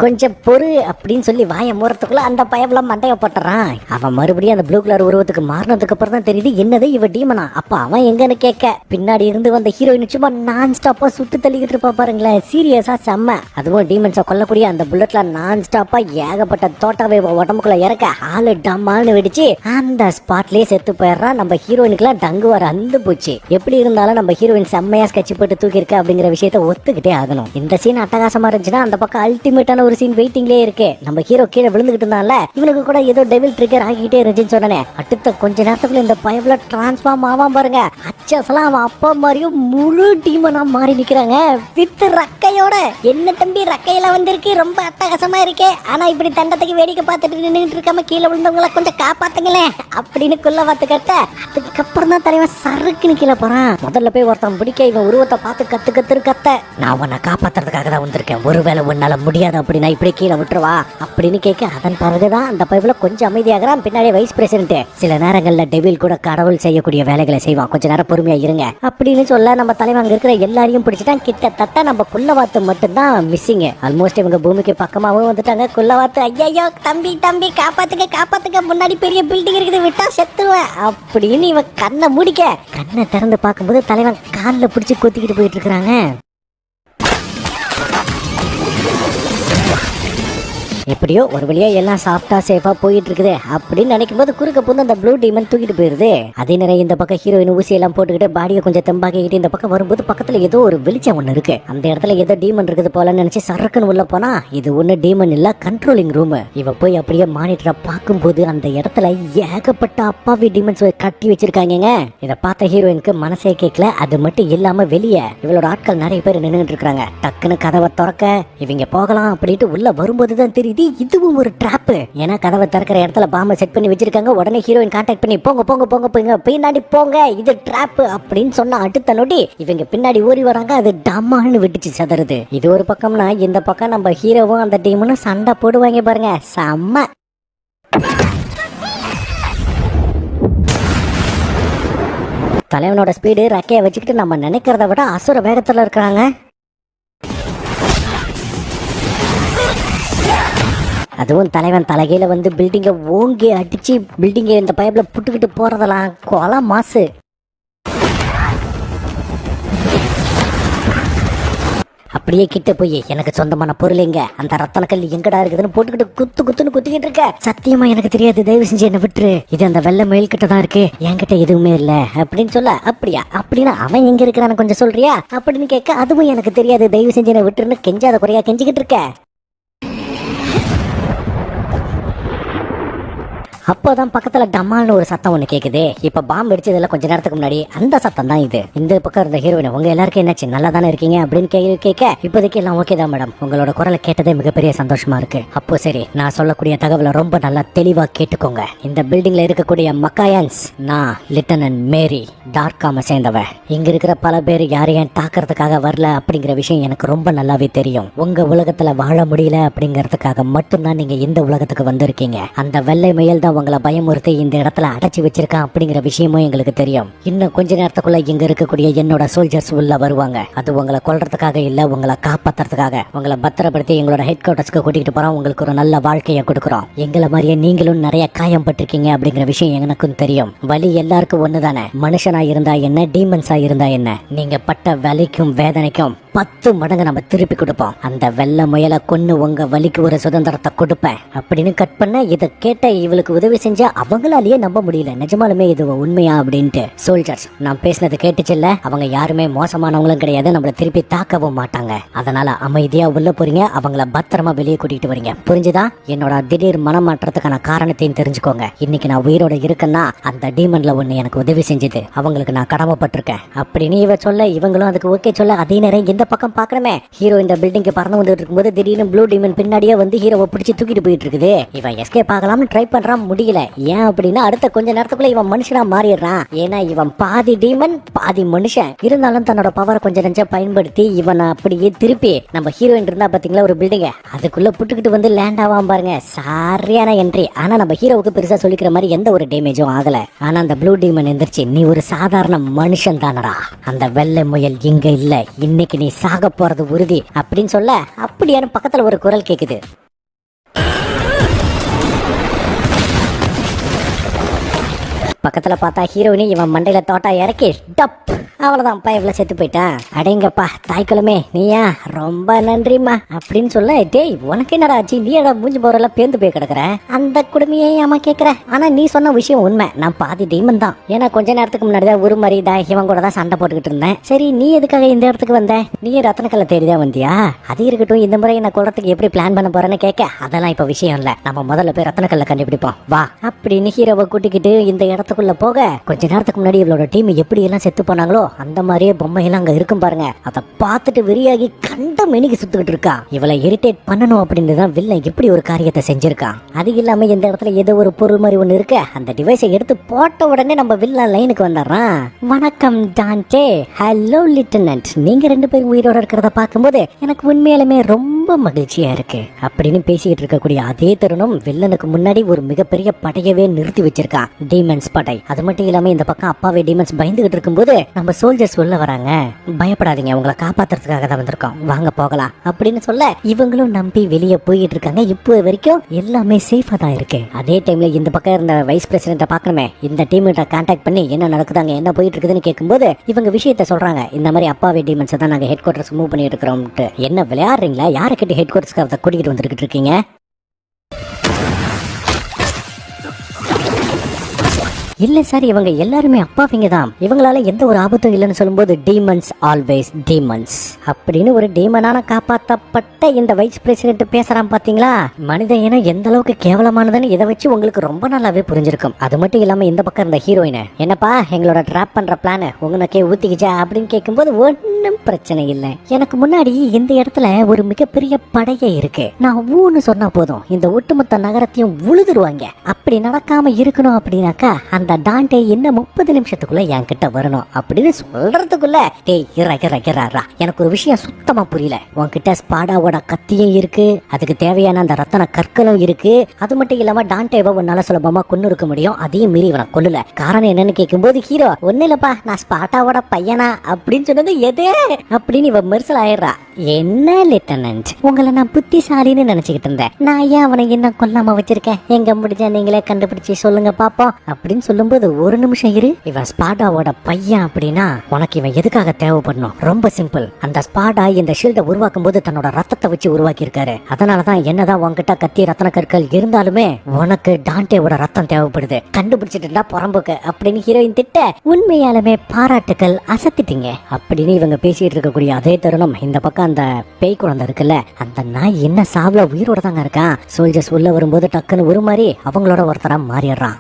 S1: கொஞ்சம் பொறு அப்படின்னு சொல்லி வாயை மூறத்துக்குள்ள அந்த பயவுல மண்டைய போட்டுறான். அவன் மறுபடியும் அந்த ப்ளூ கலர் உருவத்துக்கு மாறினதுக்கு அப்புறம் தான் தெரியுது என்னது இவ டீமனா. அப்ப அவன் எங்கன்னு கேட்க பின்னாடி இருந்து வந்த ஹீரோயின் சும்மா நான் ஸ்டாப்பா சுட்டு தள்ளிக்கிட்டு இருப்பா பாருங்களேன். சீரியஸா செம்ம. அதுவும் டீமன்ஸை கொல்லக்கூடிய அந்த புல்லட்ல நான் ஸ்டாப்பா ஏகப்பட்ட தோட்டாவை உடம்புக்குள்ள இறக்க ஆளு டம்மான்னு வெடிச்சு அந்த ஸ்பாட்லயே செத்து போயிடுறான். நம்ம ஹீரோயினுக்குலாம் டங்கு வர அந்து போச்சு. எப்படி இருந்தாலும் நம்ம ஹீரோயின் செம்மையா ஸ்கெட்ச் போட்டு தூக்கி இருக்க அப்படிங்கிற விஷயத்த ஒத்துக்கிட்டே ஆகணும். இந்த சீன் அட்டகாசமா இருந்துச்சுன்னா அந்த பக்கம் அல்டிமேட்டான ஒரு சீன் வெயிட்டிங்லயே இருக்கு. நம்ம ஹீரோ கீழே விழுந்துகிட்டு இருந்தால இவனுக்கு கூட ஏதோ டெவில் ட்ரிகர் ஆகிட்டே இருந்துச்சுன்னு சொன்னனே. அடுத்த கொஞ்ச நேரத்துக்குள்ள இந்த பயவுல டிரான்ஸ்ஃபார்ம் ஆவான் பாருங்க. அச்சசலாம் அவன் அப்பா மாதிரியும் முழு டீமனா மாறி நிக்கிறாங்க வித் ரக்கையோட. என்ன தம்பி ரக்கையில வந்திருக்கு, ரொம்ப அட்டகாசமா இருக்கே. ஆனா இப்படி தண்டத்துக்கு வேடிக்கை பார்த்துட்டு நின்றுட்டு இருக்காம கீழே விழுந்தவங்கள கொஞ்சம் காப்பாத்துங்களேன் அப்படின்னு குள்ள பார்த்து கட்ட. அதுக்கப்புறம் தான் தலைவன் சருக்குன்னு கீழே போறான். முதல்ல போய் ஒருத்தன் பிடிக்க இவன் உருவத்தை பார்த்து கத்து நான் உன்னை காப்பாத்துறதுக்காக தான் வந்திருக்கேன், ஒருவேளை உன்னால முடியாது அப்படின்னா இப்படி கீழே விட்டுருவா அப்படின்னு கேட்க அதன் பிறகுதான் அந்த பைப்ல கொஞ்சம் அமைதியாகிறான். பின்னாடி வைஸ் பிரசிடென்ட் சில நேரங்கள்ல டெவில் கூட கடவுள் செய்யக்கூடிய வேலைகளை செய்வான், கொஞ்ச நேரம் பொறுமையா இருங்க அப்படின்னு சொல்ல நம்ம தலைவன் அங்க இருக்கிற எல்லாரையும் பிடிச்சிட்டான். கிட்டத்தட்ட நம்ம குள்ளவாத்து மட்டும்தான் மிஸ்ஸிங். ஆல்மோஸ்ட் இவங்க பூமிக்கு பக்கமாவும் வந்துட்டாங்க. குள்ளவாத்து ஐயோ தம்பி காப்பாத்துங்க முன்னாடி பெரிய பில்டிங் இருக்குது, விட்டா செத்துருவேன் அப்படின்னு இவன் கண்ணை முடிக்க கண்ணை திறந்து பார்க்கும்போது தலைவன் காலில் பிடிச்சி கொத்திக்கிட்டு போயிட்டு இருக்கிறாங்க. எப்படியோ ஒரு வழியா எல்லாம் சாஃப்டா சேஃபா போயிட்டு இருக்குது அப்படின்னு நினைக்கும் போது குறுக்க போது அந்த ப்ளூ டீமன் தூக்கிட்டு போயிருது. அதே நேரம் இந்த பக்கம் ஹீரோயின் ஊசி எல்லாம் போட்டுக்கிட்டு பாடியை கொஞ்சம் தெம்பாக்கிட்டு இந்த பக்கம் வரும்போது பக்கத்துல ஏதோ ஒரு வெளிச்சம் ஒண்ணு இருக்கு. அந்த இடத்துல ஏதோ டீமன் இருக்குது போல நினைச்சு சரக்குன்னு உள்ள போனா இது ஒண்ணு டீமன் இல்ல, கண்ட்ரோலிங் ரூம். இவ போய் அப்படியே மானிட்டரை பார்க்கும்போது அந்த இடத்துல ஏகப்பட்ட அப்பாவி டீமன்ஸ் கட்டி வச்சிருக்காங்க. இதை பார்த்த ஹீரோயினுக்கு மனசே கேட்கல. அது மட்டும் இல்லாம வெளியே இவளோட ஆட்கள் நிறைய பேர் நின்றுட்டு இருக்காங்க. டக்குன்னு கதவை திறக்க இவங்க போகலாம் அப்படின்ட்டு உள்ள வரும்போதுதான் தெரியுது இதுவும் ஒரு ட்ராப். ஏன்னா கதவை திறக்கிற இடத்துல பாம்பை செட் பண்ணி வச்சிருக்காங்க. உடனே ஹீரோயின் கான்டாக்ட் பண்ணி போங்க போங்க போங்க போங்க பின்னாடி போங்க, இது ட்ராப் அப்படின்னு சொன்ன அடுத்த நொடி இவங்க பின்னாடி ஓடி வராங்க. அது டம்மான்னு விட்டுச்சு சதறுது. இது ஒரு பக்கம்னா இந்த பக்கம் நம்ம ஹீரோவும் அந்த டீமும் சண்டை போடுவாங்க பாருங்க, செம்ம. தலைவனோட ஸ்பீடு ரக்கையை வச்சுக்கிட்டு நம்ம நினைக்கிறத விட அசுர வேகத்துல இருக்கிறாங்க. அதுவும் தலைவன் தலைகையில வந்து பில்டிங்கை ஓங்கி அடிச்சு பில்டிங்கை இந்த பைப்ல புட்டுக்கிட்டு போறதெல்லாம் கொலை மாசு. அப்படியே கிட்ட போய் எனக்கு சொந்தமான பொருள் எங்க, அந்த ரத்தன கல் எங்கடா இருக்குதுன்னு போட்டுக்கிட்டு குத்துன்னு குத்திக்கிட்டு இருக்க. சத்தியமா எனக்கு தெரியாது, தயவு செஞ்சு என்ன விட்டுரு, இது அந்த வெள்ளை மயில் கிட்ட தான் இருக்கு, என்கிட்ட எதுவுமே இல்ல அப்படின்னு சொல்ல. அப்படியா அப்படின்னா அவன் எங்க இருக்கிறான்னு கொஞ்சம் சொல்றியா அப்படின்னு கேட்க, அதுவும் எனக்கு தெரியாது, தயவு செஞ்சு என்ன விட்டுருன்னு கெஞ்சாத குறையா கெஞ்சிக்கிட்டு இருக்க. அப்போதான் பக்கத்துல டமால்னு ஒரு சத்தம் ஒண்ணு கேக்குது. இப்ப பாம்பு அடிச்சதுல கொஞ்ச நேரத்துக்கு முன்னாடி அந்த சத்தம் தான் இது. இந்த பக்கம் இருந்த ஹீரோயின் உங்க எல்லாருக்கும் என்னாச்சு, நல்லா தானே இருக்கீங்க அப்படின்னு கேட்க இப்போதைக்கு எல்லாம் ஓகே தான் மேடம், உங்களோட குரலை கேட்டதே மிகப்பெரிய சந்தோஷமா இருக்கு. அப்போ சரி, நான் சொல்லக்கூடிய தகவலை ரொம்ப நல்லா தெளிவா கேட்டுக்கோங்க. இந்த பில்டிங்ல இருக்கக்கூடிய மக்காயன்ஸ், நான் லிட்டனன்ட் மேரி டார்க்காம சேர்ந்தவ. இங்க இருக்கிற பல பேர் யாரையும் தாக்குறதுக்காக வரல அப்படிங்கிற விஷயம் எனக்கு ரொம்ப நல்லாவே தெரியும். உங்க உலகத்துல வாழ முடியல அப்படிங்கறதுக்காக மட்டும்தான் நீங்க இந்த உலகத்துக்கு வந்திருக்கீங்க. அந்த வெள்ளை மயில் தான் உங்களை பயமுறுத்தி இந்த இடத்துல அடைச்சி வச்சிருக்கான் அப்படிங்கிற விஷயமும் எங்களுக்கு தெரியும். இன்னும் கொஞ்ச நேரத்துக்குள்ள இங்க இருக்கக்கூடிய என்னோட சோல்ஜர்ஸ் உள்ள வருவாங்க. அது உங்களை கொல்றதுக்காக இல்ல, உங்களை காப்பாத்துறதுக்காக. உங்களை பத்திரப்படுத்தி எங்களோட ஹெட் குவார்டர்ஸ்க்கு கூட்டிட்டு போறோம். உங்களுக்கு ஒரு நல்ல வாழ்க்கையை கொடுக்குறோம். எங்களை மாதிரியே நீங்களும் நிறைய காயம் பட்டிருக்கீங்க அப்படிங்கிற விஷயம் எனக்கும் தெரியும். வலி எல்லாருக்கும் ஒண்ணுதானே, மனுஷனா இருந்தா என்ன, டீமன்ஸா இருந்தா என்ன, நீங்க பட்ட வலிக்கும் வேதனைக்கும் 10 மடங்கு நம்ம திருப்பி கொடுப்போம். அந்த வெள்ளை முயலை கொன்னு உங்க வலிக்கு ஒரு சுதந்திரத்தை கொடுப்பேன் அப்படின்னு கட் பண்ண. இதை கேட்ட இவளுக்கு உதவி செஞ்சா அவங்களாலேயே நம்ப முடியல, நிஜமாலுமே இது உண்மையா அப்படின்ட்டு. சோல்ஜர்ஸ், நான் பேசினது கேட்டுச்சுல்ல, அவங்க யாருமே மோசமானவங்களும் கிடையாது, நம்மள திருப்பி தாக்கவும் மாட்டாங்க. அதனால அமைதியா உள்ள போறீங்க, அவங்கள பத்திரமா வெளியே கூட்டிட்டு வரீங்க, புரிஞ்சுதா? என்னோட திடீர் மனமாற்றத்துக்கான காரணத்தையும் தெரிஞ்சுக்கோங்க. இன்னைக்கு நான் உயிரோட இருக்கேன்னா அந்த டீமன்ல ஒண்ணு எனக்கு உதவி செஞ்சது, அவங்களுக்கு நான் கடமைப்பட்டிருக்கேன் அப்படின்னு இவ சொல்ல, இவங்களும் அதுக்கு ஓகே சொல்ல. அதே நேரம் இந்த பக்கம் பாக்கணுமே, ஹீரோ இந்த பில்டிங்க்கு பறந்து வந்துட்டு இருக்கும்போது திடீர்னு ப்ளூ டீமன் பின்னாடியே வந்து ஹீரோவை பிடிச்சி தூக்கிட்டு போயிட்டு இருக்குது. இவன் எஸ்கேப் ஆகலாம்னு ட்ரை பண்றான், முடியல. ஏன் அப்படின்னா அடுத்த கொஞ்ச நேரத்துக்குள்ள இவன் மனுஷனா மாறிடுறான். ஏன்னா இவன் பாதி டீமன் பாதி மனுஷன். இருந்தாலும் தன்னோட பவரை கொஞ்சம் நெஞ்சம் பயன்படுத்தி இவனை அப்படியே திருப்பி நம்ம ஹீரோயின் இருந்தா பாத்தீங்களா ஒரு பில்டிங், அதுக்குள்ள புட்டுக்கிட்டு வந்து லேண்ட் ஆவான் பாருங்க. சரியான என்ட்ரி. ஆனா நம்ம ஹீரோவுக்கு பெருசா சொல்லிக்கிற மாதிரி எந்த ஒரு டேமேஜும் ஆகல. ஆனா அந்த ப்ளூ டீமன் எந்திரிச்சு, நீ ஒரு சாதாரண மனுஷன் தானடா, அந்த வெள்ளை முயல் இங்க இல்ல, இன்னைக்கு நீ சாக போறது உறுதி அப்படின்னு சொல்ல. அப்படியான பக்கத்துல ஒரு குரல் கேக்குது. பக்கத்துல பார்த்தா ஹீரோயினி இவன் மண்டையில தோட்டா இறக்கி டப், அவ்வளவுதான், பைப்ல செத்து போயிட்டான். அடேங்கப்பா தாய்க்குளமே, நீயா, ரொம்ப நன்றிமா அப்படின்னு சொல்ல. டேய் உனக்கு என்னடா ஆச்சு, நீ எடா மூஞ்சி போறெல்லாம் பேந்து போய் கிடக்குற, அந்த குடுமையே ஏமா கேக்குற? ஆனா நீ சொன்ன விஷயம் உண்மை, நான் பாதி டீமன் தான். ஏன்னா கொஞ்ச நேரத்துக்கு முன்னாடிதான் ஒரு மாதிரி இவன் கூட தான் சண்டை போட்டுக்கிட்டு இருந்தேன். சரி, நீ எதுக்காக இந்த இடத்துக்கு வந்த? நீ ரத்தனக்கல்ல தேடிதான் வந்தியா? அது இருக்கட்டும், இந்த முறை என்ன கொல்றதுக்கு எப்படி பிளான் பண்ண போறேன்னு கேட்க, அதெல்லாம் இப்ப விஷயம் இல்ல, நம்ம முதல்ல போய் ரத்தனக்கல்ல கண்டுபிடிப்போம் வா அப்படின்னு ஹீரோவை கூட்டிக்கிட்டு இந்த இடத்துக்குள்ள போக, கொஞ்ச நேரத்துக்கு முன்னாடி இவளோட டீம் எப்படி எல்லாம் செத்து போனாங்களோ அந்த மாதிரியே பொம்மையெல்லாம் அங்க இருக்கும் பாருங்க. அதை பார்த்துட்டு வெறியாகி கண்ட மெனிக்கு சுத்துக்கிட்டு இருக்கா. இவளை இரிட்டேட் பண்ணணும் அப்படின்னு தான் வில்லன் இப்படி ஒரு காரியத்தை செஞ்சிருக்கான். அது இல்லாம இந்த இடத்துல ஏதோ ஒரு பொருள் மாதிரி ஒண்ணு இருக்கு. அந்த டிவைஸை எடுத்து போட்ட உடனே நம்ம வில்லன் லைனுக்கு வந்துடுறான். வணக்கம் டான்டே, ஹலோ லிட்டனன்ட், நீங்க 2 பேரும் உயிரோட இருக்கிறத பார்க்கும்போது எனக்கு உண்மையாலுமே ரொம்ப மகிழ்ச்சியா இருக்கு அப்படின்னு பேசிக்கிட்டு இருக்கக்கூடிய அதே தருணம் வில்லனுக்கு முன்னாடி ஒரு மிகப்பெரிய படையவே நிறுத்தி வச்சிருக்கான், டீமன்ஸ் படை. அது மட்டும் இல்லாம இந்த பக்கம் அப்பாவே டீமன்ஸ் பயந்துகிட்டு இருக்கும்போது நம்ம சோல்ஜர்ஸ் உள்ள வராங்க. பயப்படாதீங்க, உங்களை காப்பாத்துறதுக்காக தான் வந்திருக்கோம், வாங்க போகலாம் அப்படின்னு சொல்ல இவங்களும் நம்பி வெளியே போயிட்டு இருக்காங்க. இப்போ வரைக்கும் எல்லாமே சேஃபா தான் இருக்கு. அதே டைம்ல இந்த பக்கம் இருந்த வைஸ் பிரசிடென்ட்ட பாக்கணுமே, இந்த டீம் கிட்ட கான்டாக்ட் பண்ணி என்ன நடக்குதாங்க, என்ன போயிட்டு இருக்குதுன்னு கேட்கும்போது இவங்க விஷயத்த சொல்றாங்க. இந்த மாதிரி அப்பாவே டீமன்ஸ் தான் நாங்க ஹெட் குவார்டர்ஸ் மூவ் பண்ணிட்டு இருக்கிறோம். என்ன விளையாடுறீங்களா? யாரை கிட்ட ஹெட் குவார்டர்ஸ்க்கு கூட்டிகிட்டு வந்துட்டு இருக்கீங்க? இல்ல சார் இவங்க எல்லாருமே அப்பாவிங்க தான், இவங்களால எந்த ஒரு ஆபத்தும் இல்லைன்னு சொல்லும்போது டீமன்ஸ் ஆல்வேஸ் டீமன்ஸ் அப்படின்னு ஒரு டீமனான காப்பாற்றப்பட்ட இந்த வைஸ் பிரசிடென்ட் பேசுறான் பாத்தீங்களா. மனித இனம் எந்த அளவுக்கு கேவலமானதுன்னு இதை வச்சு உங்களுக்கு ரொம்ப நல்லாவே புரிஞ்சிருக்கும். அது மட்டும் இல்லாம இந்த பக்கம் இருந்த ஹீரோயின், என்னப்பா எங்களோட ட்ராப் பண்ற பிளான் உங்களுக்கே ஊத்திக்கிச்சா அப்படின்னு கேட்கும்போது ஒன்னும் பிரச்சனை இல்லை, எனக்கு முன்னாடி இந்த இடத்துல ஒரு மிகப்பெரிய படையே இருக்கு, நான் ஊன்னு சொன்னா போதும் இந்த ஒட்டுமொத்த நகரத்தையும் உழுதுருவாங்க. அப்படி நடக்காம இருக்கணும் அப்படின்னாக்கா அந்த டாண்டே இன்னும் 30 நிமிஷத்துக்குள்ள என்கிட்ட வரணும் அப்படின்னு சொல்றதுக்குள்ள டேய் எனக்கு ஒரு விஷயம் சுத்தமா புரியல. உன்கிட்ட ஸ்பாடாவோட கத்தியும் இருக்கு, அதுக்கு தேவையான அந்த ரத்தன கற்களும் இருக்கு, அது மட்டும் இல்லாம டாண்டேவை உன்னால சுலபமா கொண்டு இருக்க முடியும், அதையும் மீறி இவனை கொல்லல. காரணம் என்னன்னு கேட்கும்போது ஹீரோ ஒண்ணு இல்லப்பா நான் ஸ்பாட்டாவோட பையனா அப்படின்னு சொன்னது எதே அப்படின்னு இவன் மெர்சல் ஆயிடுறா. என்ன லெப்டினன்ட் உங்களை நான் புத்திசாலின்னு நினைச்சுக்கிட்டு இருந்தேன், நான் ஏன் அவனை என்ன கொல்லாம வச்சிருக்கேன், எங்க முடிஞ்சா நீங்களே கண்டுபிடிச்சு சொல்லுங்க பாப்போம் அப்படின்னு சொல்லும்போது ஒரு நிமிஷம் இரு, இவன் ஸ்பாடாவோட பையன் அப்படின்னா உனக்கு இவன் எதுக்காக தேவைப்படணும், ரொம்ப சிம்பிள், அந்த ஸ்பாடா இந்த ஷீல்டை உருவாக்கும் போது தன்னோட ரத்தத்தை வச்சு உருவாக்கி இருக்காரு, அதனாலதான் என்னதான் உன்கிட்ட கத்தி ரத்தன கற்கள் இருந்தாலுமே உனக்கு டாண்டேவோட ரத்தம் தேவைப்படுது, கண்டுபிடிச்சிட்டுடா புறம்புக்கு அப்படின்னு ஹீரோயின் திட்ட, உண்மையாலுமே பாராட்டுக்கள் அசத்திட்டீங்க அப்படின்னு இவங்க பேசிட்டு இருக்கக்கூடிய அதே தருணம் இந்த பக்கம் அந்த பேய் குழந்தை இருக்குல்ல, அந்த நாய் என்ன சாவுல உயிரோட தாங்க இருக்கான், சோல்ஜர்ஸ் உள்ள வரும்போது டக்குன்னு ஒரு மாதிரி அவங்களோட ஒருத்தரா மாறிடுறான்.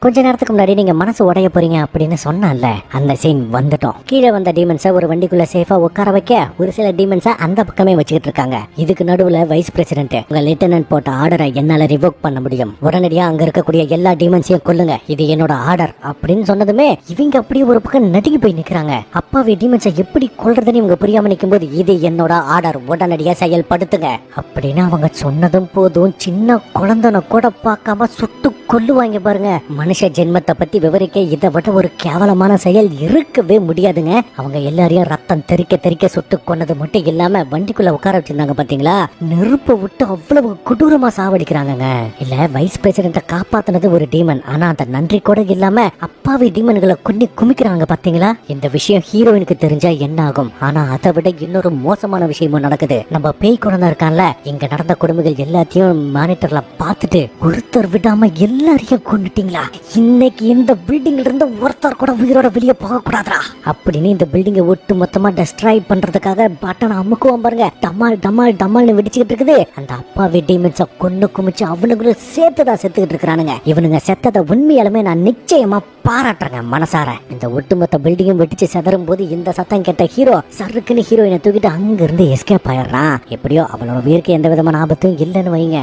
S1: கொஞ்ச நேரத்துக்கு முன்னாடி நீங்க மனசு உடைய போறீங்க அப்படின்னு சொன்னல, அந்த சீன் வந்துட்டோம். கீழே வந்த டீமன்ஸை ஒரு வண்டிக்குள்ள சேஃபா உட்கார வைக்க ஒரு சில டீமன்ஸை அந்த பக்கமே வச்சுக்கிட்டு இருக்காங்க. இதுக்கு நடுவுல வைஸ் பிரசிடென்ட் உங்க லெப்டினன்ட் போட்ட ஆர்டரை என்னால ரிவோக் பண்ண முடியும், உடனடியா அங்க இருக்கக்கூடிய எல்லா டீமன்ஸையும் கொல்லுங்க, இது என்னோட ஆர்டர் அப்படின்னு சொன்னதுமே இவங்க அப்படியே ஒரு பக்கம் நடுங்கி போய் நிக்கிறாங்க. அப்பாவே டீமன்ஸை எப்படி கொல்றதுன்னு இவங்க புரியாம நிற்கும் போது இது என்னோட ஆர்டர், உடனடியா செயல்படுத்துங்க அப்படின்னு அவங்க சொன்னதும் போதும் சின்ன குழந்தைன கூட பார்க்காம சுட்டு கொல்லுவாங்க பாருங்க. மனுஷ ஜென்மத்தை பத்தி விவரிக்க இதை விட ஒரு கேவலமான செயல் இருக்கவே முடியாதுங்க. அவங்க எல்லாரையும் ரத்தம் தெறிக்க சுட்டு கொன்னது மட்டும் இல்லாம வண்டிக்குள்ள உட்கார வச்சிருந்தாங்க பாத்தீங்களா, நெருப்பை விட்டு அவ்வளவு கொடூரமா சாவடிக்கிறாங்க. இல்ல வைஸ் பிரசிடென்ட காப்பாத்தினது ஒரு டீமன், ஆனா அந்த நன்றி கூட இல்லாம அப்பாவி டீமன்களை கொண்டு குமிக்கிறாங்க பாத்தீங்களா. இந்த விஷயம் ஹீரோயினுக்கு தெரிஞ்சா என்ன ஆகும், ஆனா அதை விட இன்னொரு மோசமான விஷயமும் நடக்குது. நம்ம பேய் குழந்தை இருக்கான்ல, இங்க நடந்த கொடுமைகள் எல்லாத்தையும் மானிட்டர்ல பார்த்துட்டு ஒருத்தர் விடாம எல்லாரையும் கொண்டுட்டீங்களா, இன்னைக்கு இந்த பில்டிங்ல இருந்து ஒருத்தர் கூட உயிரோட வெளியே போக கூடாதா அப்படின்னு இந்த பில்டிங்கை ஒட்டு மொத்தமா டெஸ்ட்ராய் பண்றதுக்காக பட்டனை அமுக்குவோம் பாருங்க, டமால் டமால் டமால்னு வெடிச்சுக்கிட்டு இருக்குது. அந்த அப்பாவி டீமன்ஸை கொண்டு குமிச்சு அவனுங்களும் சேர்த்துதான் செத்துக்கிட்டு இருக்கிறானுங்க. இவனுங்க செத்ததை உண்மையாலுமே நான் நிச்சயமா பாராட்டுறேங்க மனசார. இந்த ஒட்டுமொத்த பில்டிங்கும் வெடிச்சு செதறும் போது இந்த சத்தம் கேட்ட ஹீரோ சருக்குன்னு ஹீரோயினை தூக்கிட்டு அங்க இருந்து எஸ்கேப் ஆயிடுறான். எப்படியோ அவளோட உயிருக்கு எந்த விதமான ஆபத்தும் இல்லைன்னு வைங்க.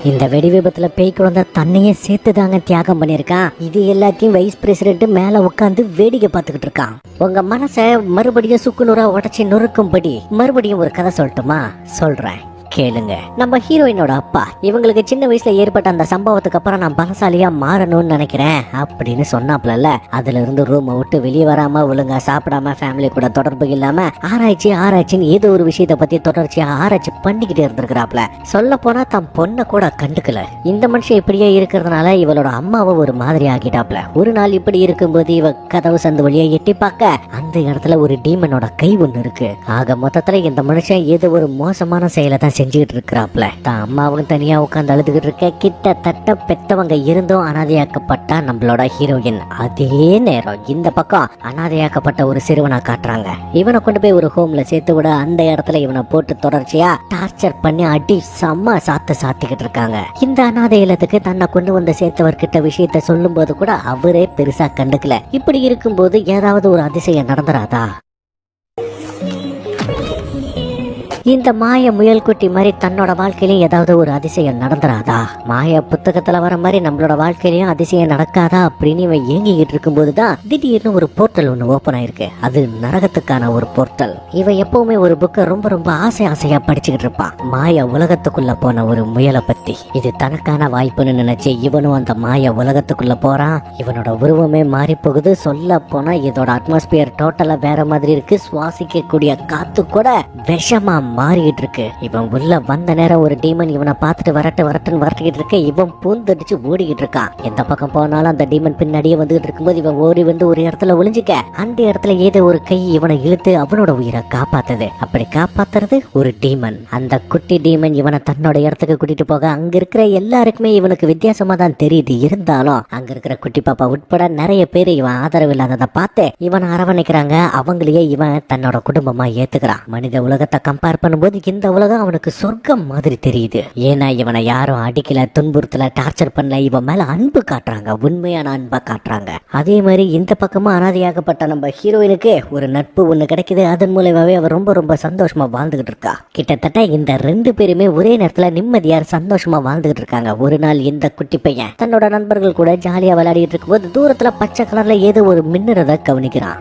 S1: இந்த வெடி விபத்துல பேய் குழந்தை தன்னையே சேர்த்து தாங்க தியாகம் பண்ணிருக்கான். இது எல்லாத்தையும் வைஸ் பிரசிடென்ட் மேல உட்காந்து வேடிக்கை பார்த்துக்கிட்டு இருக்கான். உங்க மனசை மறுபடியும் சுக்குநூறா உடைச்சு நொறுக்கும்படி மறுபடியும் ஒரு கதை சொல்லட்டுமா? சொல்றேன் கேளுங்க. நம்ம ஹீரோயினோட அப்பா இவங்களுக்கு சின்ன வயசுல ஏற்பட்ட அந்த சம்பவத்துக்கு அப்புறம் நான் பலசாலியா மாறணும்னு நினைக்கிறேன் அப்படின்னு சொன்னாப்ல. அதுல இருந்து ரூமை விட்டு வெளியே வராம ஒழுங்கா சாப்பிடாம ஃபேமிலி கூட தொடர்பு இல்லாம ஆராய்ச்சின்னு ஏதோ ஒரு விஷயத்தை பத்தி தொடர்ச்சியா ஆராய்ச்சி பண்ணிக்கிட்டே இருந்திருக்கிறாப்ல. சொல்ல போனா தம் பொண்ணை கூட கண்டுக்கல. இந்த மனுஷன் இப்படியே இருக்கிறதுனால இவளோட அம்மாவை ஒரு மாதிரி ஆகிட்டாப்ல. ஒரு நாள் இப்படி இருக்கும்போது இவ கதவு சந்து வழியா எட்டி பார்க்க அந்த இடத்துல ஒரு டீமனோட கை ஒண்ணு இருக்கு. ஆக மொத்தத்துல இந்த மனுஷன் ஏதோ ஒரு மோசமான செயலை தான் செஞ்சுக்கிட்டு இருக்கிறாப்ல. தான் அம்மாவும் தனியா உட்காந்து அழுதுகிட்டு இருக்க, கிட்டத்தட்ட பெத்தவங்க இருந்தும் அனாதையாக்கப்பட்ட நம்மளோட ஹீரோயின். அதே நேரம் இந்த பக்கம் அனாதையாக்கப்பட்ட ஒரு சிறுவனை காட்டுறாங்க. இவனை கொண்டு போய் ஒரு ஹோம்ல சேர்த்து விட அந்த இடத்துல இவனை போட்டு தொடர்ச்சியா டார்ச்சர் பண்ணி அடி செம்ம சாத்திக்கிட்டு இருக்காங்க. இந்த அனாதை இல்லத்துக்கு தன்னை கொண்டு வந்து சேர்த்தவர்கிட்ட விஷயத்த சொல்லும் போது கூட அவரே பெருசா கண்டுக்கல. இப்படி இருக்கும்போது ஏதாவது ஒரு அதிசயம் நடந்துராதா? இந்த மாய முயல் குட்டி மாதிரி தன்னோட வாழ்க்கையிலும் ஏதாவது ஒரு அதிசயம் நடந்துராதா? மாய புத்தகத்துல வர மாதிரி நம்மளோட வாழ்க்கையிலயும் அதிசயம் நடக்காதா அப்படின்னு இவன் ஏங்கிக்கிட்டு இருக்கும் போதுதான் திடீர்னு ஒரு போர்ட்டல் ஒண்ணு ஓபன் ஆயிருக்கு. அது நரகத்துக்கான ஒரு போர்ட்டல். இவன் எப்பவுமே ஒரு புக்கை ரொம்ப ஆசையா படிச்சுக்கிட்டு இருப்பான். மாய உலகத்துக்குள்ள போன ஒரு முயலை பத்தி. இது தனக்கான வாய்ப்புன்னு நினைச்சு இவனும் அந்த மாய உலகத்துக்குள்ள போறான். இவனோட உருவமே மாறி போகுது. சொல்ல போனா இதோட அட்மாஸ்பியர் டோட்டலா வேற மாதிரி இருக்கு. சுவாசிக்க கூடிய காத்து கூட விஷமா மாறிட்டு இருக்கு. இவன் உள்ள வந்த நேரம் ஒரு டீமன் இவனை பார்த்துட்டு வரட்டுன்னு வரட்டிக்கிட்டு இருக்க. இவன் பூந்தடிச்சு ஓடிக்கிட்டு இருக்கான். எந்த பக்கம் போனாலும் அந்த டீமன் பின்னாடியே வந்துகிட்டு இருக்கும்போது இவன் ஓடி வந்து ஒரு இடத்துல ஒளிஞ்சிக்க. அந்த இடத்துல ஏதோ ஒரு கை இவனை இழுத்து அவனோட உயிரை காப்பாத்துது. அப்படி காப்பாத்துறது ஒரு டீமன். அந்த குட்டி டீமன் இவனை தன்னோட இடத்துக்கு கூட்டிட்டு போக அங்க இருக்கிற எல்லாருக்குமே இவனுக்கு வித்தியாசமா தான் தெரியுது. இருந்தாலும் அங்க இருக்கிற குட்டி பாப்பா உட்பட நிறைய பேர் இவன் ஆதரவு இல்லாததை பார்த்து இவனை அரவணைக்கிறாங்க. அவங்களையே இவன் தன்னோட குடும்பமா ஏத்துக்கிறான். மனித உலகத்தை கம்பேர் பண்ணும்போது இந்த உலகம் அவனுக்கு சொர்க்கம் மாதிரி தெரியுது. ஏன்னா இவனை யாரும் அடிக்கல, துன்புறுத்தல, டார்ச்சர் பண்ணல. இவன் மேல அன்பு காட்டுறாங்க, உண்மையான அன்பை காட்டுறாங்க. அதே மாதிரி இந்த பக்கமா அனாதையாகப்பட்ட நம்ம ஹீரோயினுக்கு ஒரு நட்பு ஒண்ணு கிடைக்குது. அதன் மூலமாவே அவர் ரொம்ப ரொம்ப சந்தோஷமா வாழ்ந்துகிட்டு இருக்கா. கிட்டத்தட்ட இந்த 2 பேருமே ஒரே நேரத்துல நிம்மதியா சந்தோஷமா வாழ்ந்துகிட்டு இருக்காங்க. ஒரு நாள் இந்த குட்டி பையன் தன்னோட நண்பர்கள் கூட ஜாலியா விளையாடிட்டு இருக்கும்போது தூரத்துல பச்சை கலர்ல ஏதோ ஒரு மின்னுறத கவனிக்கிறான்.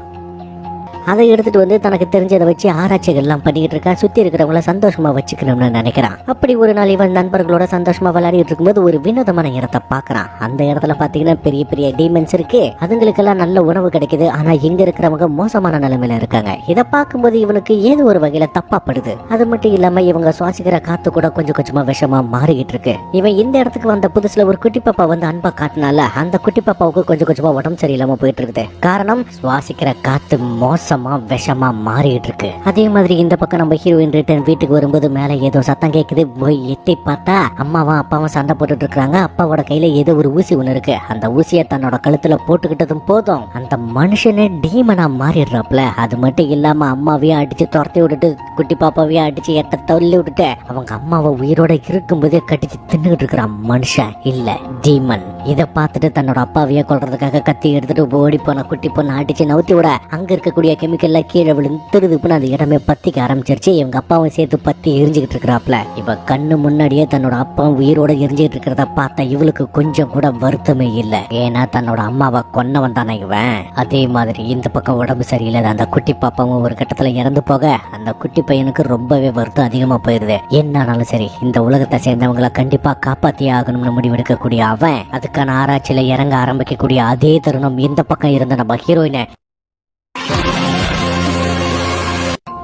S1: அதை எடுத்துட்டு வந்து தனக்கு தெரிஞ்சதை வச்சு ஆராய்ச்சிகள்லாம் பண்ணிக்கிட்டு இருக்கா. சுத்தி இருக்கிறவங்கள சந்தோஷமா வச்சுக்கணும்னு நினைக்கிறான். அப்படி ஒரு நாள் இவன் நண்பர்களோட சந்தோஷமா விளையாடிட்டு இருக்கும்போது ஒரு வினோதமான இடத்தை பாக்குறான். அந்த இடத்துல பாத்தீங்கன்னா பெரிய பெரிய டீமன்ஸ் இருக்கு. அதுங்களுக்கெல்லாம் நல்ல உணவு கிடைக்குது. ஆனா இங்க இருக்கிறவங்க மோசமான நிலைமையில இருக்காங்க. இதை பார்க்கும்போது இவனுக்கு ஏதோ ஒரு வகையில தப்பா படுது. அது மட்டும் இல்லாம இவங்க சுவாசிக்கிற காத்து கூட கொஞ்சம் கொஞ்சமா விஷமா மாறிக்கிட்டு இருக்கு. இவன் இந்த இடத்துக்கு வந்த புதுசுல ஒரு குட்டி பாப்பா வந்து அன்பா காட்டினால அந்த குட்டி பாப்பாவுக்கு கொஞ்சம் கொஞ்சமா உடம்பு சரியில்லாம போயிட்டு இருக்குது. காரணம் சுவாசிக்கிற காத்து மோசமா விஷமா மாறிட்டு இருக்கு. அதே மாதிரி இந்த பக்கம் நம்ம ஹீரோயின் ரிட்டர்ன் வீட்டுக்கு வரும்போது மேல ஏதோ சத்தம் கேக்குது. போய் எட்டி பார்த்தா அம்மாவும் அப்பாவும் சண்டை போட்டுட்டு இருக்காங்க. அப்பாவோட கையில ஏதோ ஒரு ஊசி ஒண்ணு இருக்கு. அந்த ஊசியை தன்னோட கழுத்துல போட்டுக்கிட்டதும் போதும் அந்த மனுஷனே டீமனா மாறிடுறாப்ல. அது மட்டும் இல்லாம அம்மாவையும் அடிச்சு துரத்தி விட்டுட்டு குட்டி பாப்பாவையும் அடிச்சு எட்ட தள்ளி விட்டுட்டு அவங்க அம்மாவை உயிரோட இருக்கும்போதே கட்டிச்சு தின்னுகிட்டு இருக்கிறான் மனுஷன், இல்ல டீமன். இதை பார்த்துட்டு தன்னோட அப்பாவையே கொல்றதுக்காக கத்தி எடுத்துட்டு ஓடி போன குட்டி பொண்ணு அடிச்சு நவுத்தி விட அங்க இருக்கக்கூடிய கெமிக்கல்ல கீழே விழுந்துருதுப்புன்னு அந்த இடமே பத்திக்க ஆரம்பிச்சிருச்சு. இவங்க அப்பாவும் சேர்த்து பத்தி எரிஞ்சுக்கிட்டு இருக்கிறாப்ல. இவ கண்ணு முன்னாடியே தன்னோட அப்பா உயிரோட எரிஞ்சுக்கிட்டு இருக்கிறத பார்த்தா இவளுக்கு கொஞ்சம் கூட வருத்தமே இல்லை. ஏன்னா தன்னோட அம்மாவை கொன்னவன் தானே இவன். அதே மாதிரி இந்த பக்கம் உடம்பு சரியில்லை. அந்த குட்டி பாப்பாவும் ஒரு கட்டத்துல இறந்து போக அந்த குட்டி பையனுக்கு ரொம்பவே வருத்தம் அதிகமா போயிருது. என்னானாலும் சரி இந்த உலகத்தை சேர்ந்தவங்களை கண்டிப்பா காப்பாத்தியே ஆகணும்னு முடிவெடுக்கக்கூடிய அவன் அதுக்கான ஆராய்ச்சியில இறங்க ஆரம்பிக்கக்கூடிய அதே தருணம் இந்த பக்கம் இருந்த நம்ம ஹீரோயினை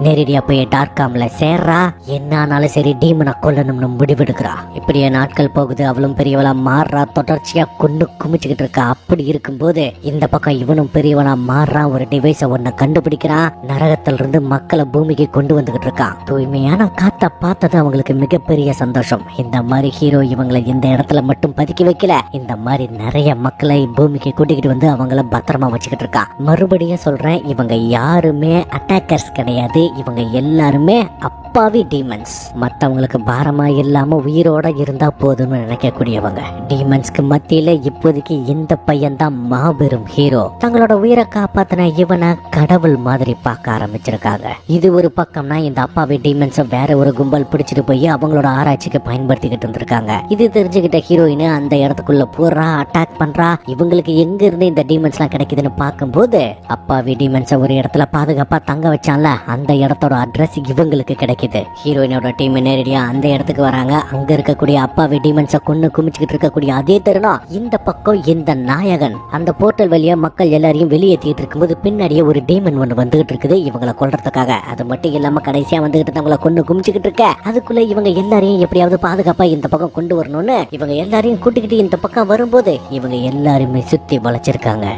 S1: நேரடியா போய் டார்காம்ல சேர்றா. என்னானாலும் சரி டீமனை கொல்லணும்னு முடிவெடுக்கிறா. இப்படியே நாட்கள் போகுது. அவளும் பெரியவளா மாறுறா. தொடர்ச்சியா கொண்டு குமிச்சுக்கிட்டு இருக்கா. அப்படி இருக்கும்போது இந்த பக்கம் இவனும் பெரியவனா மாறுறான். ஒரு டிவைஸ ஒன்ன கண்டுபிடிக்கிறான். நரகத்துல இருந்து மக்களை பூமிக்கு கொண்டு வந்துகிட்டு இருக்கான். தூய்மையான காத்த பார்த்தது அவங்களுக்கு மிகப்பெரிய சந்தோஷம். இந்த மாதிரி ஹீரோ இவங்களை இந்த இடத்துல மட்டும் பதுக்கி வைக்கல. இந்த மாதிரி நிறைய மக்களை பூமிக்கு கூட்டிக்கிட்டு வந்து அவங்கள பத்திரமா வச்சுக்கிட்டு இருக்கான். மறுபடியும் சொல்றேன், இவங்க யாருமே அட்டாக்கர்ஸ் கிடையாது. இவங்க எல்லாருமே அப்பாவி டீமன்ஸ். மற்றவங்களுக்கு பாரமா இல்லாம உயிரோட இருந்தா போதும்னு நினைக்கக்கூடியவங்க. டீமன்ஸ்க்கு மத்தியில இப்போதைக்கு இந்த பையன் தான் மாபெரும் ஹீரோ. தங்களோட உயிரை காப்பாத்தின இவனை கடவுள் மாதிரி பார்க்க ஆரம்பிச்சிருக்காங்க. இது ஒரு பக்கம்னா இந்த அப்பாவி டீமன்ஸை வேற ஒரு கும்பல் பிடிச்சிட்டு போய் அவங்களோட ஆராய்ச்சிக்கு பயன்படுத்திக்கிட்டு இருந்திருக்காங்க. இது தெரிஞ்சுக்கிட்ட ஹீரோயின் அந்த இடத்துக்குள்ள போறா, அட்டாக் பண்றா. இவங்களுக்கு எங்க இருந்து இந்த டீமன்ஸ் எல்லாம் கிடைக்குதுன்னு பார்க்கும்போது அப்பாவி டீமன்ஸை ஒரு இடத்துல பாதுகாப்பா தங்க வச்சான்ல அந்த இடத்தோட அட்ரஸ் இவங்களுக்கு கிடைக்குது. ஹீரோயினோட டீம் நேரடியா அந்த இடத்துக்கு வராங்க. அங்க இருக்கக்கூடிய அப்பாவி டீமன்ஸை கொண்டு குமிச்சுக்கிட்டு இருக்கக்கூடிய அதே தருணம் இந்த பக்கம் இந்த நாயகன் அந்த போர்ட்டல் வழியா மக்கள் எல்லாரையும் வெளியேற்றிட்டு இருக்கும்போது பின்னாடியே ஒரு டீமன் ஒன்று வந்துகிட்டு இருக்குது இவங்களை கொல்றதுக்காக. அது மட்டும் இல்லாம கடைசியா வந்துகிட்டு அவங்களை கொண்டு குமிச்சுக்கிட்டு இருக்க. அதுக்குள்ள இவங்க எல்லாரையும் எப்படியாவது பாதுகாப்பா இந்த பக்கம் கொண்டு வரணும்னு இவங்க எல்லாரையும் கூட்டிக்கிட்டு இந்த பக்கம் வரும்போது இவங்க எல்லாருமே சுத்தி வளைச்சிருக்காங்க.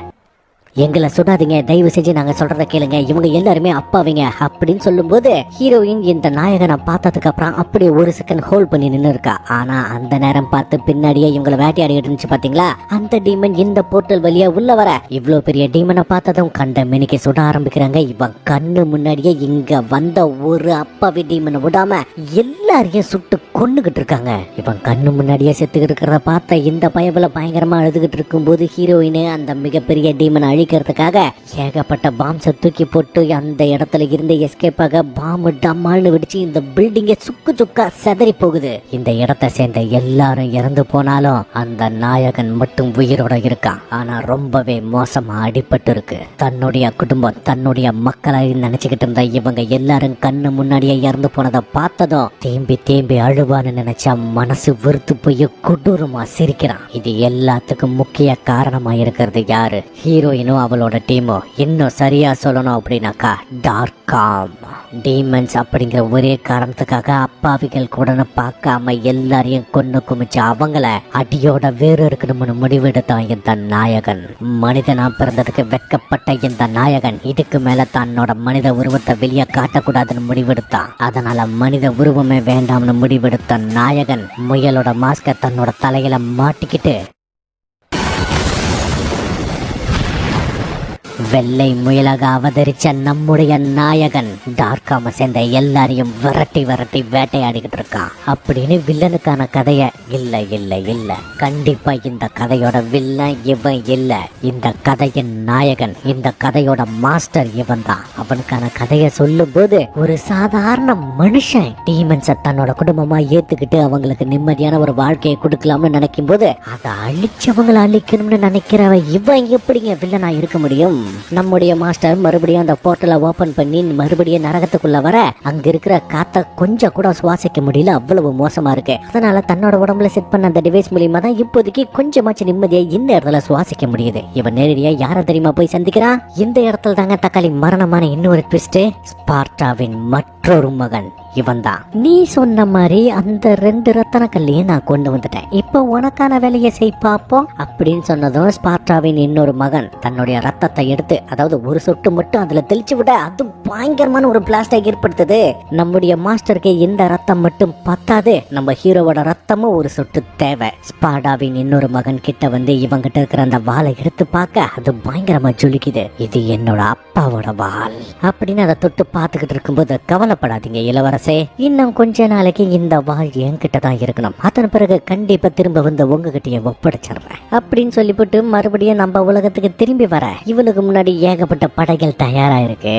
S1: எங்களை சுடாதீங்க, தயவு செஞ்சு நாங்க சொல்றத கேளுங்க, இவங்க எல்லாருமே அப்பாவிங்க அப்படின்னு சொல்லும்போது ஹீரோயின் இந்த நாயகனை பார்த்ததுக்கு அப்புறம் அப்படியே ஒரு செகண்ட் ஹோல்ட் பண்ணி நின்று இருக்கா. ஆனா அந்த நேரம் பார்த்து பின்னாடியே இவங்களை வேட்டையாடிட்டு இருந்துச்சு பாத்தீங்களா, அந்த டீமன் இந்த போர்ட்டல் வழியா உள்ள வர இவ்வளவு பெரிய டீமனை பார்த்ததும் கண்ட மெனிக்கு சுட ஆரம்பிக்கிறாங்க. இவன் கண்ணு முன்னாடியே இங்க வந்த ஒரு அப்பாவி டீமனை விடாம எல்லாரையும் சுட்டு கொன்னுகிட்டு இருக்காங்க. இவன் கண்ணு முன்னாடியே செத்துக்கிட்டு இருக்கிறத பார்த்த இந்த பயபல பயங்கரமா அழுதுகிட்டு இருக்கும் போது ஹீரோயின் அந்த மிகப்பெரிய டீமனை அழிக்கிறதுக்காக ஏகப்பட்ட பாம்ஸை தூக்கி போட்டு அந்த இடத்துல இருந்து எஸ்கேப் ஆக பாம்பு டம்மால்னு வெடிச்சு இந்த பில்டிங்கை சுக்கு சுக்கா செதறி போகுது. இந்த இடத்தை சேர்ந்த எல்லாரும் இறந்து போனாலும் அந்த நாயகன் மட்டும் உயிரோட இருக்கான். ஆனா ரொம்பவே மோசமா அடிபட்டு இருக்கு. தன்னுடைய குடும்பம் தன்னுடைய மக்களை நினைச்சுக்கிட்டு இருந்த இவங்க எல்லாரும் கண்ணு முன்னாடியே இறந்து போனதை பார்த்ததும் தேம்பி தேம்பி அழுவான்னு நினைச்சா மனசு வெறுத்து போய் கொடூரமா சிரிக்கிறான். இது எல்லாத்துக்கும் முக்கிய காரணமா இருக்கிறது யாரு? ஹீரோயின் ஹீரோயினும் அவளோட டீமும் இன்னும் சரியா சொல்லணும் அப்படின்னாக்கா டார்காம் டீமன்ஸ் அப்படிங்கிற ஒரே காரணத்துக்காக அப்பாவிகள் கூட பார்க்காம எல்லாரையும் கொன்னு குமிச்சு அவங்கள அடியோட வேறு இருக்கணும்னு முடிவெடுத்தான் இந்த நாயகன். மனிதனா பிறந்ததுக்கு வெட்கப்பட்ட இந்த நாயகன் இதுக்கு மேல தன்னோட மனித உருவத்தை வெளியே காட்டக்கூடாதுன்னு முடிவெடுத்தான். அதனால மனித உருவமே வேண்டாம்னு முடிவெடுத்த நாயகன் முயலோட மாஸ்க தன்னோட தலையில மாட்டிக்கிட்டு வெள்ளை முயலாக அவதரிச்ச நம்முடைய நாயகன் டார்காம சேர்ந்த எல்லாரையும் விரட்டி விரட்டி வேட்டையாடிக்கிட்டு இருக்கான் அப்படின்னு வில்லனுக்கான கதைய இல்ல கண்டிப்பா இந்த கதையோட வில்லன் இவன் இல்ல, இந்த கதையின் நாயகன், இந்த கதையோட மாஸ்டர் இவன் தான். அவனுக்கான கதைய சொல்லும் போது ஒரு சாதாரண மனுஷன் டீமன்ஸ தன்னோட குடும்பமா ஏத்துக்கிட்டு அவங்களுக்கு நிம்மதியான ஒரு வாழ்க்கையை கொடுக்கலாம்னு நினைக்கும் போது அதை அழிச்சவங்களை அழிக்கணும்னு நினைக்கிறவன் இவன் எப்படிங்க வில்லனா இருக்க முடியும்? நம்முடைய மாஸ்டர் மறுபடியும் அந்த போர்ட்டலை ஓபன் பண்ணி மறுபடியும் நரகத்துக்குள்ள வர அங்க இருக்கிற காத்த கொஞ்சம் கூட சுவாசிக்க முடியல, அவ்வளவு மோசமா இருக்கு. அதனால தன்னோட உடம்புல செட் பண்ண அந்த டிவைஸ் மூலியமா தான் இப்போதைக்கு கொஞ்சமாச்சு நிம்மதியா இந்த இடத்துல சுவாசிக்க முடியுது. இவன் நேரடியா யார தெரியுமா போய் சந்திக்கிறான்? இந்த இடத்துல தாங்க தக்காளி மரணமான இன்னொரு ட்விஸ்ட். ஸ்பார்ட்டாவின் மற்றொரு மகன் இவன் தான். நீ சொன்ன மாதிரி அந்த 2 ரத்தன கல்லையும் நான் கொண்டு வந்துட்டேன், இப்ப உனக்கான வேலையை செய் பார்ப்போம் அப்படின்னு சொன்னதும் ஸ்பார்ட்டாவின் இன்னொரு மகன் தன்னுடைய ரத்தத்தை எடுத்து, அதாவது ஒரு சொட்டு மட்டும் அதுல தெளிச்சு விட அது பயங்கரமான ஒரு பிளாஸ்டை ஏற்படுத்துது. நம்முடைய மாஸ்டருக்கு இந்த ரத்தம் மட்டும் பத்தாது, நம்ம ஹீரோவோட ரத்தமும் ஒரு சொட்டு தேவை. ஸ்பார்ட்டாவின் இன்னொரு மகன் கிட்ட வந்து இவங்கிட்ட இருக்கிற அந்த வாளை எடுத்து பார்க்க அது பயங்கரமா ஜொலிக்குது. இது என்னோட அப்பாவோட வாள் அப்படின்னு அதை தொட்டு பார்த்துக்கிட்டு இருக்கும்போது, கவலைப்படாதீங்க இளவரசே, இன்னும் கொஞ்ச நாளைக்கு இந்த வாள் என்கிட்ட தான் இருக்கணும், அதன் பிறகு கண்டிப்பா திரும்ப வந்து உங்ககிட்டயே ஒப்படைச்சிடுறேன் அப்படின்னு சொல்லிவிட்டு மறுபடியும் நம்ம உலகத்துக்கு திரும்பி வர இவனுக்கு முன்னாடி ஏகப்பட்ட படைகள் தயாரா இருக்கு.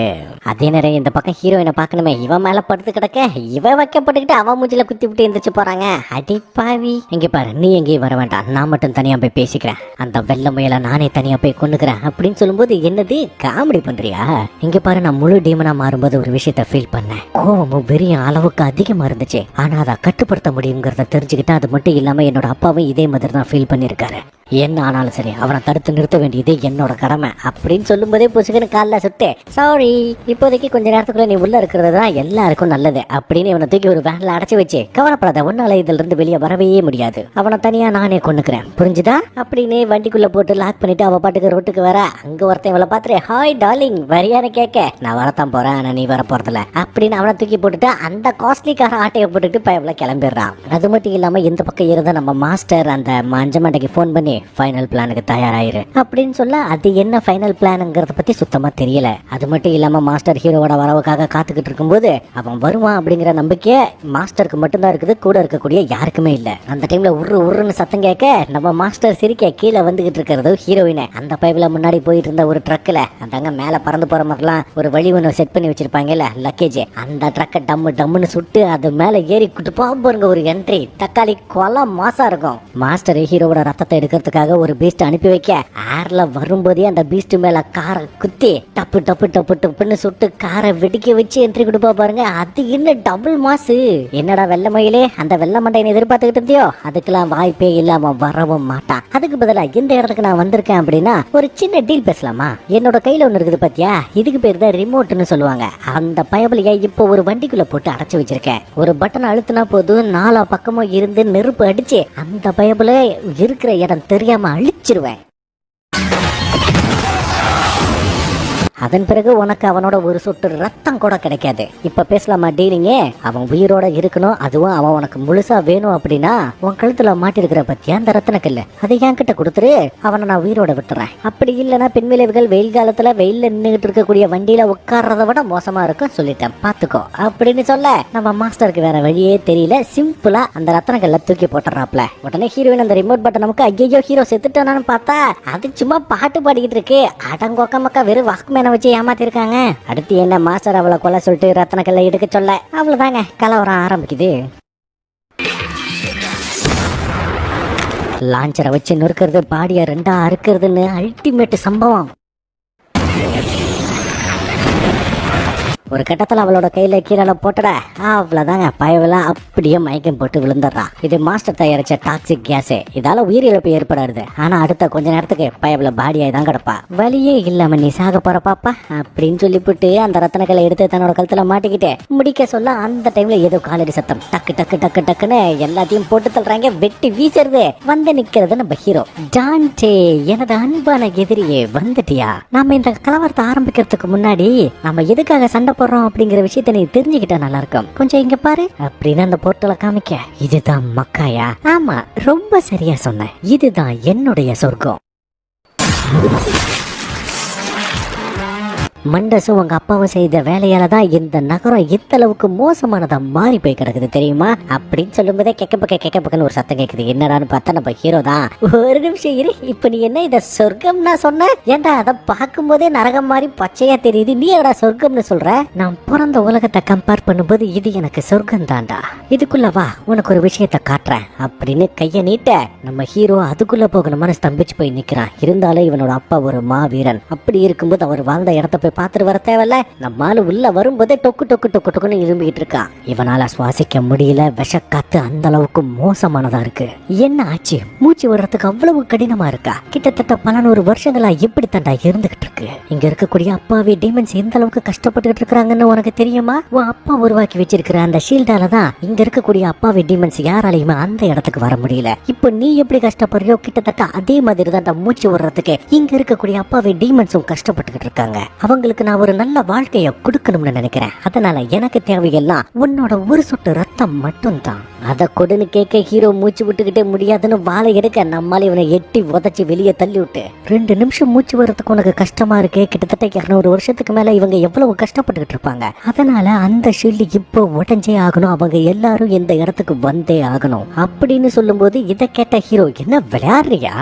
S1: அதே நேரம் இந்த பக்கம் ஹீரோயினை பார்க்கணுமே, இவன் மேல படுத்து கிடக்க இவ வைக்கப்பட்டுக்கிட்டு அவன் மூஞ்சில குத்தி விட்டு எந்திரிச்சு போறாங்க. அடிப்பாவி, இங்க பாரு, நீ எங்கேயும் வர வேண்டாம், நான் மட்டும் தனியா போய் பேசிக்கிறேன், அந்த வெள்ள முயலை நானே தனியா போய் கொண்டுக்கிறேன் அப்படின்னு சொல்லும்போது, என்னது காமெடி பண்றியா? இங்க பாரு, நான் முழு டீமனா மாறும்போது ஒரு விஷயத்த ஃபீல் பண்ணேன், கோவமும் வெறிய அளவுக்கு அதிகமா இருந்துச்சு. ஆனா அதை கட்டுப்படுத்த முடியுங்கிறத தெரிஞ்சுக்கிட்டேன். அது மட்டும் இல்லாம என்னோட அப்பாவும் இதே மாதிரி தான் ஃபீல் பண்ணிருக்காரு. என்ன ஆனாலும் சரி அவனை தடுத்து நிறுத்த வேண்டியது என்னோட கடமை அப்படின்னு சொல்லும் போதே புசுகன்னு காலில் சுட்டு, சாரி, இப்போதைக்கு கொஞ்ச நேரத்துக்குள்ள நீ உள்ள இருக்கிறது தான் எல்லாருக்கும் நல்லது அப்படின்னு இவனை தூக்கி ஒரு வேன்ல அடைச்சு வச்சு, கவலைப்படாத, உன்னால இதுல இருந்து வெளியே வரவே முடியாது, அவனை தனியா நானே கொண்டுக்கிறேன், புரிஞ்சுதா அப்படின்னு வண்டிக்குள்ள போட்டு லாக் பண்ணிட்டு அவ பாட்டுக்கு ரோட்டுக்கு வர, அங்க ஒருத்தன் இவளை பார்த்துட்டு, ஹாய் டார்லிங், வரியான்னு கேட்க, நான் வரத்தான் போறேன் ஆனா நீ வர போறதில்ல அப்படின்னு அவனை தூக்கி போட்டுட்டு அந்த காஸ்ட்லி கார ஆட்டையை போட்டுட்டு பயவுல கிளம்பிடுறான். அது மட்டும் இல்லாம இந்த பக்கம் இருந்த நம்ம மாஸ்டர் அந்த மஞ்சமண்டைக்கு போன் பண்ணி, ஃபைனல் பிளானுக்கு தயாராயிரு அப்படின்னு சொல்ல, அது என்ன ஃபைனல் பிளான்ங்கிறத பத்தி சுத்தமா தெரியல. அது மட்டும் இல்லாம மாஸ்டர் ஹீரோவோட வரவுக்காக காத்துக்கிட்டு இருக்கும்போது அவன் வருவான் அப்படிங்கிற நம்பிக்கை மாஸ்டருக்கு மட்டும்தான் இருக்குது, கூட இருக்கக்கூடிய யாருக்குமே இல்ல. அந்த டைம்ல உருன்னு சத்தம் கேட்க நம்ம மாஸ்டர் சிரிக்க கீழே வந்துகிட்டு இருக்கிறது ஹீரோயினை. அந்த பைப்ல முன்னாடி போயிட்டு இருந்த ஒரு ட்ரக்ல அந்தாங்க மேல பறந்து போற மாதிரிலாம் ஒரு வழி ஒன்று செட் பண்ணி வச்சிருப்பாங்கல்ல லக்கேஜ், அந்த ட்ரக்கை டம்முன்னு சுட்டு அது மேல ஏறி கூட்டு பாருங்க ஒரு என்ட்ரி. தக்காளி கொலை மாசா இருக்கும். மாஸ்டர் ஹீரோவோட ரத்தத்தை எடுக்கிறதுக்காக ஒரு பீஸ்ட் அனுப்பி வைக்க, ஏர்ல வரும்போதே அந்த பீஸ்ட் மேல காரை குத்தி டப்பு டப்பு டப்பு டப்புன்னு சுட்டு காரை வெடிக்க வச்சு என்ட்ரி கொடுப்பா பாருங்க. அது என்ன டபுள் மாசு. என்னடா வெள்ள மயிலே, அந்த வெள்ள மண்டையை எதிர்பார்த்துக்கிட்டு இருந்தியோ, அதுக்கெல்லாம் வாய்ப்பே இல்லாம வரவும் மாட்டான். அதுக்கு பதிலா இந்த இடத்துக்கு நான் வந்திருக்கேன் அப்படின்னா ஒரு சின்ன டீல் பேசலாமா? என்னோட கையில ஒண்ணு இருக்குது பாத்தியா, இதுக்கு பேர் தான் ரிமோட்னு சொல்லுவாங்க. அந்த பயபலியா இப்போ ஒரு வண்டிக்குள்ள போட்டு அடைச்சு வச்சிருக்கேன். ஒரு பட்டன் அழுத்தினா போதும் 4 பக்கமும் இருந்து நெருப்பு அடிச்சு அந்த பயபல இருக்கிற இடம் தெரியாம அழிச்சிருவேன். அதன் பிறகு உனக்கு அவனோட ஒரு சொட்டு ரத்தம் கூட கிடைக்காது. இப்ப பேசலாமா டீலிங்கே? அவன் உயிரோட இருக்கணும், அதுவும் அவன் உனக்கு முழுசா வேணும் அப்படின்னா உன் கழுத்துல மாட்டிருக்கிற பத்தியா அந்த ரத்தனக்கல்ல, அதை என்கிட்ட கொடுத்துரு, அவனை நான் உயிரோட விட்டுறேன். அப்படி இல்லைன்னா பெண் விளைவுகள் வெயில் காலத்துல வெயில்ல நின்றுகிட்டு இருக்கக்கூடிய வண்டியில உட்கார்றத விட மோசமா இருக்கும், சொல்லிட்டேன் பாத்துக்கோ அப்படின்னு சொல்ல, நம்ம மாஸ்டருக்கு வேற வழியே தெரியல, சிம்பிளா அந்த ரத்தனக்கல்ல தூக்கி போட்டுறாப்ல. உடனே ஹீரோயின் அந்த ரிமோட் பட்டன் நமக்கு, ஐயோ ஹீரோ செத்துட்டானு பார்த்தா அது சும்மா பாட்டு பாடிக்கிட்டு இருக்கு. அடங்கொக்க மக்கா வெறும் வாக்குமேன வச்சு ஏமாத்திருக்காங்க. அடுத்து என்ன, மாஸ்டர் அவளை கொலை சொல்லிட்டு ரத்தனக்கல்ல எடுக்க சொல்ல, அவ்வளவுதாங்க கலவரம் ஆரம்பிக்குது. லான்ச்சரை வச்சு நொறுக்கிறது, பாடிய 2 அறுக்கிறதுன்னு அல்டிமேட் சம்பவம். ஒரு கட்டத்துல அவளோட கையில கீழே போட்டட அவ்வளவுதாங்க பயவெல்லாம் அப்படியே மயக்கம் போட்டு விழுந்துடுறா. இது மாஸ்டர் தயாரிச்ச டாக்ஸிக் கேஸ். இதால உயிரிழப்பு ஏற்படாது. ஆனா அடுத்த கொஞ்ச நேரத்துக்கு பயவுல பாடியாய் தான் கிடப்பா. வலியே இல்லாம நீ சாக போற பாப்பா அப்படின்னு சொல்லிவிட்டு அந்த ரத்தனங்களை எடுத்து தன்னோட கழுத்துல மாட்டிக்கிட்டு முடிக்க சொல்ல அந்த டைம்ல ஏதோ காலடி சத்தம் டக்கு டக்கு டக்கு டக்குன்னு எல்லாத்தையும் போட்டு தள்ளுறாங்க. வெட்டி வீசுறது. வந்து நிக்கிறது நம்ம ஹீரோ. டான்டே, எனது அன்பான எதிரியே வந்துட்டியா? நாம இந்த கலவரத்தை ஆரம்பிக்கிறதுக்கு முன்னாடி நம்ம எதுக்காக சண்டை போடுறோம் அப்படிங்கிற விஷயத்த நீ தெரிஞ்சுக்கிட்டா நல்லா இருக்கும். கொஞ்சம் இங்க பாரு அப்படின்னு அந்த போர்ட்டலை காமிக்க. இதுதான் மக்காயா? ஆமா, ரொம்ப சரியா சொன்ன. இதுதான் என்னுடைய சொர்க்கம். மண்டசும் உங்க அப்பாவும் செய்த வேலையால தான் இந்த நகரம் இந்த அளவுக்கு மோசமானதா மாறி போய் கிடக்குது தெரியுமா அப்படின்னு சொல்லும் போதே கெக்க பக்கன்னு ஒரு சத்தம் கேக்குது. என்னடான்னு பார்த்தா நம்ம ஹீரோ தான். ஒரு நிமிஷம் இரு, இப்ப நீ என்ன இத சொர்க்கம்னா சொன்ன? ஏன்டா அதை பார்க்கும் போதே நரகம் மாதிரி பச்சையா தெரியுது, நீ எடா சொர்க்கம்னு சொல்ற? நான் பிறந்த உலகத்தை கம்பேர் பண்ணும்போது இது எனக்கு சொர்க்கம் தான்டா. இதுக்குள்ள வா, உனக்கு ஒரு விஷயத்த காட்டுறேன் அப்படின்னு கைய நீட்ட நம்ம ஹீரோ அதுக்குள்ள போகணும்னு ஸ்தம்பிச்சு போய் நிக்கிறான். இருந்தாலும் இவனோட அப்பா ஒரு மாவீரன். அப்படி இருக்கும்போது அவர் வாழ்ந்த இடத்த போய் பார்த்துட்டு வர தேவையில்ல. நம்ம ஆளு உள்ள வரும்போதே டொக்கு டொக்கு டொக்கு டொக்குன்னு இரும்பிக்கிட்டு இருக்கான். இவனால சுவாசிக்க முடியல. விஷக்காத்து அந்த அளவுக்கு மோசமானதா இருக்கு. என்ன ஆச்சு? மூச்சு விடுறதுக்கு அவ்வளவு கடினமா இருக்கா? கிட்டத்தட்ட 100 வருஷங்களா எப்படி தண்டா இருந்துகிட்டு இருக்கு. இங்க இருக்கக்கூடிய அப்பாவி டீமன்ஸ் எந்த அளவுக்கு கஷ்டப்பட்டுட்டு இருக்காங்கன்னு உனக்கு தெரியுமா? உன் அப்பா உருவாக்கி வச்சிருக்கிற அந்த ஷீல்டால தான் இங்க இருக்கக்கூடிய அப்பாவி டீமன்ஸ் யாராலையுமே அந்த இடத்துக்கு வர முடியல. இப்போ நீ எப்படி கஷ்டப்படுறியோ கிட்டத்தட்ட அதே மாதிரி தான் மூச்சு விடுறதுக்கு இங்க இருக்கக்கூடிய அப்பாவி டீமன்ஸும் கஷ்டப்பட்டுக்கிட்டு இருக்காங்க. அவங்களுக்கு நான் ஒரு நல்ல வாழ்க்கைய கொடுக்கணும்னு நினைக்கிறேன். அதனால எனக்கு தேவையெல்லாம் உன்னோட ஒரு சொட்டு ரத்தம் மட்டும் தான். அத கொடுன்னு கேட்க ஹீரோ மூச்சு விட்டுக்கிட்டே முடியாதுன்னு வாழை எடுக்க நம்மால இவனை எட்டி உதச்சி வெளியே தள்ளி விட்டு 2 நிமிஷம் மூச்சு வர்றதுக்கு உனக்கு கஷ்டமா இருக்கு. கிட்டத்தட்ட 200 வருஷத்துக்கு மேல இவங்க எவ்வளவு கஷ்டப்பட்டுக்கிட்டு இருப்பாங்க. அதனால அந்த ஷீல்டு இப்போ உடஞ்சே ஆகணும். அவங்க எல்லாரும் இந்த இடத்துக்கு வந்தே ஆகணும் அப்படின்னு சொல்லும் போது இதை கேட்ட ஹீரோ, என்ன விளையாடுறியா?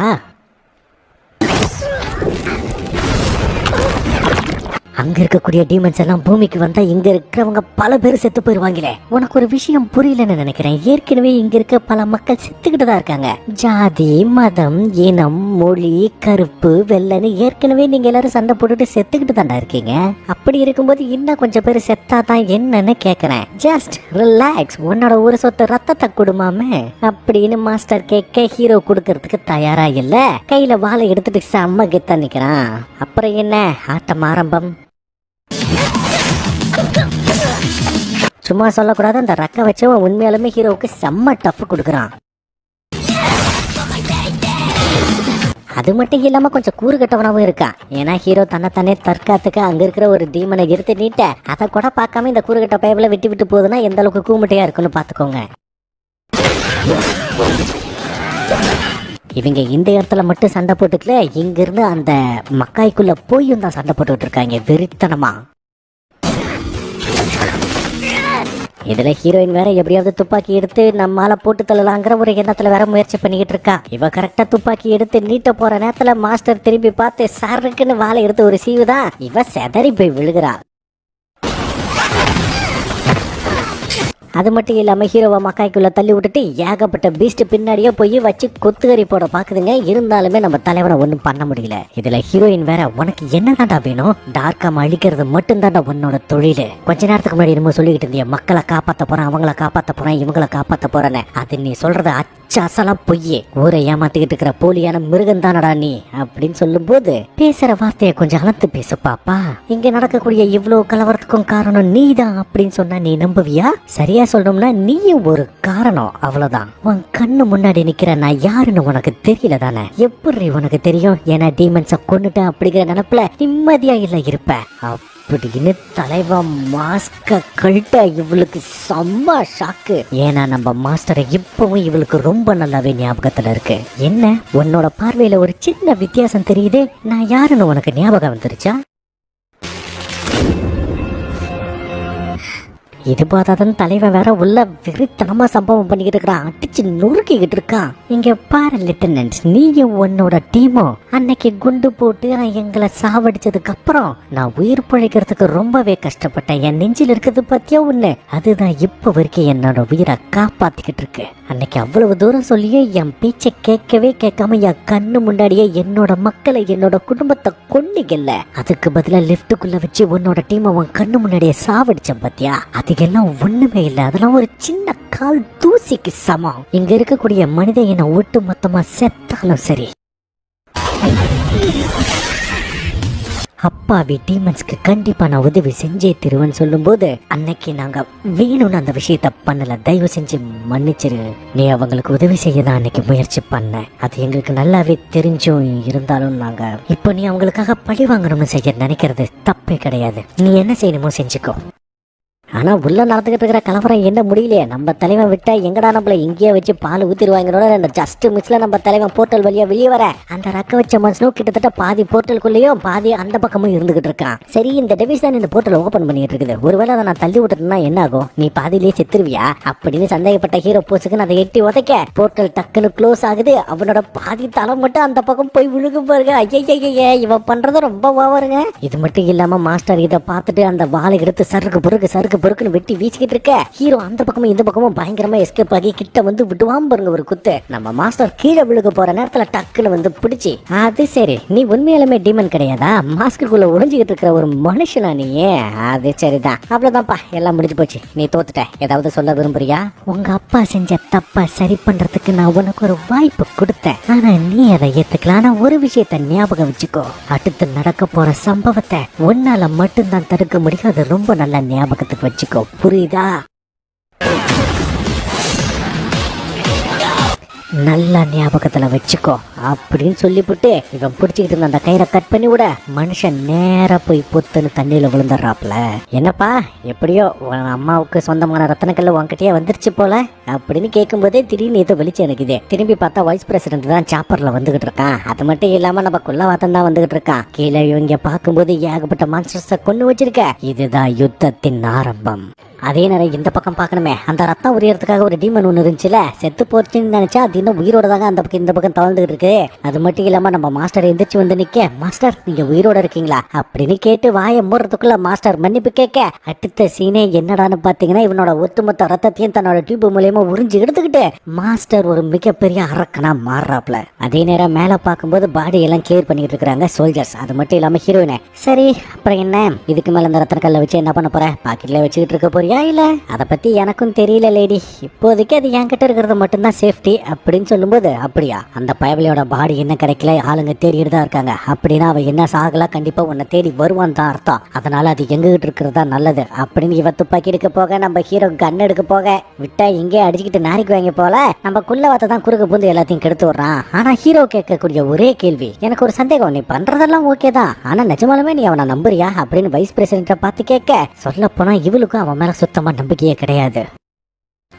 S1: அங்க இருக்கக்கூடிய டீமன்ஸ் எல்லாம் பூமிக்கு வந்தா இங்க இருக்கிறவங்க பல பேர் செத்து போயிருவாங்களே. உனக்கு ஒரு விஷயம் புரியலன்னு நினைக்கிறேன். ஏற்கனவே இங்க இருக்க பல மக்கள் செத்துக்கிட்டு தான் இருக்காங்க. ஜாதி, மதம், இனம், மொழி, கருப்பு, வெள்ளைன்னு ஏற்கனவே நீங்க எல்லாரும் சண்டை போட்டுட்டு செத்துக்கிட்டு தாண்டா இருக்கீங்க. அப்படி இருக்கும்போது இன்னும் கொஞ்சம் பேர் செத்தாதான் என்னன்னு கேக்குறேன். ஜஸ்ட் ரிலாக்ஸ், உன்னோட ஒரு சொத்து ரத்தத்தை கொடுமாமே அப்படின்னு மாஸ்டர் கேட்க ஹீரோ கொடுக்கறதுக்கு தயாரா இல்ல. கையில வாழை எடுத்துட்டு செம்ம கெத்தா நிக்கிறான். அப்புறம் என்ன, ஆட்டம் ஆரம்பம். சும்மா சொல்லக்கூடாது, அந்த ரக்க வச்சவன் உண்மையாலுமே ஹீரோவுக்கு செம்ம டஃப் கொடுக்குறான். அது மட்டும் இல்லாம கொஞ்சம் கூறு கட்டவனாவும் இருக்கான். ஏன்னா ஹீரோ தன்னைத்தானே தற்காத்துக்கு அங்க இருக்கிற ஒரு டீமனை எடுத்து நீட்ட அதை கூட பார்க்காம இந்த கூறுகட்ட பயவுல விட்டு போகுதுன்னா எந்த அளவுக்கு கூமுட்டையா இருக்குன்னு பாத்துக்கோங்க. இவங்க இந்த இடத்துல மட்டும் சண்டை போட்டுக்கல, இங்க இருந்து அந்த மக்காய்க்குள்ள போயும் தான் சண்டை போட்டுட்டு இருக்காங்க வெறித்தனமா. இதுல ஹீரோயின் வேற எப்படியாவது துப்பாக்கி எடுத்து நம்மால போட்டு தள்ளலாங்கிற ஒரு எண்ணத்துல வேற முயற்சி பண்ணிக்கிட்டு இருக்கா. இவ கரெக்டா துப்பாக்கி எடுத்து நீட்ட போற நேரத்துல மாஸ்டர் திரும்பி பார்த்து சருக்குன்னு வாழை எடுத்து ஒரு சீவுதான். இவ செதறி போய் விழுகிறா. அது மட்டும் இல்லாம ஹீரோவை மக்காய்க்குள்ள தள்ளி விட்டுட்டு ஏகப்பட்ட பீஸ்ட் பின்னாடியே போய் வச்சு கொத்துக்கறி போட பாக்குதுங்க. இருந்தாலுமே நம்ம தலைவனை ஒண்ணும் பண்ண முடியல. இதுல ஹீரோயின் வேற, உனக்கு என்னதான்டா வேணும்? டார்க்காம அழிக்கிறது மட்டும் தான்டா உன்னோட தொழில். கொஞ்ச நேரத்துக்கு முன்னாடி என்னமோ சொல்லிக்கிட்டு இருந்திய, மக்களை காப்பாத்த போறேன், அவங்கள காப்பாத்த போறேன், இவங்களை காப்பாத்த போறேன்னு. அது நீ சொல்றது அச்சாசலாம் பொய்யே. ஊரை ஏமாத்திக்கிட்டு இருக்கிற போலியான மிருகம் தானடா நீ அப்படின்னு சொல்லும் போது பேசுற வார்த்தையை கொஞ்சம் அளந்து பேசு பாப்பா. இங்க நடக்கக்கூடிய இவ்வளவு கலவரத்துக்கும் காரணம் நீதான் அப்படின்னு சொன்னா நீ நம்புவியா? சரியா சொல்லணும்னா நீயும் ஒரு காரணம், அவ்வளவுதான். உன் கண்ணு முன்னாடி நிக்கிற நான் யாருன்னு உனக்கு தெரியல தானே? எப்படி உனக்கு தெரியும்? ஏன்னா டீமன்ஸ கொன்னுட்டேன் அப்படிங்கிற நினைப்புல நிம்மதியா இல்ல இருப்ப அப்படின்னு தலைவன் மாஸ்க கழட்ட இவளுக்கு செம்ம ஷாக்கு. ஏன்னா நம்ம மாஸ்டரை இப்பவும் இவளுக்கு ரொம்ப நல்லாவே ஞாபகத்துல இருக்கு. என்ன உன்னோட பார்வையில ஒரு சின்ன வித்தியாசம் தெரியுது, நான் யாருன்னு உனக்கு ஞாபகம் வந்துருச்சா? இது பார்த்தாதான் தலைவன் வேற உள்ள வெறித்தனமா சம்பவம் பண்ணிக்கிட்டு இருக்கிறான், அடிச்சு நொறுக்கிக்கிட்டு இருக்கான். இங்க பாரு லெப்டினன்ட், நீயும் உன்னோட டீமும் அன்னைக்கு குண்டு போட்டு எங்களை சாவடிச்சதுக்கு அப்புறம் நான் உயிர் பிழைக்கிறதுக்கு ரொம்பவே கஷ்டப்பட்டேன். என் நெஞ்சில் இருக்கிறது பத்தியா ஒண்ணு, அதுதான் இப்ப வரைக்கும் என்னோட உயிரை காப்பாத்திக்கிட்டு இருக்கு. அன்னைக்கு அவ்வளவு தூரம் சொல்லியே என் பேச்சை கேட்கவே கேட்காம என் கண்ணு முன்னாடியே என்னோட மக்களை என்னோட குடும்பத்தை கொன்னிக்கல. அதுக்கு பதிலா லிப்டுக்குள்ள வச்சு உன்னோட டீமை உன் கண்ணு முன்னாடியே சாவடிச்சேன் பத்தியா. அதுக்கெல்லாம் ஒண்ணுமே இல்லை, அதெல்லாம் ஒரு சின்ன கால் தூசிக்கு சமம். இங்க இருக்கக்கூடிய மனித என்னை ஒட்டு மொத்தமா செத்தாலும் சரி. அப்பாவி டீமன்ஸ்க்கு கண்டிப்பா நான் உதவி செஞ்சே திருவன் சொல்லும் போது அன்னைக்கு நாங்க வேணும்னு அந்த விஷயத்த பண்ணல, தயவு செஞ்சு மன்னிச்சிரு. நீ அவங்களுக்கு உதவி செய்ய தான் அன்னைக்கு முயற்சி பண்ண, அது எங்களுக்கு நல்லாவே தெரிஞ்சும் இருந்தாலும் நாங்க இப்போ நீ அவங்களுக்காக பழி வாங்கணும்னு செய்ய நினைக்கிறது தப்பே கிடையாது. நீ என்ன செய்யணுமோ செஞ்சுக்கோ. ஆனா உள்ள நடந்துகிட்டு இருக்கிற கலவரம் என்ன முடியலையே. நம்ம தலைவன் விட்டா எங்கடா நம்மள இங்கேயே வச்சு பால் ஊத்திடுவாங்களோட ஜஸ்ட் மிஸ்ல நம்ம தலைவன் போர்ட்டல் வழியா வெளியே வர அந்த ரக்க வச்ச மனுஷனும் கிட்டத்தட்ட பாதி போர்ட்டலுக்குள்ளேயும் பாதி அந்த பக்கமும் இருந்துகிட்டு இருக்கான். சரி, இந்த டெவிஸ் தான் இந்த போர்ட்டல் ஓபன் பண்ணிட்டு இருக்குது, ஒருவேளை அதை நான் தள்ளி விட்டுட்டேன்னா என்ன ஆகும், நீ பாதியிலேயே செத்துருவியா அப்படின்னு சந்தேகப்பட்ட ஹீரோ போஸுக்கு அதை எட்டி உதைக்க போர்ட்டல் டக்குன்னு க்ளோஸ் ஆகுது. அவனோட பாதி தலை மட்டும் அந்த பக்கம் போய் விழுகு பாருங்க. ஐயா இவன் பண்றது ரொம்ப ஓவருங்க. இது மட்டும் இல்லாம மாஸ்டர் இதை பார்த்துட்டு அந்த வாழை எடுத்து சறுக்கு பொறுக்குன்னு வெட்டி வீசிக்கிட்டு இருக்க ஹீரோ அந்த பக்கமும் இந்த பக்கமும் பயங்கரமா எஸ்கேப் ஆகி கிட்ட வந்து விடுவான் பாருங்க ஒரு குத்து. நம்ம மாஸ்டர் கீழே விழுக போற நேரத்துல டக்குன்னு வந்து பிடிச்சி, அது சரி நீ உண்மையாலுமே டீமன் கிடையாதா, மாஸ்குக்குள்ள ஒளிஞ்சுக்கிட்டு இருக்கிற ஒரு மனுஷனா நீ? அது சரிதான், அவ்வளவுதான்ப்பா, எல்லாம் முடிஞ்சு போச்சு, நீ தோத்துட்ட. ஏதாவது சொல்ல விரும்புறியா? உங்க அப்பா செஞ்ச தப்ப சரி பண்றதுக்கு நான் உனக்கு ஒரு வாய்ப்பு கொடுத்தேன், ஆனா நீ அதை ஏத்துக்கலாம். ஆனா ஒரு விஷயத்த ஞாபகம் வச்சுக்கோ, அடுத்து நடக்க போற சம்பவத்தை உன்னால மட்டும்தான் தடுக்க முடியும். அது ரொம்ப நல்ல ஞாபகத்துக்கு வச்சுக்கோ, புரியுதா? நல்லா ஞாபகத்துல வச்சுக்கோ அப்படின்னு சொல்லிவிட்டு இவன் பிடிச்சிக்கிட்டு இருந்த அந்த கயிறை கட் பண்ணி விட மனுஷன் நேரா போய் பொத்துன்னு தண்ணியில விழுந்துடுறாப்ல. என்னப்பா எப்படியோ அம்மாவுக்கு சொந்தமான ரத்தனக்கல்ல உன்கிட்டயே வந்துருச்சு போல அப்படின்னு கேட்கும் போதே திடீர்னு ஏதோ வெளிச்சம் எனக்குது. திரும்பி பார்த்தா வைஸ் பிரசிடென்ட் தான் சாப்பர்ல வந்துகிட்டு இருக்கான். அது மட்டும் இல்லாம நம்ம கொல்லவாத்தம் தான் வந்துகிட்டு இருக்கான். கீழே இவங்க பார்க்கும்போது ஏகப்பட்ட மான்ஸ்டர்ஸை கொண்டு வச்சிருக்க. இதுதான் யுத்தத்தின் ஆரம்பம். அதே நேரம் இந்த பக்கம் பார்க்கணுமே, அந்த ரத்தம் உரியறதுக்காக ஒரு டீமன் ஒன்று இருந்துச்சுல, செத்து போச்சுன்னு நினைச்சா அது இன்னும் உயிரோட தாங்க அந்த பக்கம் இந்த பக்கம் தவழ்ந்துகிட்டு இருக்கு. அது மட்டும் இல்லாம நம்ம மாஸ்டர் எந்திரிச்சு வந்து நிக்க, மாஸ்டர் நீங்க உயிரோட இருக்கீங்களா அப்படின்னு கேட்டு வாயை மூடுறதுக்குள்ள மாஸ்டர் மன்னிப்பு கேட்க அடுத்த சீனே என்னடான்னு பாத்தீங்கன்னா இவனோட ஒட்டுமொத்த ரத்தத்தையும் தன்னோட டியூப் மூலியமா உறிஞ்சு எடுத்துக்கிட்டு மாஸ்டர் ஒரு மிகப்பெரிய அரக்கனா மாறுறாப்ல. அதே நேரம் மேல பார்க்கும்போது பாடி எல்லாம் கிளியர் பண்ணிட்டு இருக்காங்க சோல்ஜர்ஸ். அது மட்டும் இல்லாம ஹீரோயினே, சரி அப்புறம் என்ன இதுக்கு மேல இந்த ரத்தன கல்ல வச்சு என்ன பண்ண போற, பாக்கெட்ல வச்சுக்கிட்டு இருக்க போறியா இல்ல? அதை பத்தி எனக்கும் தெரியல லேடி, இப்போதைக்கு அது என்கிட்ட இருக்கிறது மட்டும்தான் சேஃப்டி அப்படின்னு சொல்லும்போது, அப்படியா அந்த பயவலியோட பாடி என்ன கிடைக்கல, ஆளுங்க தேடிட்டு தான் இருக்காங்க, அப்படின்னா அவ என்ன சாகல, கண்டிப்பா உன்னை தேடி வருவான் தான் அர்த்தம், அதனால அது எங்ககிட்ட இருக்கிறதா நல்லது அப்படின்னு இவ துப்பாக்கி எடுக்க போக நம்ம ஹீரோ கன் எடுக்க போக விட்டா இங்கே அடிச்சுக்கிட்டு நாரிக்கு வாங்க போல நம்ம குள்ளவாத்தை தான் குறுக்க பூந்து எல்லாத்தையும் கெடுத்து விடுறான். ஆனா ஹீரோ கேட்கக்கூடிய ஒரே கேள்வி, எனக்கு ஒரு சந்தேகம், நீ பண்றதெல்லாம் ஓகே தான், ஆனா நிஜமாலுமே நீ அவனை நம்புறியா அப்படின்னு வைஸ் பிரசிடென்ட பார்த்து கேட்க, சொல்ல போனா இவளுக்கும் அவன் மேல சுத்தமா நம்பிக்கையே கிடையாது.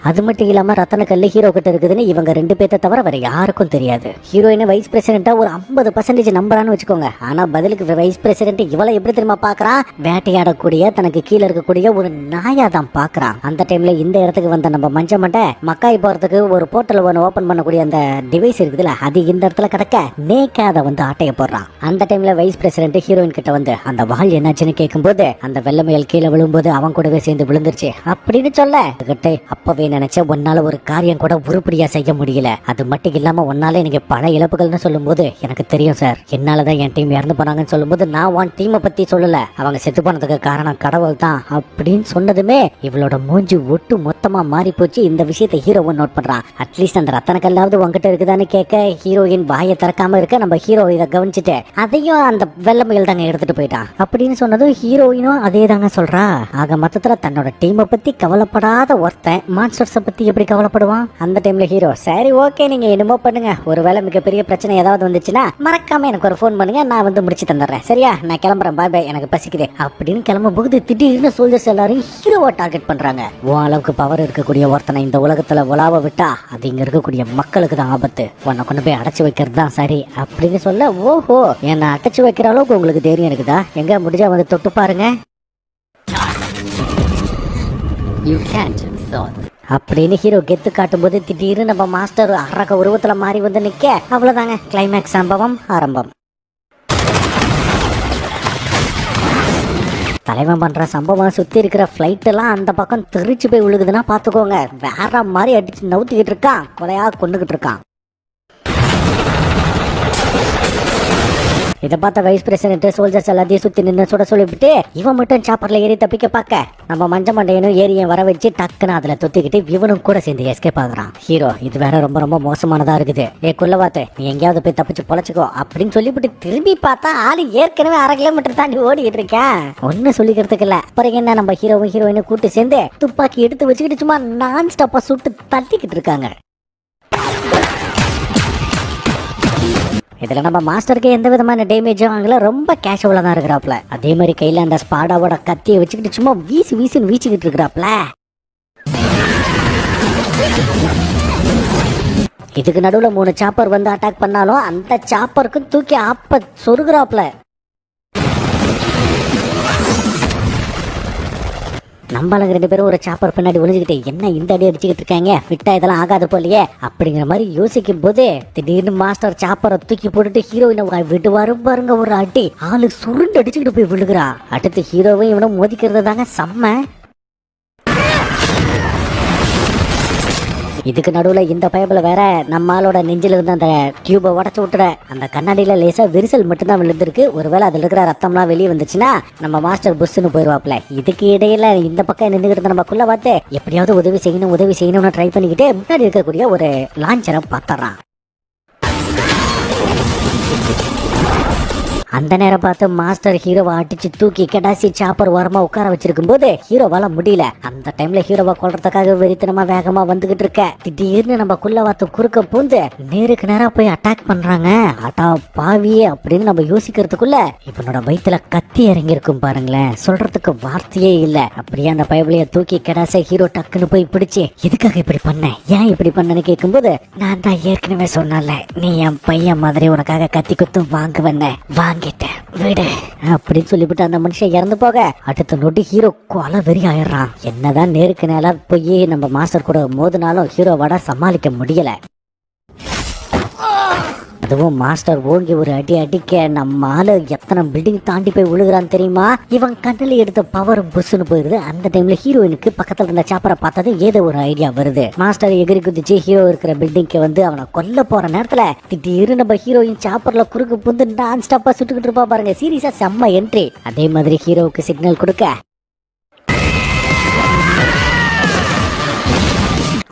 S1: அது மட்டும் இல்லாம ரத்தனக்கல்லு ஹீரோ கிட்ட இருக்குதுன்னு இவங்க ரெண்டு பேர்த்த தவிர வேற யாருக்கும் தெரியாது. ஹீரோயினை வைஸ் பிரசிடென்ட்டா ஒரு 50% நம்புறான்னு வச்சுக்கோங்க. ஆனா பதிலுக்கு வைஸ் பிரசிடென்ட் இவளை எப்படி தெரியுமா பாக்குறான், வேட்டையாடக்கூடிய தனக்கு கீழே இருக்கக்கூடிய ஒரு நாயா தான் பாக்குறான். அந்த டைம்ல இந்த இடத்துக்கு வந்த நம்ம மஞ்ச மண்டை மக்காய் போறதுக்கு ஒரு போர்ட்டல் ஒன்று ஓபன் பண்ணக்கூடிய அந்த டிவைஸ் இருக்குதுல்ல, அது இந்த இடத்துல கிடக்க நேக்கா அதை வந்து ஆட்டைய போடுறான். அந்த டைம்ல வைஸ் பிரசிடென்ட் ஹீரோயின் கிட்ட வந்து அந்த வால் என்னாச்சுன்னு கேட்கும்போது அந்த வெள்ளமையல் கீழே விழும்போது அவன் கூடவே சேர்ந்து விழுந்துருச்சு அப்படின்னு சொல்ல கிட்ட அப்பவே நினைச்ச உன்னால ஒரு காரியம் கூட உருப்படியா செய்ய முடியல. அது மட்டும் இல்லாம உன்னால எனக்கு பல இழப்புகள்னு சொல்லும் போது எனக்கு தெரியும் சார், என்னாலதான் என் டீம் இறந்து போனாங்கன்னு சொல்லும் போது நான் உன் டீமை பத்தி சொல்லல, அவங்க செத்து போனதுக்கு காரணம் கடவுள் தான் அப்படின்னு சொன்னதுமே இவளோட மூஞ்சி ஒட்டு மொத்தமா மாறி போச்சு. இந்த விஷயத்தை ஹீரோவை நோட் பண்றான். அட்லீஸ்ட் அந்த ரத்தன கல்லாவது உங்ககிட்ட இருக்குதான்னு கேட்க ஹீரோயின் வாயை திறக்காம இருக்க நம்ம ஹீரோ இதை கவனிச்சுட்டு அதையும் அந்த வெள்ளமையில் தாங்க எடுத்துட்டு போயிட்டான் அப்படின்னு சொன்னதும் ஹீரோயினும் அதே தாங்க சொல்றா. ஆக மொத்தத்துல தன்னோட டீமை பத்தி கவலைப்படாத ஒருத்தன் மான்ஸ்டர்ஸை பத்தி எப்படி கவலைப்படுவான்? அந்த டைம்ல ஹீரோ, சரி ஓகே நீங்க என்னமோ பண்ணுங்க, ஒருவேளை மிகப்பெரிய பிரச்சனை ஏதாவது வந்துச்சுன்னா மறக்காம எனக்கு ஒரு ஃபோன் பண்ணுங்க, நான் வந்து முடிச்சு தந்துடுறேன், சரியா நான் கிளம்புறேன், பாய் பாய் எனக்கு பசிக்குது அப்படின்னு கிளம்ப போகுது. திடீர்னு சோல்ஜர்ஸ் எல்லாரும் ஹீரோவை டார்கெட் பண்றாங்க. ஓ அளவுக்கு பவர் இருக்கக்கூடிய ஒருத்தனை இந்த உலகத்துல உலாவ விட்டா அது இங்க இருக்கக்கூடிய மக்களுக்கு தான் ஆபத்து, உன்னை கொண்டு போய் அடைச்சு வைக்கிறது தான் சரி அப்படின்னு சொல்ல, ஓஹோ என்னை அடைச்சு வைக்கிற அளவுக்கு உங்களுக்கு தைரியம் இருக்குதா, எங்க முடிஞ்சா வந்து தொட்டு பாருங்க.
S2: You can't thought.
S1: அப்படின்னு ஹீரோ கெத்து காட்டும் போது திடீர்னு நம்ம மாஸ்டர் அரக்க உருவத்துல மாறி வந்து நிக்க அவ்வளவுதாங்க கிளைமேக்ஸ் சம்பவம் ஆரம்பம். தலைவன் பண்ற சம்பவம் சுத்தி இருக்கிற பிளைட் எல்லாம் அந்த பக்கம் தெரிச்சு போய் விழுகுதுன்னா பாத்துக்கோங்க. வேற மாதிரி அடிச்சு நவுத்திக்கிட்டு இருக்கான், கொலையா கொண்டுகிட்டு இருக்கான். இதை பார்த்த வைஸ் பிரசிடென்ட் சோல்ஜர்ஸ் எல்லாத்தையும் சுத்தி நின்று சுட சொல்லிவிட்டு இவன் மட்டும் சாப்பர்ல ஏறி தப்பிக்க பார்க்க நம்ம மஞ்ச மண்டையனும் ஏரியும் வர வச்சு டக்குன்னு அதுல தொத்திக்கிட்டு இவனும் கூட சேர்ந்து எஸ்கேப் ஆகுறான். ஹீரோ இது வேற ரொம்ப ரொம்ப மோசமானதா இருக்குது, குள்ளவாத்து நீ எங்கேயாவது போய் தப்பிச்சு பொழைச்சுக்கோ அப்படின்னு சொல்லிவிட்டு திரும்பி பார்த்தா ஆளு ஏற்கனவே 1/2 கிலோமீட்டர் தாண்டி ஓடிக்கிட்டு இருக்கேன். ஒன்னும் சொல்லிக்கிறதுக்கு இல்ல. அப்புறம் என்ன, நம்ம ஹீரோவும் ஹீரோயினும் கூட்டு சேர்ந்து துப்பாக்கி எடுத்து வச்சுக்கிட்டு சும்மா நான் ஸ்டாப்பா சுட்டு தட்டிக்கிட்டு இருக்காங்க. இதுல நம்ம மாஸ்டருக்கு எந்த விதமான டேமேஜும் ஆகல, ரொம்ப கேஷுவலா தான் இருக்கிறாப்ல. அதே மாதிரி கையில அந்த ஸ்பாடாவோட கத்தியை வச்சுக்கிட்டு சும்மா வீசின்னு வீச்சிக்கிட்டு இருக்கிறாப்ல. இதுக்கு நடுவுல 3 சாப்பர் வந்து அட்டாக் பண்ணாலும் அந்த சாப்பருக்கு தூக்கி ஆப்ப சொருகிறாப்ல. நம்மளுங்க 2 பேரும் ஒரு சாப்பர் பின்னாடி ஒளிஞ்சுக்கிட்டு என்ன இந்த அடி அடிச்சுக்கிட்டு இருக்காங்க, ஃபிட்டா இதெல்லாம் ஆகாது போலயே அப்படிங்கிற மாதிரி யோசிக்கும் போது திடீர்னு மாஸ்டர் சாப்பரை தூக்கி போட்டுட்டு ஹீரோயினை விடுவாரு பாருங்க ஒரு அடி. ஆளு சுருண்டு அடிச்சுக்கிட்டு போய் விழுகிறா. அடுத்து ஹீரோவும் இவனும் மோதிக்கிறது தாங்க செம்ம. இதுக்கு நடுவுல இந்த பயபுல வேற நம்ம ஆளோட நெஞ்சில இருந்து அந்த டியூபை உடச்சு விட்டுற அந்த கண்ணாடியில லேசா விரிசல் மட்டும்தான் விழுந்திருக்கு. ஒருவேளை அதுல இருக்கிற ரத்தம்லாம் வெளியே வந்துச்சுன்னா நம்ம மாஸ்டர் புஷ்னு போயிருவாப்ல. இதுக்கு இடையில இந்த பக்கம் நின்றுகிட்டு நம்ம குள்ள பார்த்து எப்படியாவது உதவி செய்யணும்னு ட்ரை பண்ணிக்கிட்டு முன்னாடி இருக்கக்கூடிய ஒரு லான்ச்சரை பார்த்தறான். அந்த நேரம் பார்த்து மாஸ்டர் ஹீரோவை அடிச்சு தூக்கி கடாசி சாப்பர் ஓரமா உட்கார வச்சிருக்கும் போது ஹீரோவால முடியல. அந்த டைம்ல ஹீரோவை கொல்றதுக்காக வெறித்தனமா வேகமா வந்துகிட்டு இருக்க திடீர்னு நம்ம குள்ளவாத்து குறுக்க பூந்து நேருக்கு நேரா போய் அட்டாக் பண்றாங்க. அட்டா பாவியே அப்படின்னு நம்ம யோசிக்கிறதுக்குள்ள இவனோட வயிற்றுல கத்தி இறங்கி இருக்கும் பாருங்களேன், சொல்றதுக்கு வார்த்தையே இல்ல. அப்படியே அந்த பயபலைய தூக்கி கடாச ஹீரோ டக்குன்னு போய் பிடிச்சு எதுக்காக இப்படி பண்ண, ஏன் இப்படி பண்ணன்னு கேட்கும் போது நான் தான் ஏற்கனவே சொன்னல நீ என் பையன் மாதிரி உனக்காக கத்தி குத்தும் வாங்குவன விடு அப்படின்னு சொல்லிவிட்டு அந்த மனுஷன் இறந்து போக அடுத்த நொடி ஹீரோ கொலை வெறி ஆயிடுறான். என்னதான் நேருக்கு நேரா போய் நம்ம மாஸ்டர் கூட மோதினாலும் ஹீரோவாட சமாளிக்க முடியல. அதுவும் மாஸ்டர் ஓங்கி ஒரு அடி அடிக்க நம்ம ஆளு எத்தனை பில்டிங் தாண்டி போய் விழுகிறான்னு தெரியுமா. இவன் கண்ணில் எடுத்த பவர் புஷ்னு போயிருது. அந்த டைம்ல ஹீரோயினுக்கு பக்கத்துல இருந்த சாப்பரை பார்த்தது ஏதோ ஒரு ஐடியா வருது. மாஸ்டர் எகிரி குதிச்சு ஹீரோ இருக்கிற பில்டிங்க்கு வந்து அவனை கொல்ல போற நேரத்துல திடீர்னு நம்ம ஹீரோயின் சாப்பர்ல குறுக்கு புந்து நான் ஸ்டாப்பா சுட்டுக்கிட்டு இருப்பா பாருங்க. சீரியஸா செம்ம என்ட்ரி. அதே மாதிரி ஹீரோவுக்கு சிக்னல் கொடுக்க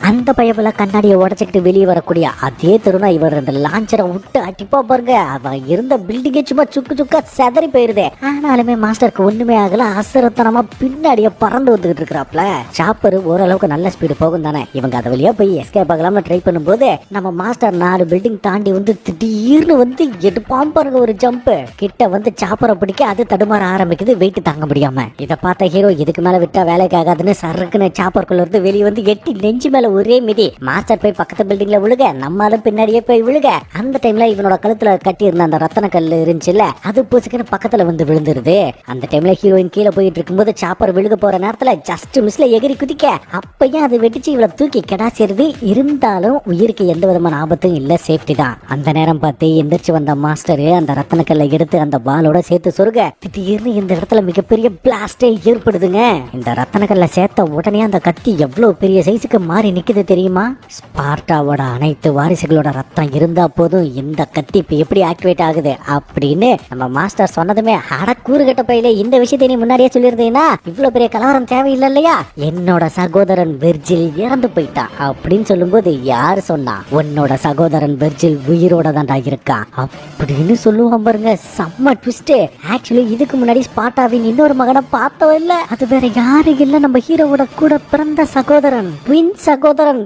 S1: அந்த பயபுல கண்ணாடியை உடச்சிக்கிட்டு வெளியே வரக்கூடிய அதே தருணம் இவர் அந்த லான்ச்சரை விட்டு அடிப்பா பாருங்க. அவன் இருந்த பில்டிங்கே சும்மா சுக்கா செதறி போயிருது. ஆனாலுமே மாஸ்டருக்கு ஒண்ணுமே ஆகல. அசரத்தனமா பின்னாடியே பறந்து வந்துகிட்டு இருக்கிறாப்ல. சாப்பர் ஓரளவுக்கு நல்ல ஸ்பீடு போகும் தானே. இவங்க அதை வழியா போய் எஸ்கேப் ஆகலாம்னு ட்ரை பண்ணும்போது நம்ம மாஸ்டர் 4 பில்டிங் தாண்டி வந்து திடீர்னு வந்து எடுப்பாம் பாருங்க ஒரு ஜம்ப். கிட்ட வந்து சாப்பரை பிடிக்க அது தடுமாற ஆரம்பிக்குது வெயிட் தாங்க முடியாம. இதை பார்த்த ஹீரோ இதுக்கு மேல விட்டா வேலைக்கு ஆகாதுன்னு சருக்குன்னு சாப்பருக்குள்ள இருந்து வெளியே வந்து எட்டி நெஞ்சு மேல ஒரே மிதி. மாஸ்டர் போய் பக்கத்து பில்டிங்ல விழுக நம்மளும் பின்னாடியே போய் விழுக அந்த டைம்ல இவனோட கழுத்துல கட்டி இருந்த அந்த ரத்தன கல் இருந்துச்சுல்ல அது புசுக்குன்னு பக்கத்துல வந்து விழுந்துருது. அந்த டைம்ல ஹீரோயின் கீழே போயிட்டு இருக்கும்போது சாப்பர் விழுக போற நேரத்துல ஜஸ்ட் மிஸ்ல எகிரி குதிக்க அப்பயும் அது வெடிச்சு இவளை தூக்கி கெடாசிருது. இருந்தாலும் உயிருக்கு எந்த விதமான ஆபத்தும் இல்ல, சேஃப்டி தான். அந்த நேரம் பார்த்து எந்திரிச்சு வந்த மாஸ்டர் அந்த ரத்தன கல்லை எடுத்து அந்த பாலோட சேர்த்து சொருக திடீர்னு இந்த இடத்துல மிகப்பெரிய பிளாஸ்டே ஏற்படுதுங்க. இந்த ரத்தன கல்லை சேர்த்த உடனே அந்த கத்தி எவ்வளவு பெரிய சைஸுக்கு மாறி நிக்குது தெரியுமா. ஸ்பார்ட்டாவோட அனைத்து வாரிசுகளோட ரத்தம் இருந்தா போதும் இந்த கத்தி இப்ப எப்படி ஆக்டிவேட் ஆகுது அப்படின்னு நம்ம மாஸ்டர் சொன்னதுமே அட கூறுகட்ட பையில இந்த விஷயத்தை நீ முன்னாடியே சொல்லியிருந்தீங்கன்னா இவ்வளவு பெரிய கலவரம் தேவையில்லை இல்லையா. என்னோட சகோதரன் வெர்ஜில் இறந்து போயிட்டான் அப்படின்னு சொல்லும்போது யாரு சொன்னா, உன்னோட சகோதரன் வெர்ஜில் உயிரோட தான்டா இருக்கான் அப்படின்னு சொல்லுவான் பாருங்க. செம்ம ட்விஸ்ட். ஆக்சுவலி இதுக்கு முன்னாடி ஸ்பார்ட்டாவின் இன்னொரு மகனை பார்த்தோம் இல்ல, அது வேற யாரு இல்ல நம்ம ஹீரோவோட கூட பிறந்த சகோதரன், ட்வின் சகோதரன்.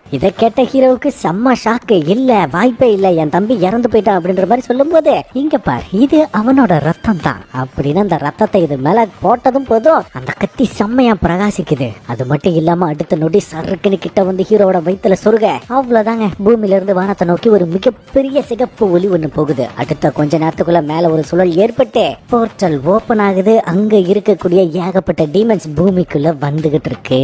S1: இதை கேட்ட ஹீரோவுக்கு செம்ம ஷாக்கு. இல்ல வாய்ப்பே இல்ல, என் தம்பி இறந்து போயிட்டான் அப்படின்ற மாதிரி சொல்லும் போது, இங்க பார் இது அவனோட ரத்தம் தான் அப்படின்னு அந்த ரத்தத்தை இது மேல போட்டதும் போதும் அந்த கத்தி செம்மையா பிரகாசிக்குது. அது மட்டும் இல்லாம அடுத்த நொடி சறுக்குன்னு கிட்ட வந்து ஹீரோவோட வயித்துல சொருக அவ்வளவுதாங்க, பூமியில இருந்து வானத்தை நோக்கி ஒரு மிகப்பெரிய சிகப்பு ஒளி ஒண்ணு போகுது. அடுத்த கொஞ்ச நேரத்துக்குள்ள மேல ஒரு சுழல் ஏற்பட்டு போர்ட்டல் ஓபன் ஆகுது. அங்க இருக்கக்கூடிய ஏகப்பட்ட டீமன்ஸ் பூமிக்குள்ள வந்துகிட்டு இருக்கு.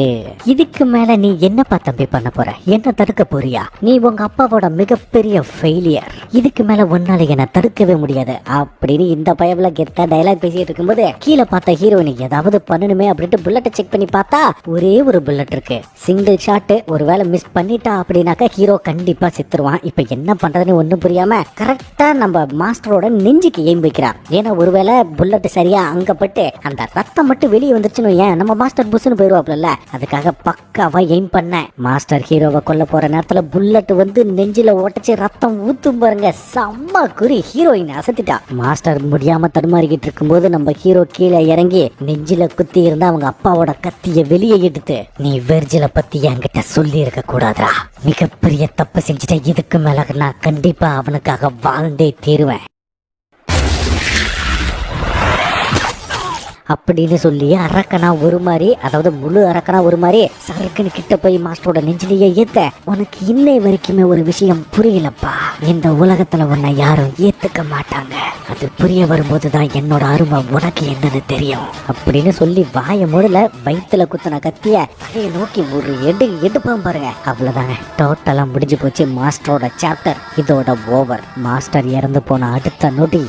S1: இதுக்கு மேல நீ என்னப்பா தம்பி பண்ண போற? என்ன தடுக்க போறியா? நீ உங்க அப்பாவோட மிகப்பெரிய ஃபெயிலியர். இதுக்கு மேல ஒன்னால என்ன தடுக்கவே முடியாது அப்படின்னு இந்த பயவுல கெத்தா டயலாக் பேசிட்டு இருக்கும்போது கீழே பார்த்த ஹீரோயினி ஏதாவது பண்ணணுமே அப்படின்ட்டு புல்லட்டை செக் பண்ணி பார்த்தா ஒரே ஒரு புல்லட் இருக்கு. Single shot. ஒருவேளை மிஸ் பண்ணிட்டா அப்படின்னாக்கா ஹீரோ கண்டிப்பா செத்துருவான். இப்ப என்ன பண்றதுன்னு ஒண்ணும் புரியாம கரெக்டா நம்ம மாஸ்டரோட நெஞ்சுக்கு எய்ம் வைக்கிறான். ஏன்னா ஒருவேளை புல்லட் சரியா அங்க பட்டு அந்த ரத்தம் மட்டும் வெளியே வந்துருச்சுன்னு ஏன் நம்ம மாஸ்டர் புஷ்னு போயிருவாப்ல. அதுக்காக பக்காவா எய்ம் பண்ண மாஸ்டர் ஹீரோவை கொல்ல போற நேரத்துல புல்லட் வந்து நெஞ்சில ஓட்டச்சு ரத்தம் ஊத்தும் பாருங்க. செம்ம குறி. ஹீரோயின் அசத்திட்டா. மாஸ்டர் முடியாம தடுமாறிக்கிட்டு இருக்கும்போது நம்ம ஹீரோ கீழே இறங்கி நெஞ்சில குத்தி இருந்தா அவங்க அப்பாவோட கத்திய வெளியே எடுத்து, நீ வெர்ஜில பத்தி என்கிட்ட சொல்லி இருக்க கூடாதுரா, மிகப்பெரிய தப்பு செஞ்சுட்டேன், இதுக்கு மேல நான் கண்டிப்பா அவனுக்காக வாழ்ந்தே தீருவேன் அப்படின்னு சொல்லி அரக்கனா ஒரு மாதிரி, அதாவது முழு அரக்கனா ஒரு மாதிரி சரக்குன்னு கிட்ட போய் மாஸ்டரோட நெஞ்சிலேயே ஏத்த, உனக்கு இன்னை வரைக்குமே ஒரு விஷயம் புரியலப்பா, இந்த உலகத்துல உன்னை யாரும் ஏத்துக்க மாட்டாங்க, அது புரிய வரும்போதுதான் என்னோட அருமை உனக்கு என்னன்னு தெரியும் அப்படின்னு சொல்லி வாய மூடல வயிற்றுல குத்தின கத்திய தலையை நோக்கி ஒரு எடுப்பான் பாருங்க. அவ்வளவுதாங்க, டோட்டலா முடிஞ்சு போச்சு மாஸ்டரோட சாப்டர். இதோட ஓவர். மாஸ்டர் இறந்து போன அடுத்த நொடி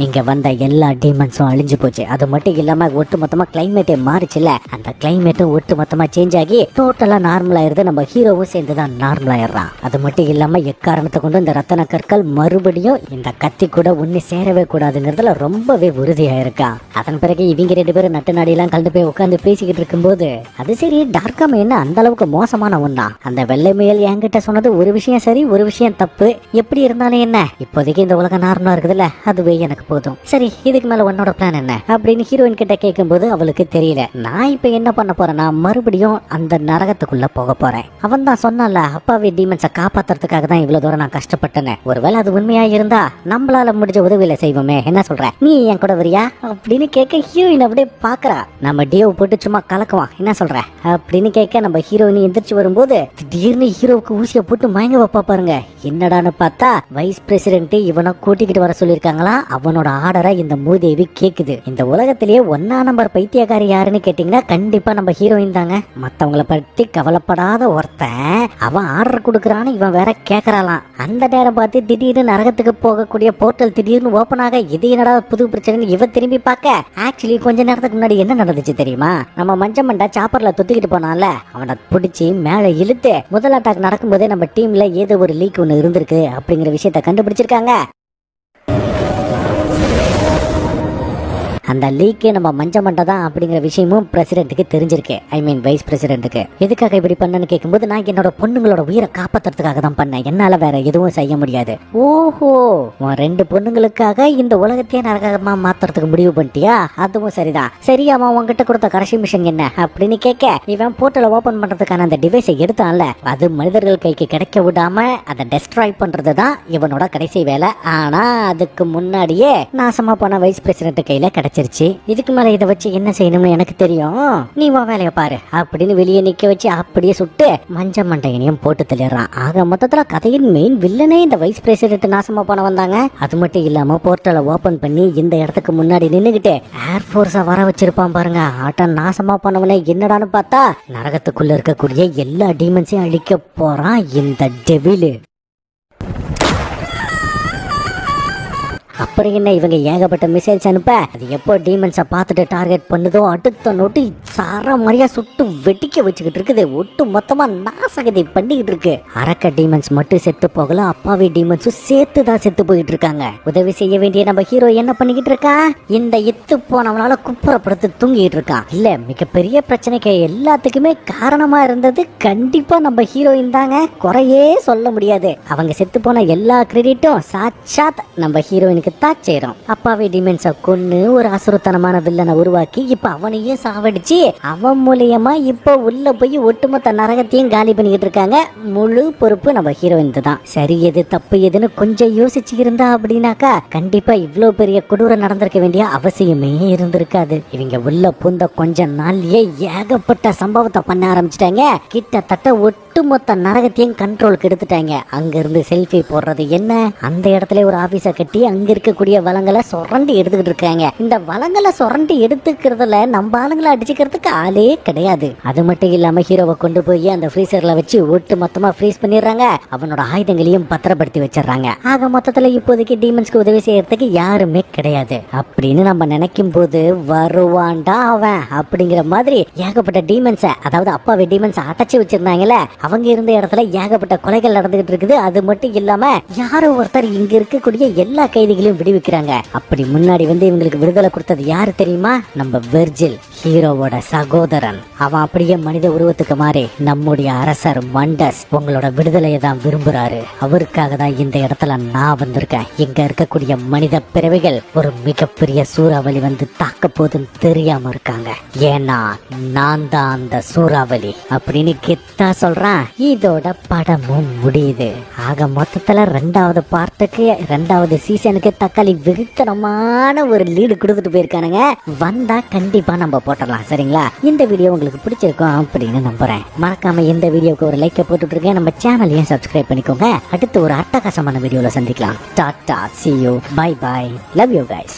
S1: இங்க வந்த எல்லா டீமன்ஸும் அழிஞ்சு போச்சு. அது மட்டும் இல்லாம ஒட்டு மொத்தமா கிளைமேட்டே மாறிச்சுல, அந்த கிளைமேட்டும் ஒட்டு மொத்தமா சேஞ்ச் ஆகி டோட்டலா நார்மல் ஆயிருது. நம்ம ஹீரோவும் சேர்ந்துதான் நார்மல் ஆயிடுறான். அது மட்டும் இல்லாம எக்காரணத்தை கொண்டு இந்த ரத்தன கற்கள் மறுபடியும் இந்த கத்தி கூட ஒண்ணு சேரவே கூடாதுங்கிறதுல ரொம்பவே உறுதியா இருக்கான். அதன் பிறகு இவங்க 2 பேரும் நட்டு நாடியெல்லாம் கலந்து போய் உட்காந்து பேசிக்கிட்டு இருக்கும்போது, அது சரி டார்காம என்ன அந்த அளவுக்கு மோசமான ஒண்ணா? அந்த வெள்ளை முயல் என்கிட்ட சொன்னது ஒரு விஷயம் சரி, ஒரு விஷயம் தப்பு. எப்படி இருந்தாலும் என்ன, இப்போதைக்கு இந்த உலகம் நார்மலா இருக்குதுல்ல, அதுவே எனக்கு போதும். சரி, இதுக்கு மேல உன்னோட பிளான் என்ன அப்படின்னு ஹீரோயின் கிட்ட கேட்கும்போது அவளுக்கு தெரியல. நான் இப்ப என்ன பண்ண போறேன்னா மறுபடியும் அந்த நரகத்துக்குள்ள போக போறேன். அவன் தான் சொன்னால அப்பாவி டீமன்ஸை காப்பாத்துறதுக்காக தான் இவ்வளவு தூரம் நான் கஷ்டப்பட்டேன். ஒருவேளை அது உண்மையா இருந்தா நம்மளால முடிஞ்ச உதவியில செய்வோமே, என்ன சொல்ற, நீ என் கூட வரியா அப்படின்னு கேட்க ஹீரோயின் அப்படியே பாக்குறா. நம்ம டியோவை போட்டு சும்மா கலக்குவான், என்ன சொல்ற அப்படின்னு கேட்க நம்ம ஹீரோயின் எந்திரிச்சு வரும்போது திடீர்னு ஹீரோவுக்கு ஊசியை போட்டு மயங்க வைப்பா பாருங்க. என்னடான்னு பார்த்தா வைஸ் பிரசிடென்ட் இவனை கூட்டிக்கிட்டு வர சொல்லியிருக்காங்களா. அவனோட ஆர்டரை இந்த மூதேவி கேக்குது. இந்த உலகத்திலேயே 1 நம்பர் பைத்தியக்காரி யாருன்னு கேட்டீங்கன்னா கண்டிப்பா நம்ம ஹீரோயின் தாங்க. மத்தவங்களை பத்தி கவலைப்படாத ஒருத்தன் அவன் ஆர்டர் கொடுக்கறான்னு இவன் வேற கேக்குறாளாம். அந்த நேரம் பார்த்து திடீர்னு நரகத்துக்கு போகக்கூடிய போர்ட்டல் திடீர்னு ஓபன் ஆக இது என்னடா புது பிரச்சனை இவ திரும்பி பார்க்க, ஆக்சுவலி கொஞ்ச நேரத்துக்கு முன்னாடி என்ன நடந்துச்சு தெரியுமா? நம்ம மஞ்சமண்டா சாப்பர்ல தொத்திக்கிட்டு போனான்ல, அவனை பிடிச்சி மேல இழுத்து முதல் அட்டாக் நடக்கும்போதே நம்ம டீம்ல ஏதோ ஒரு லீக் ஒண்ணு இருந்திருக்கு அப்படிங்கிற விஷயத்த கண்டுபிடிச்சிருக்காங்க. அந்த லீக்கே நம்ம மஞ்சமண்டை தான் அப்படிங்கிற விஷயமும் பிரசிடென்ட்டுக்கு தெரிஞ்சிருக்கு. ஐ மீன் வைஸ் பிரசிடென்ட்டுக்கு. எதுக்காக இப்படி பண்ணன்னு கேட்கும்போது, நான் என்னோட பொண்ணுங்களோட உயிரை காப்பாத்துறதுக்காக தான் பண்ணேன், என்னால வேற எதுவும் செய்ய முடியாது. ஓஹோ, உன் 2 பொண்ணுங்களுக்காக இந்த உலகத்தையே நரகமா மாத்துறதுக்கு முடிவு பண்ணிட்டியா? அதுவும் சரிதான். சரி, அவன் உங்ககிட்ட கொடுத்த கடைசி மிஷன் என்ன அப்படின்னு கேட்க, இவன் போர்ட்டலை ஓபன் பண்றதுக்கான அந்த டிவைஸை எடுத்தான்ல, அது மனிதர்கள் கைக்கு கிடைக்க விடாம அதை டெஸ்ட்ராய் பண்றது தான் இவனோட கடைசி வேலை. ஆனா அதுக்கு முன்னாடியே நாசமா போன வைஸ் பிரசிடென்ட் கையில கிடைச்சிருச்சு. இதுக்கு மேல இதை வச்சு என்ன செய்யணும்னு எனக்கு தெரியும், நீ உன் வேலையை பாரு அப்படின்னு வெளியே நிக்க வச்சு அப்படியே சுட்டு மஞ்ச மண்டையனையும் போட்டு தள்ளிடுறான். ஆக மொத்தத்துல கதையின் மெயின் வில்லனே இந்த வைஸ் பிரசிடென்ட் நாசமா போன வந்தாங்க. அது மட்டும் இல்லாம போர்ட்டலை ஓபன் பண்ணி இந்த இடத்துக்கு முன்னாடி நின்னுகிட்டு ஏர்போர்ஸ வர வச்சிருப்பான் பாருங்க. ஆட்டம் நாசமா போனவனே என்னடான்னு பார்த்தா நரகத்துக்குள்ள இருக்கக்கூடிய எல்லா டீமன்ஸையும் அழிக்க போறான் இந்த டெவில். அப்புறம் என்ன, இவங்க ஏகப்பட்ட மிசைல்ஸ் அனுப்ப அது எப்போ டீமன்ஸை பார்த்துட்டு டார்கெட் பண்ணுதோ அடுத்த நோட்டு சார மாதிரியா சுட்டு வெட்டிக்க வச்சுக்கிட்டு இருக்குது. ஒட்டு மொத்தமா நாசகதி பண்ணிக்கிட்டு இருக்கு. அரக்க டீமன்ஸ் மட்டும் செத்து போகல, அப்பாவி டீமன்ஸும் சேர்த்து தான் செத்து போயிட்டு இருக்காங்க. உதவி செய்ய வேண்டிய நம்ம ஹீரோ என்ன பண்ணிக்கிட்டு இருக்கா, இந்த இத்து போனவனால குப்புறப்படுத்து தூங்கிட்டு இருக்கான். இல்ல, மிகப்பெரிய பிரச்சனைக்கு எல்லாத்துக்குமே காரணமா இருந்தது கண்டிப்பா நம்ம ஹீரோயின் தாங்க, குறையே சொல்ல முடியாது. அவங்க செத்து போன எல்லா கிரெடிட்டும் சாட்சாத் நம்ம ஹீரோயின் இவனுக்கு தாச்சேரும். அப்பாவி டிமென்ஸை கொன்னு ஒரு அசுரத்தனமான வில்லனை உருவாக்கி இப்ப அவனையும் சாவடிச்சு அவன் மூலியமா இப்ப உள்ள போய் ஒட்டுமொத்த நரகத்தையும் காலி பண்ணிக்கிட்டு இருக்காங்க. முழு பொறுப்பு நம்ம ஹீரோயின் தான். சரி எது தப்பு எதுன்னு கொஞ்சம் யோசிச்சு இருந்தா அப்படின்னாக்கா கண்டிப்பா இவ்வளவு பெரிய கொடூரம் நடந்திருக்க வேண்டிய அவசியமே இருந்திருக்காது. இவங்க உள்ள புந்த கொஞ்ச நாள்லயே ஏகப்பட்ட சம்பவத்தை பண்ண ஆரம்பிச்சிட்டாங்க. கிட்டத்தட்ட ஒட்டுமொத்த நரகத்தையும் கண்ட்ரோலுக்கு எடுத்துட்டாங்க. அங்க இருந்து செல்ஃபி போடுறது என்ன, அந்த இடத்துல ஒரு ஆபீஸ கட்டி அங்க இருக்கக்கூடிய வளங்களை சுரண்டி எடுத்துக்கிட்டு இருக்காங்க. இந்த வளங்களை சுரண்டி எடுத்துக்கிறதுல நம்ம ஆளுங்களை அடிச்சுக்கிறதுக்கு ஆளே கிடையாது. அது மட்டும் இல்லாம ஹீரோவை கொண்டு போய் அந்த ஃப்ரீசர்ல வச்சு ஒட்டு மொத்தமா ஃப்ரீஸ் பண்ணிடுறாங்க. அவனோட ஆயுதங்களையும் பத்திரப்படுத்தி வச்சிடறாங்க. ஆக மொத்தத்துல இப்போதைக்கு டீமன்ஸ்க்கு உதவி செய்யறதுக்கு யாருமே கிடையாது அப்படின்னு நம்ம நினைக்கும் போது வருவான்டா அவன் அப்படிங்கிற மாதிரி ஏகப்பட்ட டீமன்ஸ, அதாவது அப்பாவி டீமன்ஸ் அடைச்சு வச்சிருந்தாங்கல்ல, அவங்க இருந்த இடத்துல ஏகப்பட்ட கொலைகள் நடந்துகிட்டு இருக்குது. அது மட்டும் இல்லாம யாரோ ஒருத்தர் இங்க இருக்கக்கூடிய எல்லா கைதிகளையும் விடுவிக்கிறாங்க. அப்படி முன்னாடி வந்து இவங்களுக்கு விடுதலை கொடுத்தது யாரு தெரியுமா? நம்ம வெர்ஜில், ஹீரோவோட சகோதரன். அவன் அப்படியே மனித உருவத்துக்கு மாறி நம்முடைய அரசர் மண்டஸ் உங்களோட விடுதலையை தான் விரும்புறாரு. அவருக்காக தான் இந்த இடத்துல நான் வந்திருக்கேன். இங்க இருக்கக்கூடிய மனித பிறவிகள் ஒரு மிகப்பெரிய சூறாவளி வந்து தாக்க போதுன்னு தெரியாம இருக்காங்க. ஏன்னா நான் தான் அந்த சூறாவளி அப்படின்னு கெத்தா சொல்றான். இதோட படமும் முடியுது. ஆக மொத்தத்துல ரெண்டாவது பார்ட்டுக்கு, ரெண்டாவது சீசனுக்கு தக்காளி வெறித்தனமான ஒரு லீடு கொடுத்துட்டு போயிருக்கானுங்க. வந்தா கண்டிப்பா நம்ம போட்டலாம். சரிங்களா? இந்த வீடியோ உங்களுக்கு பிடிச்சிருக்கும் அப்படின்னு நம்புறேன். மறக்காம இந்த வீடியோக்கு ஒரு லைக்கை போட்டுட்டு இருக்கேன். நம்ம சேனலையும் சப்ஸ்கிரைப் பண்ணிக்கோங்க. அடுத்து ஒரு அட்டகாசமான வீடியோல சந்திக்கலாம். Tata, see you, bye bye, love you guys.